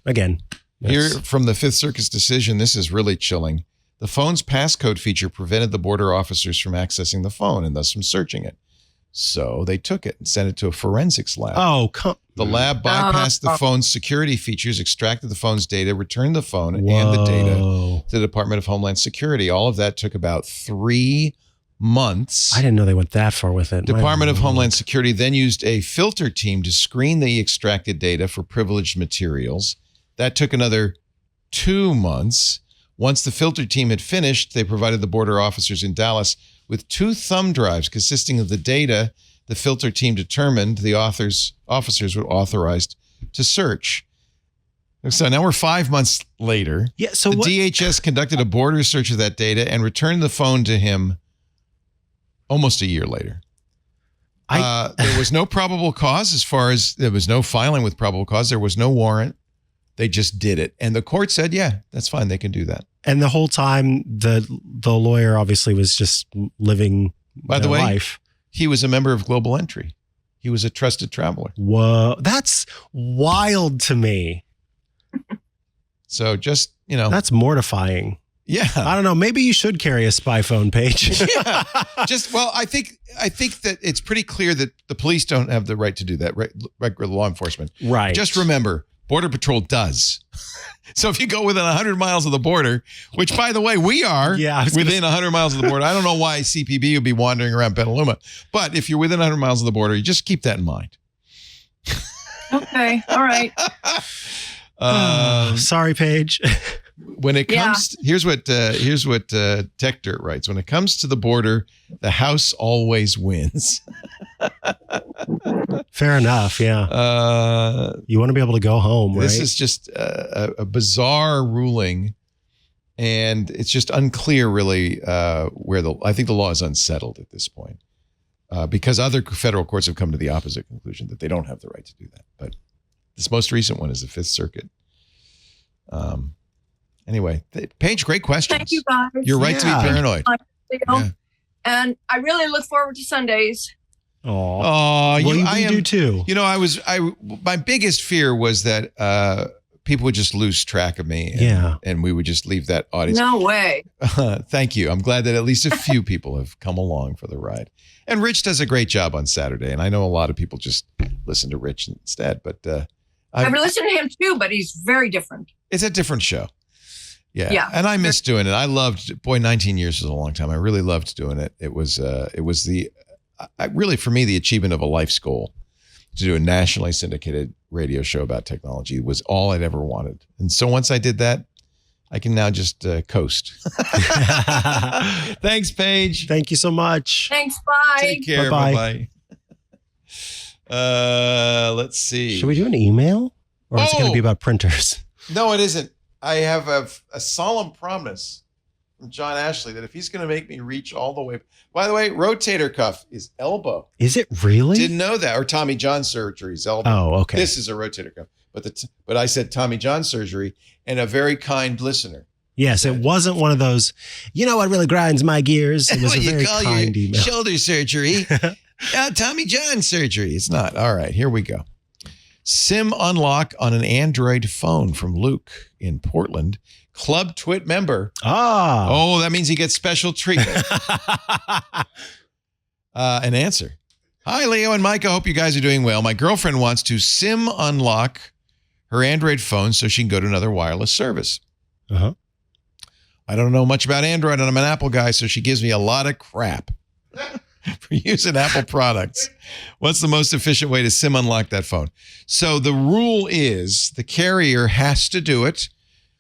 again. Here from the Fifth Circuit's decision, this is really chilling. The phone's passcode feature prevented the border officers from accessing the phone and thus from searching it. So they took it and sent it to a forensics lab. The lab bypassed the phone's security features, extracted the phone's data, returned the phone and the data to the Department of Homeland Security. All of that took about 3 months. I didn't know they went that far with it. Department of Homeland Security then used a filter team to screen the extracted data for privileged materials. That took another 2 months. Once the filter team had finished, they provided the border officers in Dallas with 2 thumb drives consisting of the data the filter team determined the officers were authorized to search. So now we're 5 months later. Yeah. So the DHS conducted a border search of that data and returned the phone to him almost a year later. There was no probable cause there was no filing with probable cause. There was no warrant. They just did it. And the court said, yeah, that's fine. They can do that. And the whole time, the lawyer obviously was just living By the way, life. He was a member of Global Entry. He was a trusted traveler. Whoa. That's wild to me. So just, That's mortifying. Yeah. I don't know. Maybe you should carry a spy phone page. Yeah. I think that it's pretty clear that the police don't have the right to do that, regular law enforcement. Right. Just remember, Border Patrol does. So if you go within 100 miles of the border, which, by the way, we are within 100 miles of the border. I don't know why CPB would be wandering around Petaluma. But if you're within 100 miles of the border, you just keep that in mind. Okay. All right. Sorry, Paige. When it comes, here's what Tech Dirt writes. When it comes to the border, the house always wins. Fair enough. Yeah. You want to be able to go home, right? This is just a bizarre ruling, and it's just unclear, really, I think the law is unsettled at this point, because other federal courts have come to the opposite conclusion that they don't have the right to do that. But this most recent one is the Fifth Circuit. Anyway, Paige, great questions. Thank you, guys. You're right to be paranoid. Yeah. And I really look forward to Sundays. Oh, you do too. My biggest fear was that people would just lose track of me. And we would just leave that audience. No way. Thank you. I'm glad that at least a few people have come along for the ride. And Rich does a great job on Saturday. And I know a lot of people just listen to Rich instead. But I've listened to him too, but he's very different. It's a different show. Yeah. And I miss doing it. I loved, 19 years was a long time. I really loved doing it. It was really, for me, the achievement of a life's goal to do a nationally syndicated radio show about technology was all I'd ever wanted. And so once I did that, I can now just coast. Thanks, Paige. Thank you so much. Thanks. Bye. Take care. Bye-bye. Bye-bye. Let's see. Should we do an email? Or is it going to be about printers? No, it isn't. I have a solemn promise from John Ashley that if he's going to make me reach all the way. By the way, rotator cuff is elbow. Is it really? Didn't know that. Or Tommy John surgery is elbow. Oh, okay. This is a rotator cuff. But I said Tommy John surgery, and a very kind listener. Yes, it wasn't one of those, you know what really grinds my gears? It was a very kind email. Shoulder surgery. Tommy John surgery. It's not. All right, here we go. SIM unlock on an Android phone from Luke in Portland. Club Twit member. Oh, that means he gets special treatment. An answer. Hi, Leo and Mike. I hope you guys are doing well. My girlfriend wants to SIM unlock her Android phone so she can go to another wireless service. Uh-huh. I don't know much about Android, and I'm an Apple guy, so she gives me a lot of crap for using Apple products. What's the most efficient way to SIM unlock that phone? So the rule is the carrier has to do it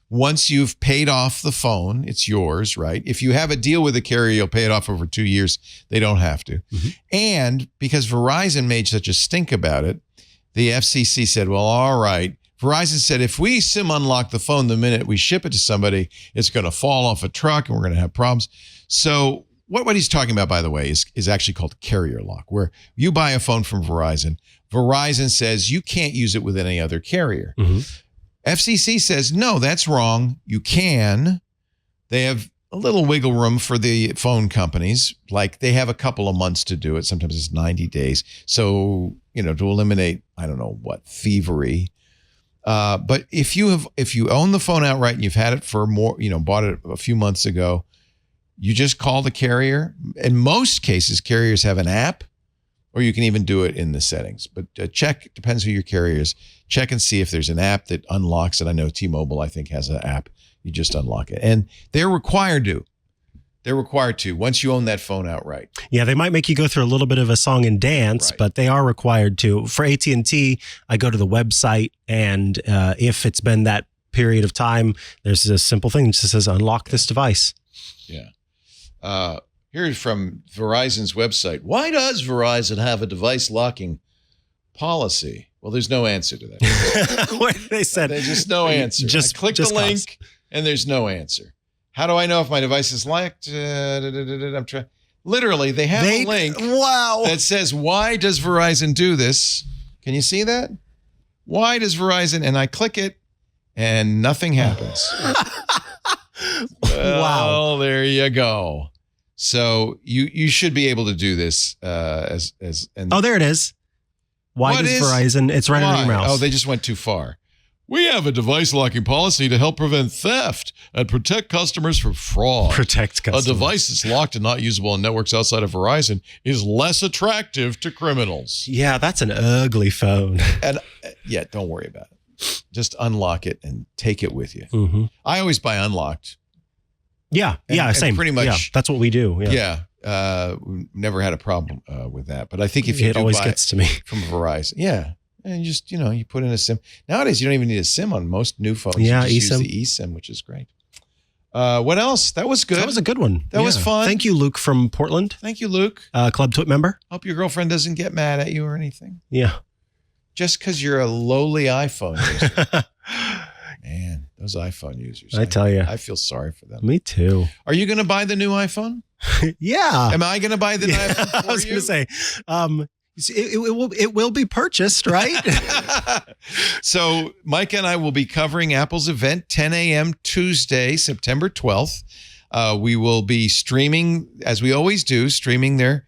once you've paid off the phone. It's yours, right? If you have a deal with the carrier, you'll pay it off over 2 years. They don't have to. Mm-hmm. And because Verizon made such a stink about it, the FCC said, well, all right. Verizon said, if we SIM unlock the phone the minute we ship it to somebody, it's going to fall off a truck and we're going to have problems. So what he's talking about, by the way, is actually called carrier lock, where you buy a phone from Verizon. Verizon says you can't use it with any other carrier. Mm-hmm. FCC says, no, that's wrong. You can. They have a little wiggle room for the phone companies. Like they have a couple of months to do it. Sometimes it's 90 days. So, to eliminate, I don't know what, thievery. But if you own the phone outright and you've had it for more, bought it a few months ago, you just call the carrier. In most cases, carriers have an app, or you can even do it in the settings. But check, depends who your carrier is. Check and see if there's an app that unlocks it. I know T-Mobile, I think, has an app. You just unlock it. And they're required to. They're required to once you own that phone outright. Yeah, they might make you go through a little bit of a song and dance, right, but they are required to. For AT&T, I go to the website, and if it's been that period of time, there's a simple thing that just says unlock this device. Yeah. Here's from Verizon's website. Why does Verizon have a device locking policy? Well, there's no answer to that. They said there's just no answer. Just click the link, and there's no answer. How do I know if my device is locked? I'm trying. Literally, they have a link that says, why does Verizon do this? Can you see that? Why does Verizon? And I click it, and nothing happens. Well, there you go. So you should be able to do this and there it is. Why does Verizon? It's right under your mouse. Oh, they just went too far. We have a device locking policy to help prevent theft and protect customers from fraud. Protect customers. A device that's locked and not usable on networks outside of Verizon is less attractive to criminals. Yeah, that's an ugly phone. And don't worry about it. Just unlock it and take it with you. Mm-hmm. I always buy unlocked. Yeah, same. Pretty much. Yeah, that's what we do. Yeah. We never had a problem with that. But I think if it always gets to me from Verizon. Yeah. And just, you put in a SIM. Nowadays, you don't even need a SIM on most new phones. Yeah, you just eSIM. use the eSIM, which is great. What else? That was good. That was a good one. That was fun. Thank you, Luke from Portland. Thank you, Luke. Club Twit member. Hope your girlfriend doesn't get mad at you or anything. Yeah. Just because you're a lowly iPhone user. Man, those iPhone users. I tell you. I feel sorry for them. Me too. Are you going to buy the new iPhone? Yeah. Am I going to buy the new iPhone for I was going to say, it will be purchased, right? So Mike and I will be covering Apple's event 10 a.m. Tuesday, September 12th. We will be streaming, as we always do, streaming their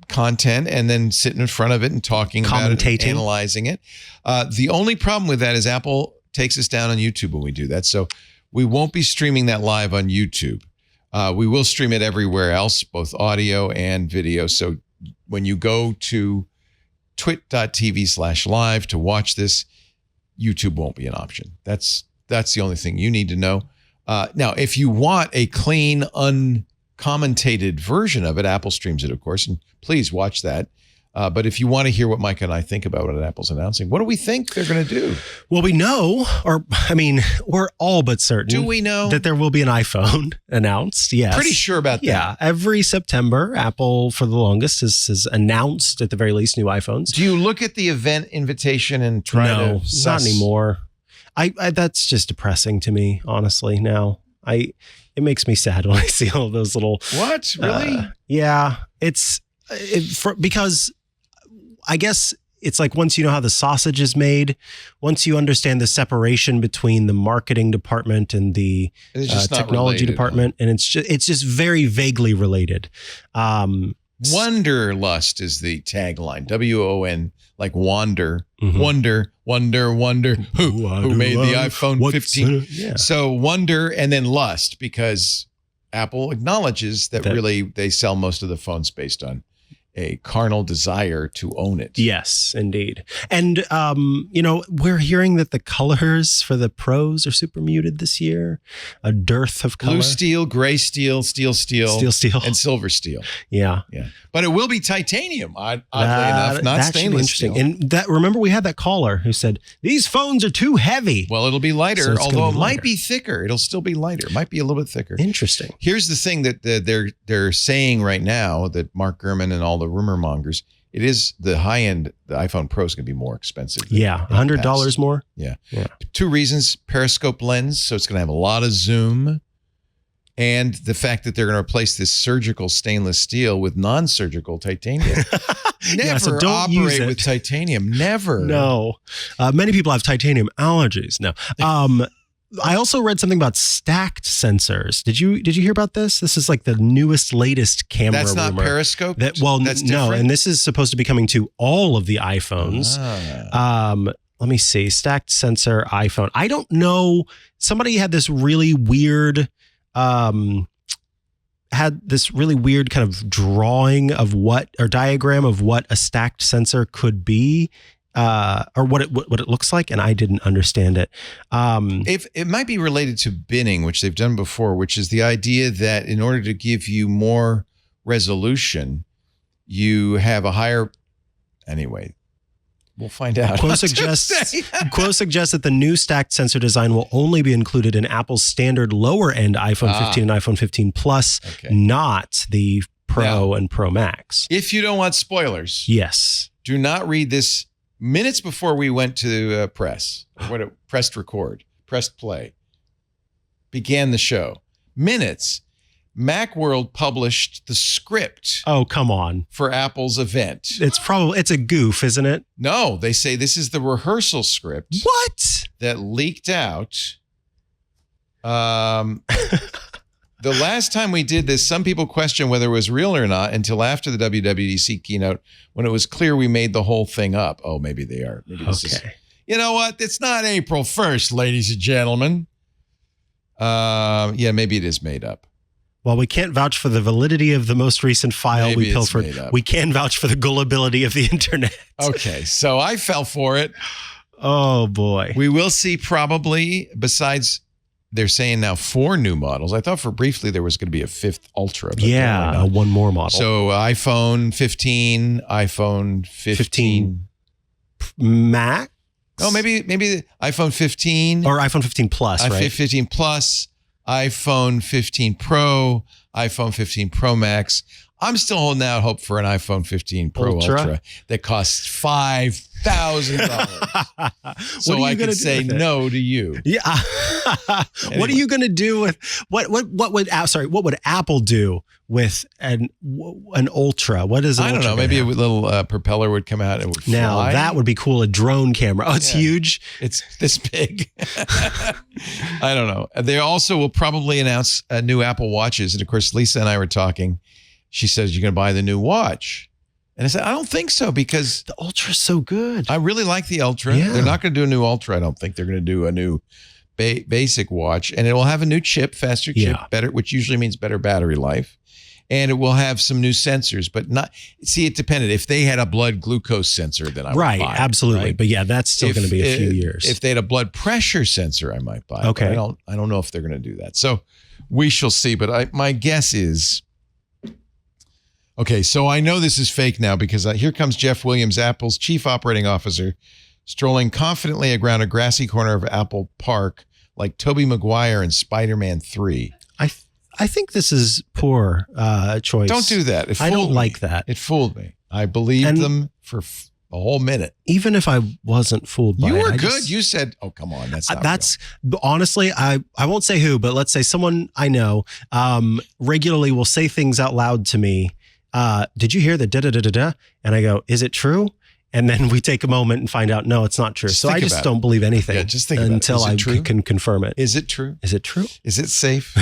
content and then sitting in front of it and talking about it and analyzing it. The only problem with that is Apple takes us down on YouTube when we do that. So we won't be streaming that live on YouTube. We will stream it everywhere else, both audio and video. So when you go to twit.tv/live to watch this, YouTube won't be an option. That's the only thing you need to know. Now, if you want a clean, uncommentated version of it, Apple streams it, of course, and please watch that. But if you want to hear what Mike and I think about what Apple's announcing, what do we think they're going to do? Well, we know, we're all but certain. Do we know that there will be an iPhone announced? Yes. Pretty sure about that. Yeah. Every September, Apple, for the longest, has announced at the very least new iPhones. Do you look at the event invitation and try to suss? Not anymore. I that's just depressing to me, honestly. Now, it makes me sad when I see all those little. What? Really? Yeah. Because I guess it's like once you know how the sausage is made, once you understand the separation between the marketing department and the technology department, and it's just very vaguely related. Wanderlust is the tagline. WON, like wander, Mm-hmm. wonder. Who made the iPhone 15? Yeah. So wonder and then lust, because Apple acknowledges that really they sell most of the phones based on a carnal desire to own it. Yes, indeed. And, we're hearing that the colors for the Pros are super muted this year. A dearth of color. Blue steel, gray steel, steel, and silver steel. Yeah. But it will be titanium, oddly enough, not stainless steel. And remember we had that caller who said, these phones are too heavy. Well, it'll be lighter, although it might be thicker. It'll still be lighter. It might be a little bit thicker. Interesting. Here's the thing that they're saying right now, that Mark Gurman and all the rumor mongers, it is the high end. The iPhone Pro is going to be more expensive. $100 more. Yeah. Two reasons: periscope lens, so it's going to have a lot of zoom, and the fact that they're going to replace this surgical stainless steel with non-surgical titanium. Never so don't operate with titanium. Never. No. Many people have titanium allergies. No. I also read something about stacked sensors. Did you hear about this? This is like the latest camera That's not rumor. Periscope? That's no, and this is supposed to be coming to all of the iPhones. Let me see. Stacked sensor iPhone. I don't know. Somebody had this really weird kind of drawing of diagram of what a stacked sensor could be. Or what it looks like, and I didn't understand it. If it might be related to binning, which they've done before, which is the idea that in order to give you more resolution, you have a higher. Anyway, we'll find out. Quo suggests that the new stacked sensor design will only be included in Apple's standard lower end iPhone 15 and iPhone 15 Plus, not the Pro and Pro Max. If you don't want spoilers, yes, do not read this. Minutes before we went to pressed play, began the show. Minutes, Macworld published the script. Oh, come on. For Apple's event. It's a goof, isn't it? No, they say this is the rehearsal script. What? That leaked out. The last time we did this, some people questioned whether it was real or not until after the WWDC keynote, when it was clear we made the whole thing up. Oh, maybe they are. Maybe this is. You know what? It's not April 1st, ladies and gentlemen. Maybe it is made up. Well, we can't vouch for the validity of the most recent file we pilfered. We can vouch for the gullibility of the internet. Okay, so I fell for it. Oh, boy. We will see probably, besides... They're saying now 4 new models. I thought for briefly there was going to be a 5th Ultra. But one more model. So iPhone 15, iPhone 15 Max? Oh, maybe the iPhone 15. Or iPhone 15 Plus, right? 15 Plus, iPhone 15 Pro, iPhone 15 Pro Max. I'm still holding out hope for an iPhone 15 Pro Ultra that costs $5,000. So I can say no to you. Yeah. Anyway. What are you going to do with what would Apple do with an Ultra? What is it? I don't know. Maybe a little propeller would come out and it would fly. Now that would be cool. A drone camera. Oh, it's huge. It's this big. I don't know. They also will probably announce new Apple Watches. And of course, Lisa and I were talking. She says, you're going to buy the new watch. And I said, I don't think so, because the Ultra's so good. I really like the Ultra. Yeah. They're not going to do a new Ultra. I don't think they're going to do a new basic watch. And it will have a new chip, faster chip, better, which usually means better battery life. And it will have some new sensors, but not, see, it depended. If they had a blood glucose sensor, then I would buy it. Absolutely. Right? But yeah, that's still going to be a few years. If they had a blood pressure sensor, I might buy it. Okay. But I don't know if they're going to do that. So we shall see. But my guess is, Okay, so I know this is fake now because here comes Jeff Williams, Apple's chief operating officer, strolling confidently around a grassy corner of Apple Park like Tobey Maguire in Spider-Man 3. I think this is poor choice. Don't do that. I don't like that. It fooled me. I believed them for a whole minute. Even if I wasn't fooled by it. You were good. You said, oh, come on. That's not real. Honestly, I won't say who, but let's say someone I know regularly will say things out loud to me. Did you hear the da-da-da-da-da? And I go, is it true? And then we take a moment and find out, no, it's not true. So I just don't believe anything until I can confirm it. Is it true? Is it true? Is it safe?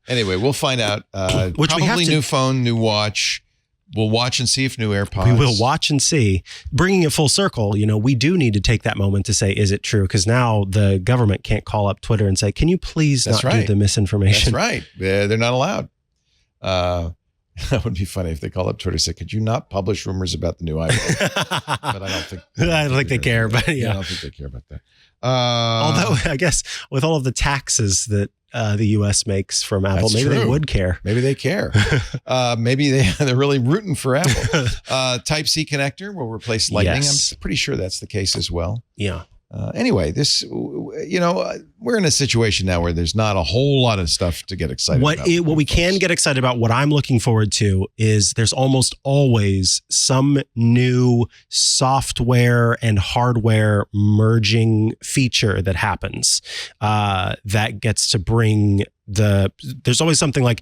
Anyway, we'll find out. Which probably new phone, new watch. We'll watch and see if new AirPods. We will watch and see. Bringing it full circle, we do need to take that moment to say, is it true? Because now the government can't call up Twitter and say, can you please do the misinformation? That's right. They're not allowed. That would be funny if they call up Twitter and say, could you not publish rumors about the new iPhone? But I don't think they care. But I don't think they care about that. Although I guess with all of the taxes that the U.S. makes from Apple, maybe they would care. Maybe they care. Maybe they're really rooting for Apple. Type-C connector will replace Lightning. Yes. I'm pretty sure that's the case as well. Yeah. Anyway, we're in a situation now where there's not a whole lot of stuff to get excited about. What we can get excited about, what I'm looking forward to, is there's almost always some new software and hardware merging feature that happens that gets to bring there's always something like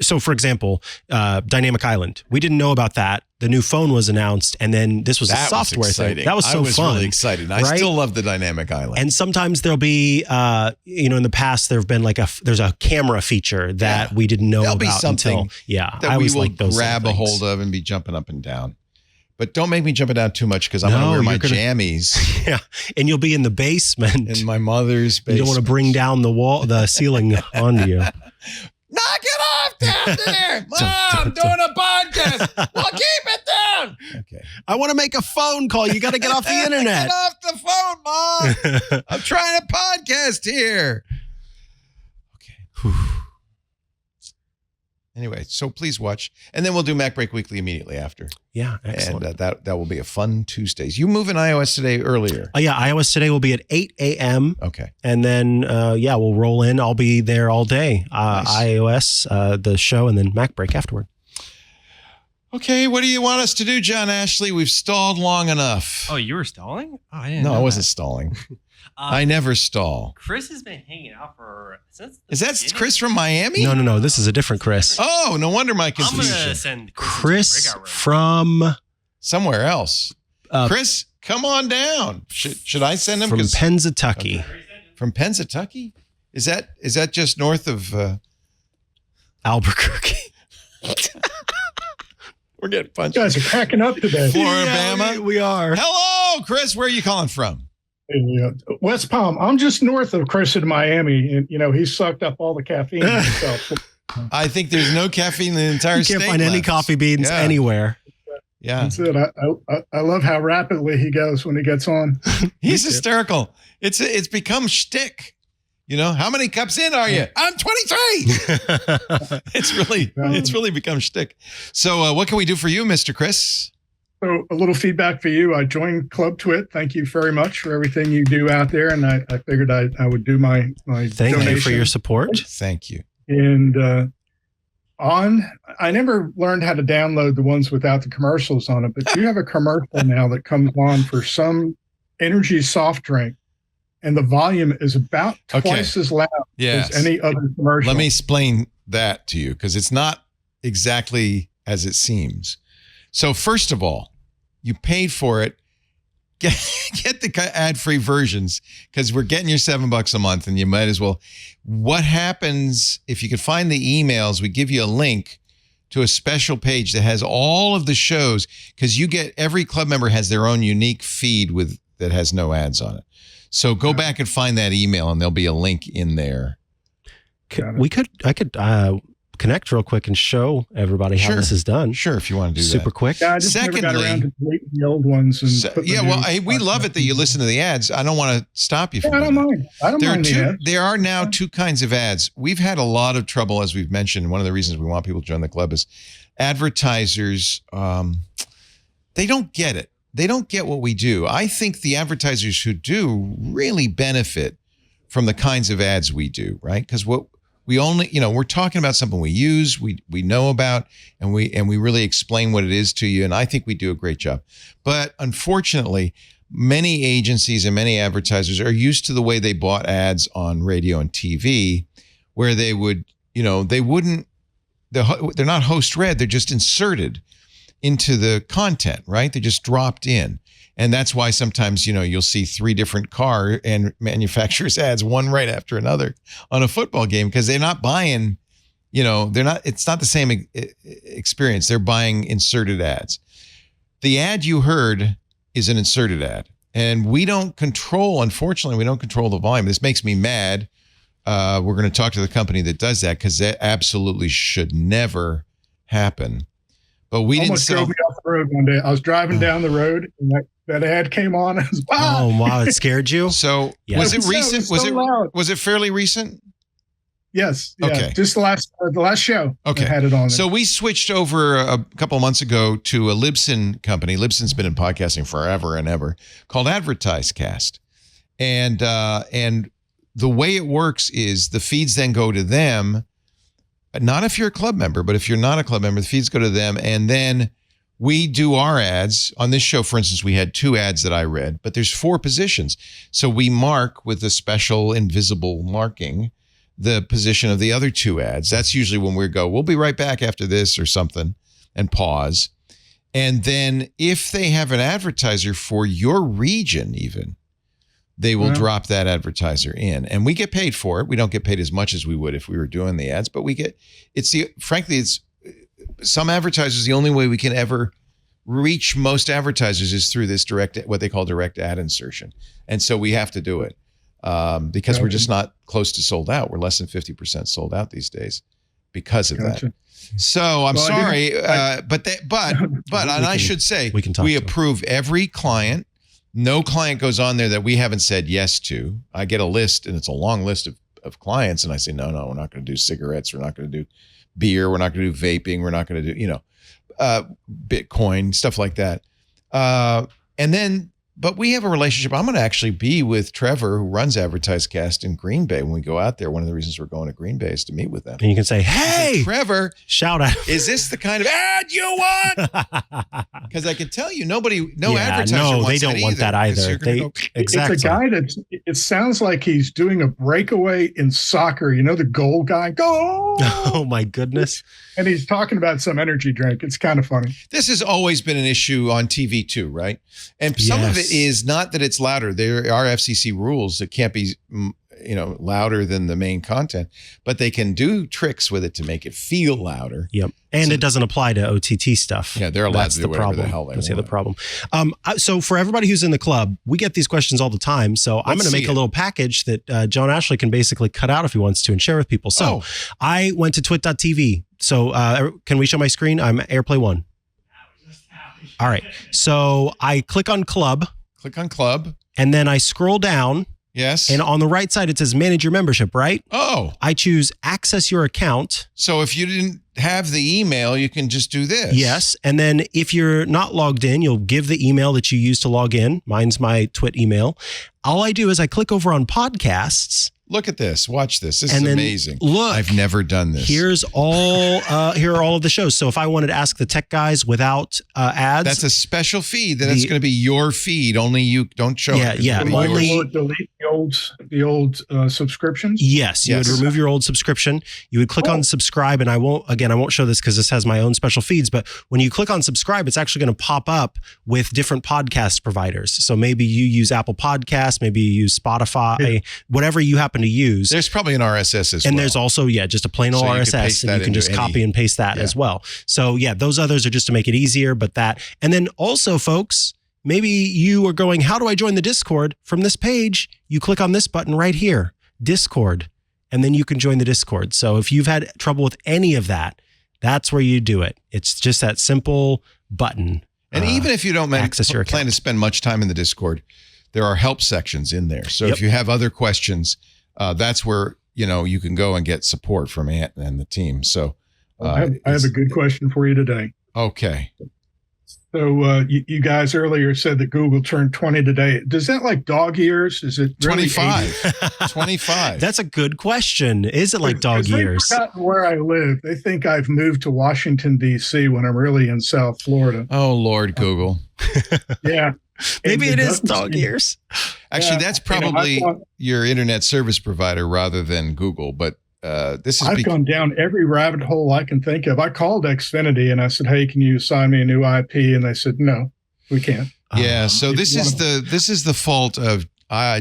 so for example, Dynamic Island. We didn't know about that. The new phone was announced, and then this was a software thing. That was so fun. I was really excited. I still love the Dynamic Island. And sometimes there'll be, in the past, there've been there's a camera feature that we didn't know about until, that we will grab a hold of and be jumping up and down. But don't make me jump it down too much because I'm going to wear my jammies. Yeah, and you'll be in the basement. In my mother's basement. You don't want to bring down the ceiling onto you. Knock it off down there. Mom, I'm doing a podcast. Well, keep it down. Okay. I want to make a phone call. You got to get off the internet. Get off the phone, Mom. I'm trying to podcast here. Okay. Anyway, so please watch. And then we'll do Mac Break Weekly immediatly after. Yeah, excellent. And that will be a fun Tuesdays. You move in iOS today earlier. Yeah, iOS today will be at 8 a.m. Okay. And then, we'll roll in. I'll be there all day. Nice. iOS, the show, and then Mac Break afterward. Okay, what do you want us to do, John Ashley? We've stalled long enough. Oh, you were stalling? Oh, I didn't know I wasn't stalling. I never stall. Chris has been hanging out since Is that Chris from Miami? No. This is a different Chris. Oh, no wonder my confusion. I'm going to send Chris from somewhere else. Chris, come on down. Should I send him? From Pennsatucky. Okay. From Pennsatucky? Is that just north of Albuquerque? We're getting punched. You guys are cracking up today. Floribama? We are. Hello, Chris. Where are you calling from? West Palm. I'm just north of Chris in Miami, and he sucked up all the caffeine himself. I think there's no caffeine in the entire state. You can't find any coffee beans anywhere. Yeah, that's it. I love how rapidly he goes when he gets on. He's hysterical. It's become shtick. How many cups in are you? I'm 23. It's really become shtick. So what can we do for you, Mr. Chris? So a little feedback for you. I joined Club Twit. Thank you very much for everything you do out there. And I figured I would do my Thank donation. you for your support. Thank you. And I never learned how to download the ones without the commercials on it, but you have a commercial now that comes on for some energy soft drink. And the volume is about twice as loud as any other commercial. Let me explain that to you because it's not exactly as it seems. So first of all, you paid for it. Get the ad-free versions because we're getting your $7 a month and you might as well. What happens if you could find the emails, we give you a link to a special page that has all of the shows because every club member has their own unique feed that has no ads on it. So go back and find that email and there'll be a link in there. I could connect real quick and show everybody how this is done. Sure, if you want to do super quick. Yeah, I just never got around to deleting the old ones. And we love it that you listen to the ads. I don't want to stop you from I don't mind. I don't mind the ads. There are now two kinds of ads. We've had a lot of trouble, as we've mentioned. One of the reasons we want people to join the club is advertisers, they don't get it. They don't get what we do. I think the advertisers who do really benefit from the kinds of ads we do, right? Because what we only, we're talking about something we use, we know about, and we really explain what it is to you. And I think we do a great job. But unfortunately, many agencies and many advertisers are used to the way they bought ads on radio and TV, where they would, they're not host read, they're just inserted into the content, right? They're just dropped in. And that's why sometimes, you'll see 3 different car and manufacturers ads, one right after another on a football game, because they're not buying, it's not the same experience. They're buying inserted ads. The ad you heard is an inserted ad, and unfortunately, we don't control the volume. This makes me mad. We're going to talk to the company that does that, because that absolutely should never happen. But we almost drove me off the road one day. I was driving down the road, and that ad came on. I was, oh wow! It scared you. So was it recent? Was it fairly recent? Yes. Yeah, okay. Just the last show. Okay. I had it on. So we switched over a couple of months ago to a Libsyn company. Libsyn's been in podcasting forever and ever, called AdvertiseCast, and the way it works is the feeds then go to them. Not if you're a club member, but if you're not a club member, the feeds go to them, and then we do our ads. On this show, for instance, we had 2 ads that I read, but there's 4 positions. So we mark with a special invisible marking the position of the other 2 ads. That's usually when we'll be right back after this or something, and pause. And then if they have an advertiser for your region even, they will drop that advertiser in, and we get paid for it. We don't get paid as much as we would if we were doing the ads, but frankly, some advertisers, the only way we can ever reach most advertisers is through this what they call direct ad insertion. And so we have to do it because we're just not close to sold out. We're less than 50% sold out these days because of that. So I'm sorry, but I should say, we approve every client. No client goes on there that we haven't said yes to. I get a list, and it's a long list of clients, and I say, no, we're not going to do cigarettes. We're not going to do beer. We're not going to do vaping. We're not going to do, Bitcoin, stuff like that. But we have a relationship. I'm going to actually be with Trevor, who runs AdvertiseCast in Green Bay when we go out there. One of the reasons we're going to Green Bay is to meet with them. And you can say, hey, Trevor, shout out. Is this the kind of ad you want? Because I can tell you, no advertiser wants they don't want that either. Exactly. It's a guy it sounds like he's doing a breakaway in soccer. The goal guy, goal. Oh my goodness. And he's talking about some energy drink. It's kind of funny. This has always been an issue on TV too, right? And some of it is not that it's louder. There are FCC rules that can't be, louder than the main content, but they can do tricks with it to make it feel louder. Yep. And it doesn't apply to OTT stuff. Yeah, they're allowed to do whatever the hell they want. That's the other problem. So for everybody who's in the club, we get these questions all the time. So I'm going to make a little package that John Ashley can basically cut out if he wants to and share with people. So I went to twit.tv. So can we show my screen? I'm AirPlay 1. All right. So I click on club. And then I scroll down. Yes. And on the right side, it says manage your membership, right? Oh. I choose access your account. So if you didn't have the email, you can just do this. Yes. And then if you're not logged in, you'll give the email that you use to log in. Mine's my Twit email. All I do is I click over on podcasts. Look at this. Watch this. This is amazing. Look, I've never done this. Here are all of the shows. So if I wanted to ask the tech guys without ads, that's a special feed. That's going to be your feed. Only you don't show it. Yeah. Only delete the old subscriptions. Yes, you would remove your old subscription. You would click on subscribe, and I won't show this because this has my own special feeds. But when you click on subscribe, it's actually going to pop up with different podcast providers. So maybe you use Apple Podcasts, maybe you use Spotify, whatever you happen to use. There's probably an RSS as well. And there's also, just a plain old RSS, and you can just copy and paste that as well. So those others are just to make it easier, but that. And then also, folks, maybe you are going, how do I join the Discord? From this page, you click on this button right here, Discord. and then you can join the Discord. So if you've had trouble with any of that, that's where you do it. It's just that simple button. And even if you don't access your plan to spend much time in the Discord, there are help sections in there. So if you have other questions, that's where you can go and get support from Ant and the team. So I have a good question for you today. Okay. So you guys earlier said that Google turned 20 today. Does that like dog years? Is it really 25? 25. That's a good question. Is it like dog years? They've forgotten where I live. They think I've moved to Washington, D.C. when I'm really in South Florida. Oh, Lord, Google. Yeah. Maybe it is dog years. Actually, that's probably your internet service provider rather than Google, but I've gone down every rabbit hole I can think of. I called Xfinity and I said, "Hey, can you assign me a new IP?" And they said, "No, we can't." Yeah. So this is the fault of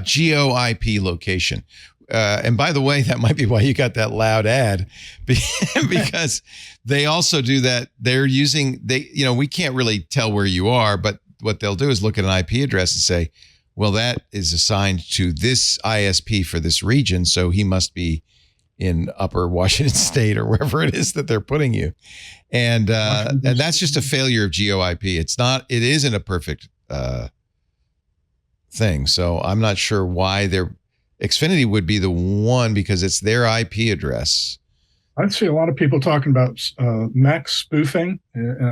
geo IP location. And by the way, that might be why you got that loud ad, because they also do that. They're using we can't really tell where you are, but what they'll do is look at an IP address and say, well, that is assigned to this ISP for this region, so he must be in Upper Washington State or wherever it is that they're putting you. And that's just a failure of GeoIP. It isn't a perfect thing. So I'm not sure why Xfinity would be the one, because it's their IP address. I see a lot of people talking about MAC spoofing.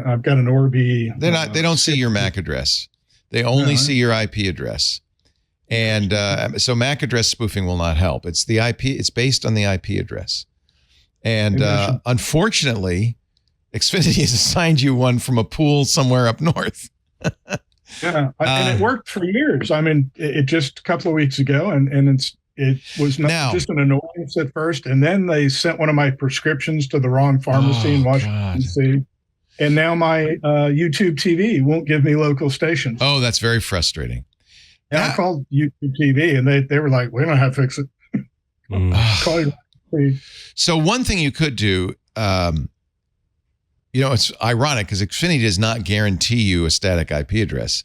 I've got an Orbi. They don't see your MAC address. They only see your IP address. And so MAC address spoofing will not help. It's the IP. It's based on the IP address. And unfortunately, Xfinity has assigned you one from a pool somewhere up north. And it worked for years. I mean, it just a couple of weeks ago, and it was not just an annoyance at first. And then they sent one of my prescriptions to the wrong pharmacy in Washington, D.C. And now my YouTube TV won't give me local stations. Oh, that's very frustrating. And I called YouTube TV, and they were like, "We don't know how to fix it." Call you, please. So one thing you could do, it's ironic because Xfinity does not guarantee you a static IP address.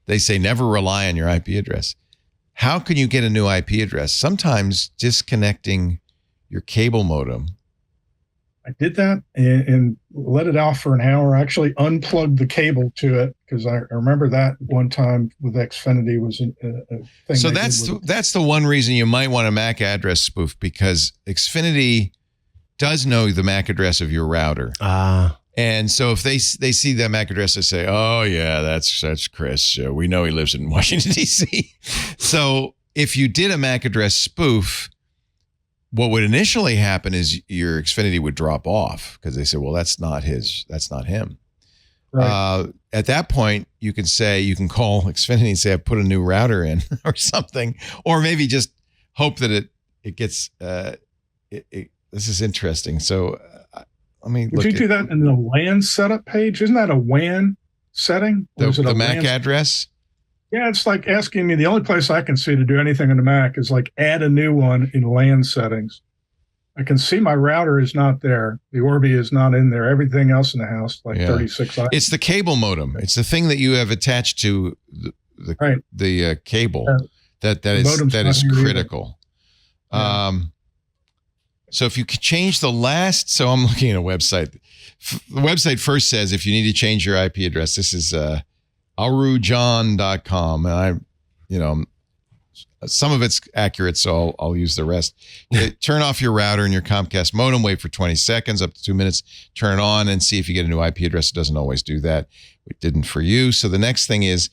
They say never rely on your IP address. How can you get a new IP address? Sometimes disconnecting your cable modem. I did that and let it off for an hour. I actually unplugged the cable to it because I remember that one time with Xfinity was a thing. So that's the one reason you might want a MAC address spoof, because Xfinity does know the MAC address of your router. And so if they see that MAC address, they say, "Oh yeah, that's Chris. We know he lives in Washington D.C." So if you did a MAC address spoof, what would initially happen is your Xfinity would drop off because they say, "Well, that's not him." Right. At that point, you can call Xfinity and say, "I put a new router in," or something, or maybe just hope that it gets. This is interesting. So. Would you do that in the WAN setup page? Isn't that a WAN setting? The MAC address? Yeah, it's like asking me. The only place I can see to do anything on the Mac is like add a new one in LAN settings. I can see my router is not there. The Orbi is not in there. Everything else in the house, 36 items. It's the cable modem. It's the thing that you have attached to the cable that is critical. So if you could change the last, so I'm looking at a website. The website first says if you need to change your IP address, this is arujohn.com. And some of it's accurate, so I'll use the rest. Turn off your router and your Comcast modem, wait for 20 seconds, up to 2 minutes, turn it on and see if you get a new IP address. It doesn't always do that. It didn't for you. So the next thing is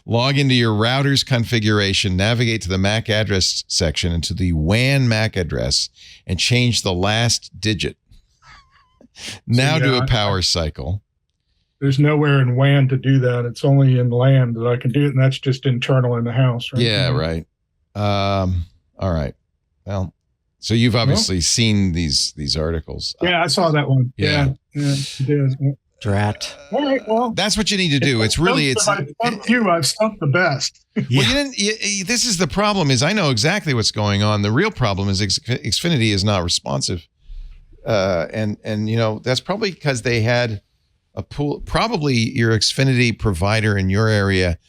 log into your router's configuration, navigate to the MAC address section and to the WAN MAC address and change the last digit. Now do a power cycle. There's nowhere in WAN to do that. It's only in LAN that I can do it, and that's just internal in the house, right? Yeah, right. All right. Well, so you've obviously seen these articles. Yeah, I saw that one. Yeah, you did. Drat. All right, well, that's what you need to do. It's really I've stumped the best. Well, this is the problem. Is I know exactly what's going on. The real problem is Xfinity is not responsive, and that's probably because they had a pool. Probably your Xfinity provider in your area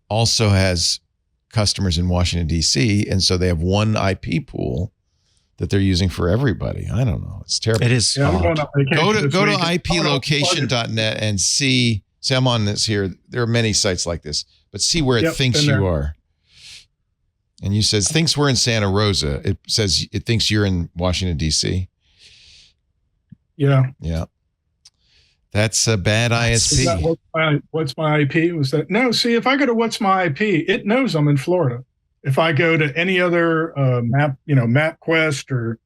also has customers in Washington D.C., and so they have one IP pool that they're using for everybody. I don't know. It's terrible. It is. Yeah, I'm going on vacation Go to this week. iplocation.net and see I'm on this here. There are many sites like this, but see where it thinks you are. And you says thinks we're in Santa Rosa. It says it thinks you're in Washington, D.C. Yeah. Yeah. That's a bad ISP. What's my IP? Was that? No, see, if I go to what's my IP, it knows I'm in Florida. If I go to any other MapQuest or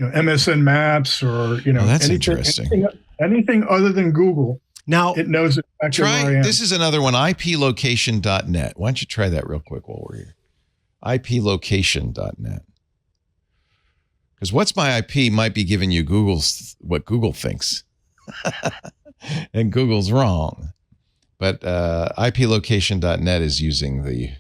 MSN Maps or that's interesting. Anything other than Google, now it knows exactly where I am. This is another one, iplocation.net. Why don't you try that real quick while we're here? iplocation.net. Because what's my IP might be giving you what Google thinks. And Google's wrong. But iplocation.net is using the...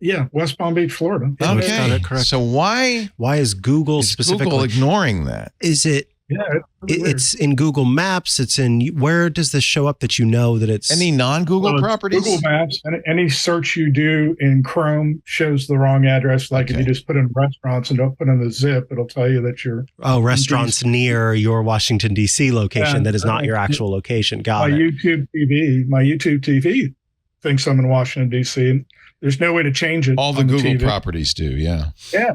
Yeah, West Palm Beach, Florida. Okay, so why is Google specifically Google ignoring that? Is it? Yeah, it's in Google Maps. It's in where does this show up that that it's any non-Google properties? Google Maps and any search you do in Chrome shows the wrong address. Like if you just put in restaurants and don't put in the zip, it'll tell you that you're restaurants near your Washington D.C. location that is not your actual location. Got it. My YouTube TV thinks I'm in Washington D.C. There's no way to change it. All the Google properties do, yeah. Yeah.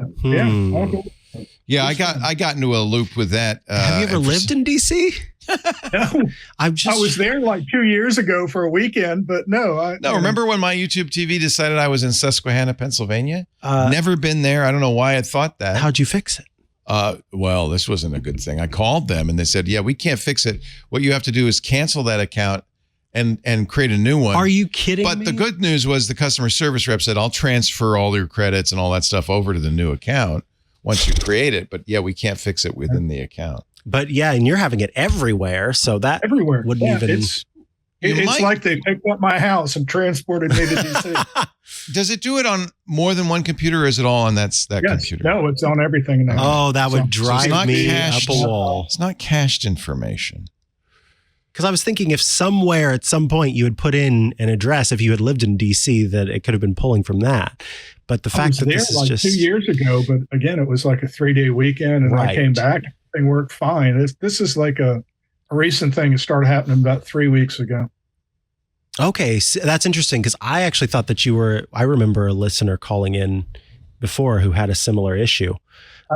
Yeah, I got into a loop with that. Have you ever lived in DC? No, I was there like 2 years ago for a weekend, but no. Remember when my YouTube TV decided I was in Susquehanna, Pennsylvania? Never been there. I don't know why I thought that. How'd you fix it? Well, this wasn't a good thing. I called them and they said, yeah, we can't fix it. What you have to do is cancel that account and create a new one. Are you kidding me? But the good news was the customer service rep said, I'll transfer all your credits and all that stuff over to the new account once you create it. But yeah, we can't fix it within the account. But yeah, and you're having it everywhere. So that everywhere wouldn't even... It's like they picked up my house and transported me to DC. Does it do it on more than one computer or is it all on that computer? No, it's on everything now. Oh, that would drive me up a wall. It's not cached information. Because I was thinking if somewhere at some point you had put in an address, if you had lived in DC, that it could have been pulling from that. But the fact that this is like just 2 years ago, but again, it was like a 3-day weekend and I came back, everything worked fine. This is like a recent thing that started happening about 3 weeks ago. Okay, so that's interesting because I actually thought that I remember a listener calling in before who had a similar issue.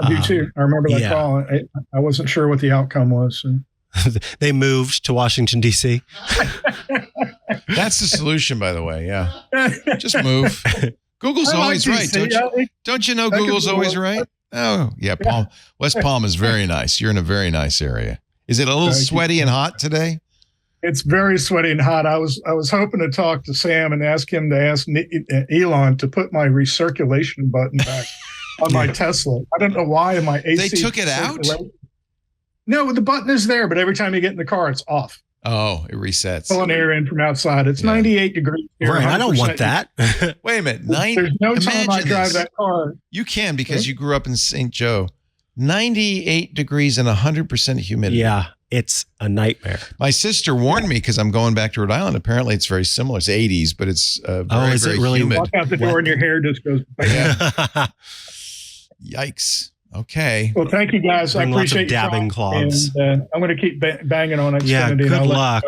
I do too. I remember that call. I wasn't sure what the outcome was. They moved to Washington, D.C. That's the solution, by the way. Yeah. Just move. Google's always right. Don't you know Google's always right? Oh, yeah. West Palm is very nice. You're in a very nice area. Is it a little sweaty and hot today? It's very sweaty and hot. I was hoping to talk to Sam and ask him to ask Elon to put my recirculation button back on my Tesla. I don't know why my AC. They took it out? No, the button is there, but every time you get in the car, it's off. Oh, it resets. Pulling air in from outside. It's 98 degrees here. Right, I don't want that. Wait a minute. There's no time I drive that car. You can because you grew up in St. Joe. 98 degrees and 100% humidity. Yeah, it's a nightmare. My sister warned me because I'm going back to Rhode Island. Apparently, it's very similar. It's 80s, but it's very, very really humid. Walk out the door and your hair just goes. Yikes. Okay. Well, thank you guys. I appreciate dabbing cloths. And I'm going to keep banging on Xfinity. Yeah, good luck.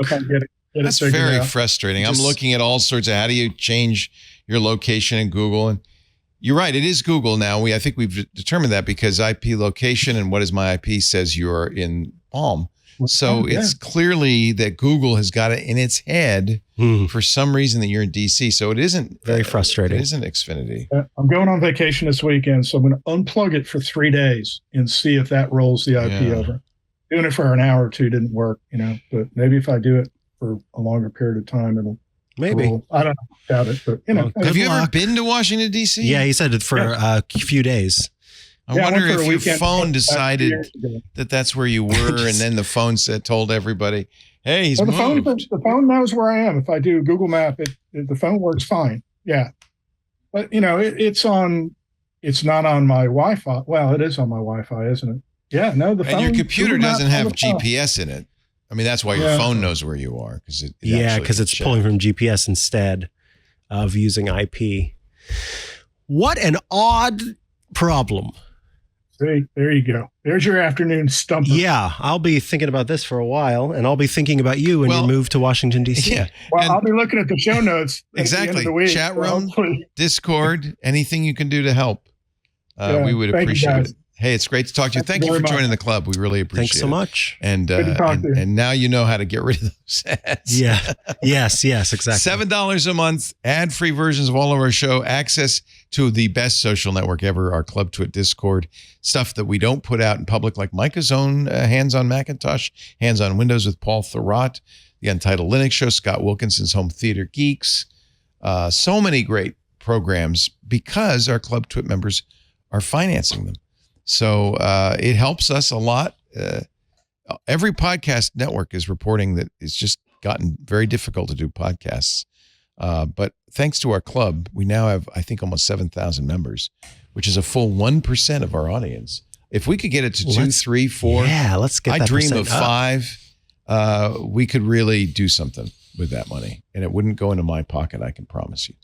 That's very frustrating. I'm looking at all sorts of how do you change your location in Google, and you're right. It is Google now. I think we've determined that because IP location and what is my IP says you're in Palm. So it's clearly that Google has got it in its head for some reason that you're in DC. So it isn't very frustrating. It isn't Xfinity. I'm going on vacation this weekend, so I'm going to unplug it for 3 days and see if that rolls the IP over. Doing it for an hour or two didn't work, but maybe if I do it for a longer period of time, it'll roll. I don't doubt it, but have you ever been to Washington D.C.? Yeah, he said it for a few days. I wonder if your phone decided that that's where you were, and then the phone told everybody, "Hey, he's moved." The phone knows where I am. If I do Google Map, the phone works fine. Yeah, but it's on. It's not on my Wi-Fi. Well, it is on my Wi-Fi, isn't it? Yeah, no. The phone. And your computer doesn't have GPS in it. I mean, that's why your phone knows where you are because it's pulling from GPS instead of using IP. What an odd problem. See, there you go. There's your afternoon stumper. Yeah, I'll be thinking about this for a while, and I'll be thinking about you when you move to Washington, D.C. Yeah. Well, I'll be looking at the show notes. Exactly. At the end of the week, Chat room, Discord, anything you can do to help. We would appreciate it. Hey, it's great to talk to you. Thank you for joining the club. We really appreciate it. Thanks so much. And now you know how to get rid of those ads. Yeah. Yes, exactly. $7 a month, ad-free versions of all of our show, access to the best social network ever, our Club Twit Discord, stuff that we don't put out in public, like Micah's own Hands on Macintosh, Hands on Windows with Paul Thurrott, the Untitled Linux Show, Scott Wilkinson's Home Theater Geeks, so many great programs because our Club Twit members are financing them. So it helps us a lot. Every podcast network is reporting that it's just gotten very difficult to do podcasts. But thanks to our club, we now have, I think, almost 7,000 members, which is a full 1% of our audience. If we could get it to 2, 3, 4, let's get. I that dream of up. 5. We could really do something with that money, and it wouldn't go into my pocket. I can promise you.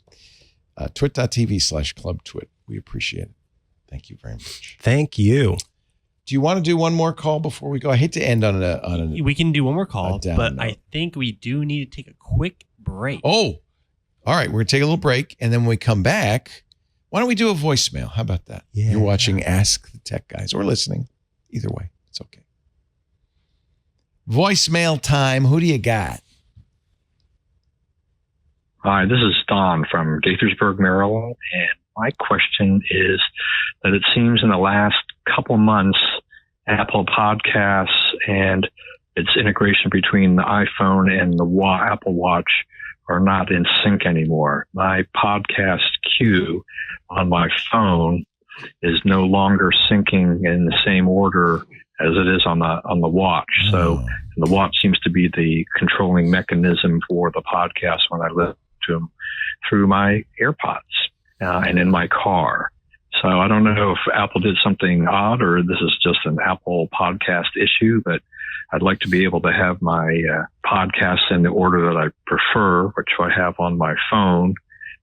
Twit.tv/clubtwit. We appreciate it. Thank you very much. Thank you. Do you want to do one more call before we go? I hate to end on a We can do one more call, but note. I think we do need to take a quick break. Oh, all right. We're going to take a little break. And then when we come back, why don't we do a voicemail? How about that? Yeah. You're watching Ask the Tech Guys or listening. Either way, it's okay. Voicemail time. Who do you got? Hi, this is Don from Gaithersburg, Maryland. And my question is that it seems in the last couple of months, Apple Podcasts and its integration between the iPhone and the Apple Watch are not in sync anymore. My podcast queue on my phone is no longer syncing in the same order as it is on the watch. So the watch seems to be the controlling mechanism for the podcast when I listen to them through my AirPods. And in my car. So I don't know if Apple did something odd or this is just an Apple podcast issue, but I'd like to be able to have my podcasts in the order that I prefer, which I have on my phone,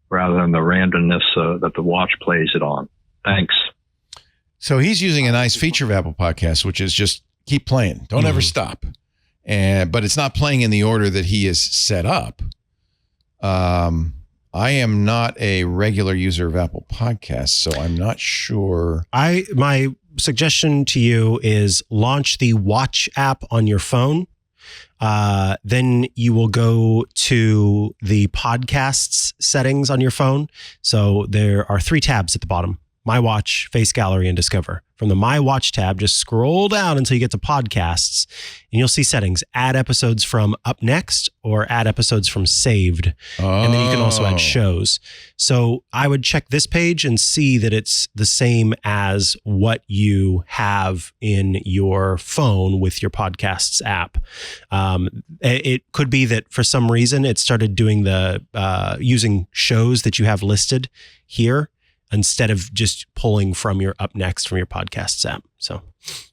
rather than the randomness that the watch plays it on. Thanks. So he's using a nice feature of Apple Podcasts, which is just keep playing. Don't ever stop. But it's not playing in the order that he is set up. I am not a regular user of Apple Podcasts, so I'm not sure. My suggestion to you is launch the Watch app on your phone. Then you will go to the podcasts settings on your phone. So there are 3 tabs at the bottom: My Watch, Face Gallery, and Discover. From the My Watch tab, just scroll down until you get to podcasts, and you'll see settings. Add episodes from Up Next or add episodes from Saved. And then you can also add shows. So I would check this page and see that it's the same as what you have in your phone with your podcasts app. It could be that for some reason it started doing the using shows that you have listed here, instead of just pulling from your Up Next from your podcasts app.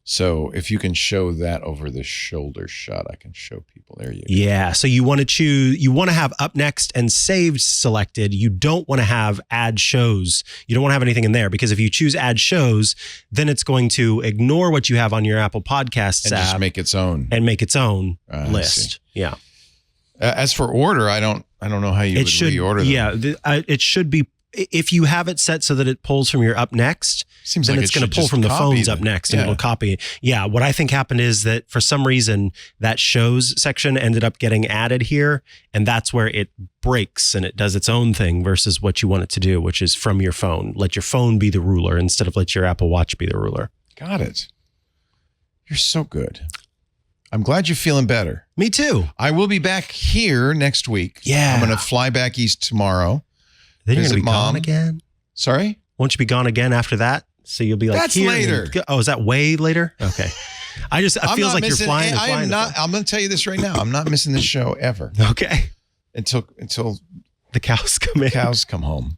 So if you can show that over the shoulder shot, I can show people. There you go. Yeah. So you want to have Up Next and Saved selected. You don't want to have Add Shows. You don't want to have anything in there, because if you choose Add Shows, then it's going to ignore what you have on your Apple Podcasts and app. Just make its own. And make its own list. Yeah. As for order, I don't know how you would reorder them. Yeah. It should be, if you have it set so that it pulls from your Up Next, then it's going to pull from the phone's Up Next and it'll copy. Yeah. What I think happened is that for some reason that shows section ended up getting added here, and that's where it breaks and it does its own thing versus what you want it to do, which is from your phone. Let your phone be the ruler instead of let your Apple Watch be the ruler. Got it. You're so good. I'm glad you're feeling better. Me too. I will be back here next week. Yeah. I'm going to fly back east tomorrow. Then you're going to be gone again? Sorry? Won't you be gone again after that? So you'll be like, that's here. Later. Oh, is that way later? Okay. I feels like you're flying. I'm going to tell you this right now. I'm not missing this show ever. Okay. Until the cows come in. Cows come home.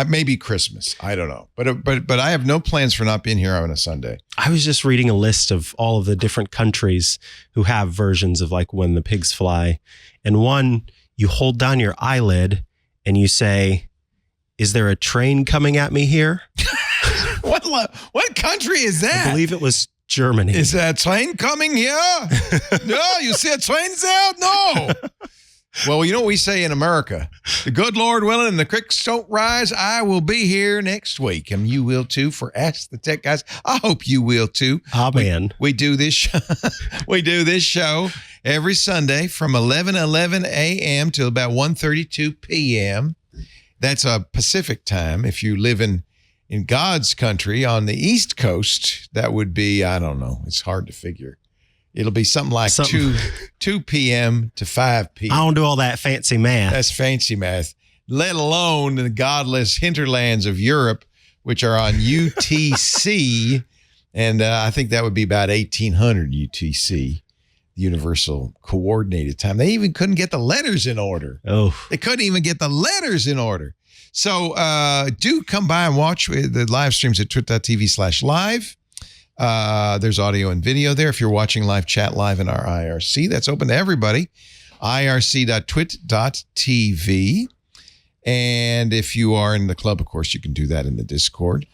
Maybe Christmas. I don't know. But I have no plans for not being here on a Sunday. I was just reading a list of all of the different countries who have versions of like When the Pigs Fly. And one, you hold down your eyelid and you say, "Is there a train coming at me here?" What What country is that? I believe it was Germany. Is that train coming here? No, you see a train there? No. Well, you know what we say in America? The good Lord willing and the creeks don't rise, I will be here next week. And you will too for Ask the Tech Guys. I hope you will too. Amen. We do this show. We do this show every Sunday from 11 a.m. till about 1:32 p.m. That's a Pacific time. If you live in God's country on the East Coast, that would be, I don't know. It's hard to figure. It'll be something like 2 p.m. to 5 p.m. I don't do all that fancy math. That's fancy math, let alone the godless hinterlands of Europe, which are on UTC. And I think that would be about 1800 UTC, Universal Coordinated Time. They even couldn't get the letters in order. Oh, they couldn't even get the letters in order. So do come by and watch the live streams at twit.tv/live. There's audio and video there. If you're watching live, chat live in our IRC. That's open to everybody. irc.twit.tv. And if you are in the club, of course, you can do that in the Discord.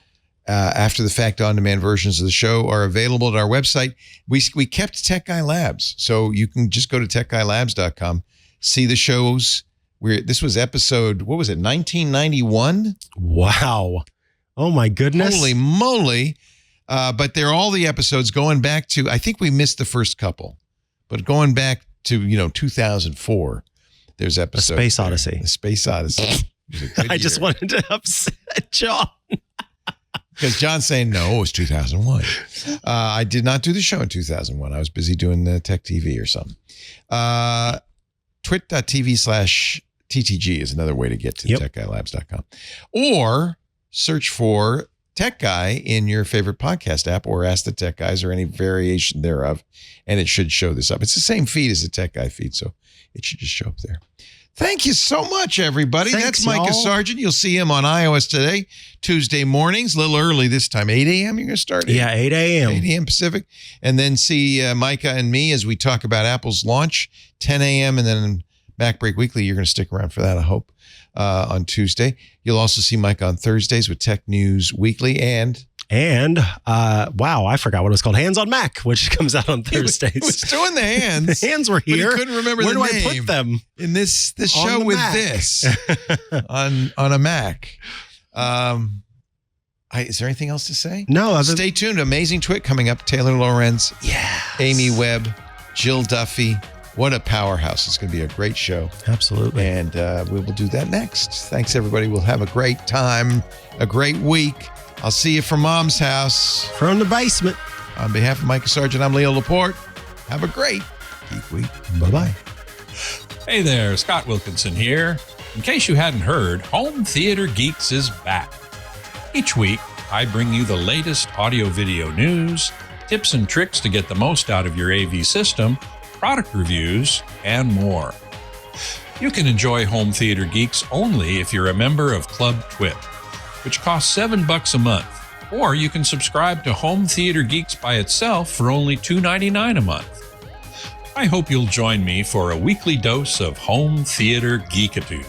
After the fact, on-demand versions of the show are available at our website. We kept Tech Guy Labs, so you can just go to techguylabs.com, see the shows. This was episode, what was it, 1991? Wow. Oh, my goodness. Holy moly. But they're all the episodes going back to, I think we missed the first couple, but going back to, 2004, there's episode. The Space Odyssey. The Space Odyssey. I just wanted to upset John. Because John's saying, no, it was 2001. I did not do the show in 2001. I was busy doing the Tech TV or something. Twit.tv/TTG is another way to get to techguylabs.com. Or search for Tech Guy in your favorite podcast app, or Ask the Tech Guys, or any variation thereof, and it should show this up. It's the same feed as the Tech Guy feed, so it should just show up there. Thank you so much, everybody. Thanks, that's Micah Sargent. You'll see him on iOS Today, Tuesday mornings, a little early this time. 8 a.m. you're going to start? Yeah, 8 a.m. 8 a.m. Pacific. And then see Micah and me as we talk about Apple's launch, 10 a.m. And then Mac Break Weekly, you're going to stick around for that, I hope, on Tuesday. You'll also see Micah on Thursdays with Tech News Weekly and wow, I forgot what it was called. Hands on Mac, which comes out on Thursdays. He was doing the hands. The hands were here. But he couldn't remember Where the name. Where do I put them? In this show with Mac. this on a Mac. Is there anything else to say? No. Stay tuned. Amazing Twit coming up. Taylor Lorenz. Yeah. Amy Webb. Jill Duffy. What a powerhouse. It's going to be a great show. Absolutely. And we will do that next. Thanks, everybody. We'll have a great time, a great week. I'll see you from Mom's house. From the basement. On behalf of Micah Sargent, I'm Leo Laporte. Have a great Geek Week. Bye-bye. Hey there, Scott Wilkinson here. In case you hadn't heard, Home Theater Geeks is back. Each week, I bring you the latest audio-video news, tips and tricks to get the most out of your AV system, product reviews, and more. You can enjoy Home Theater Geeks only if you're a member of Club Twit, which costs $7 a month, or you can subscribe to Home Theater Geeks by itself for only $2.99 a month. I hope you'll join me for a weekly dose of home theater geekitude.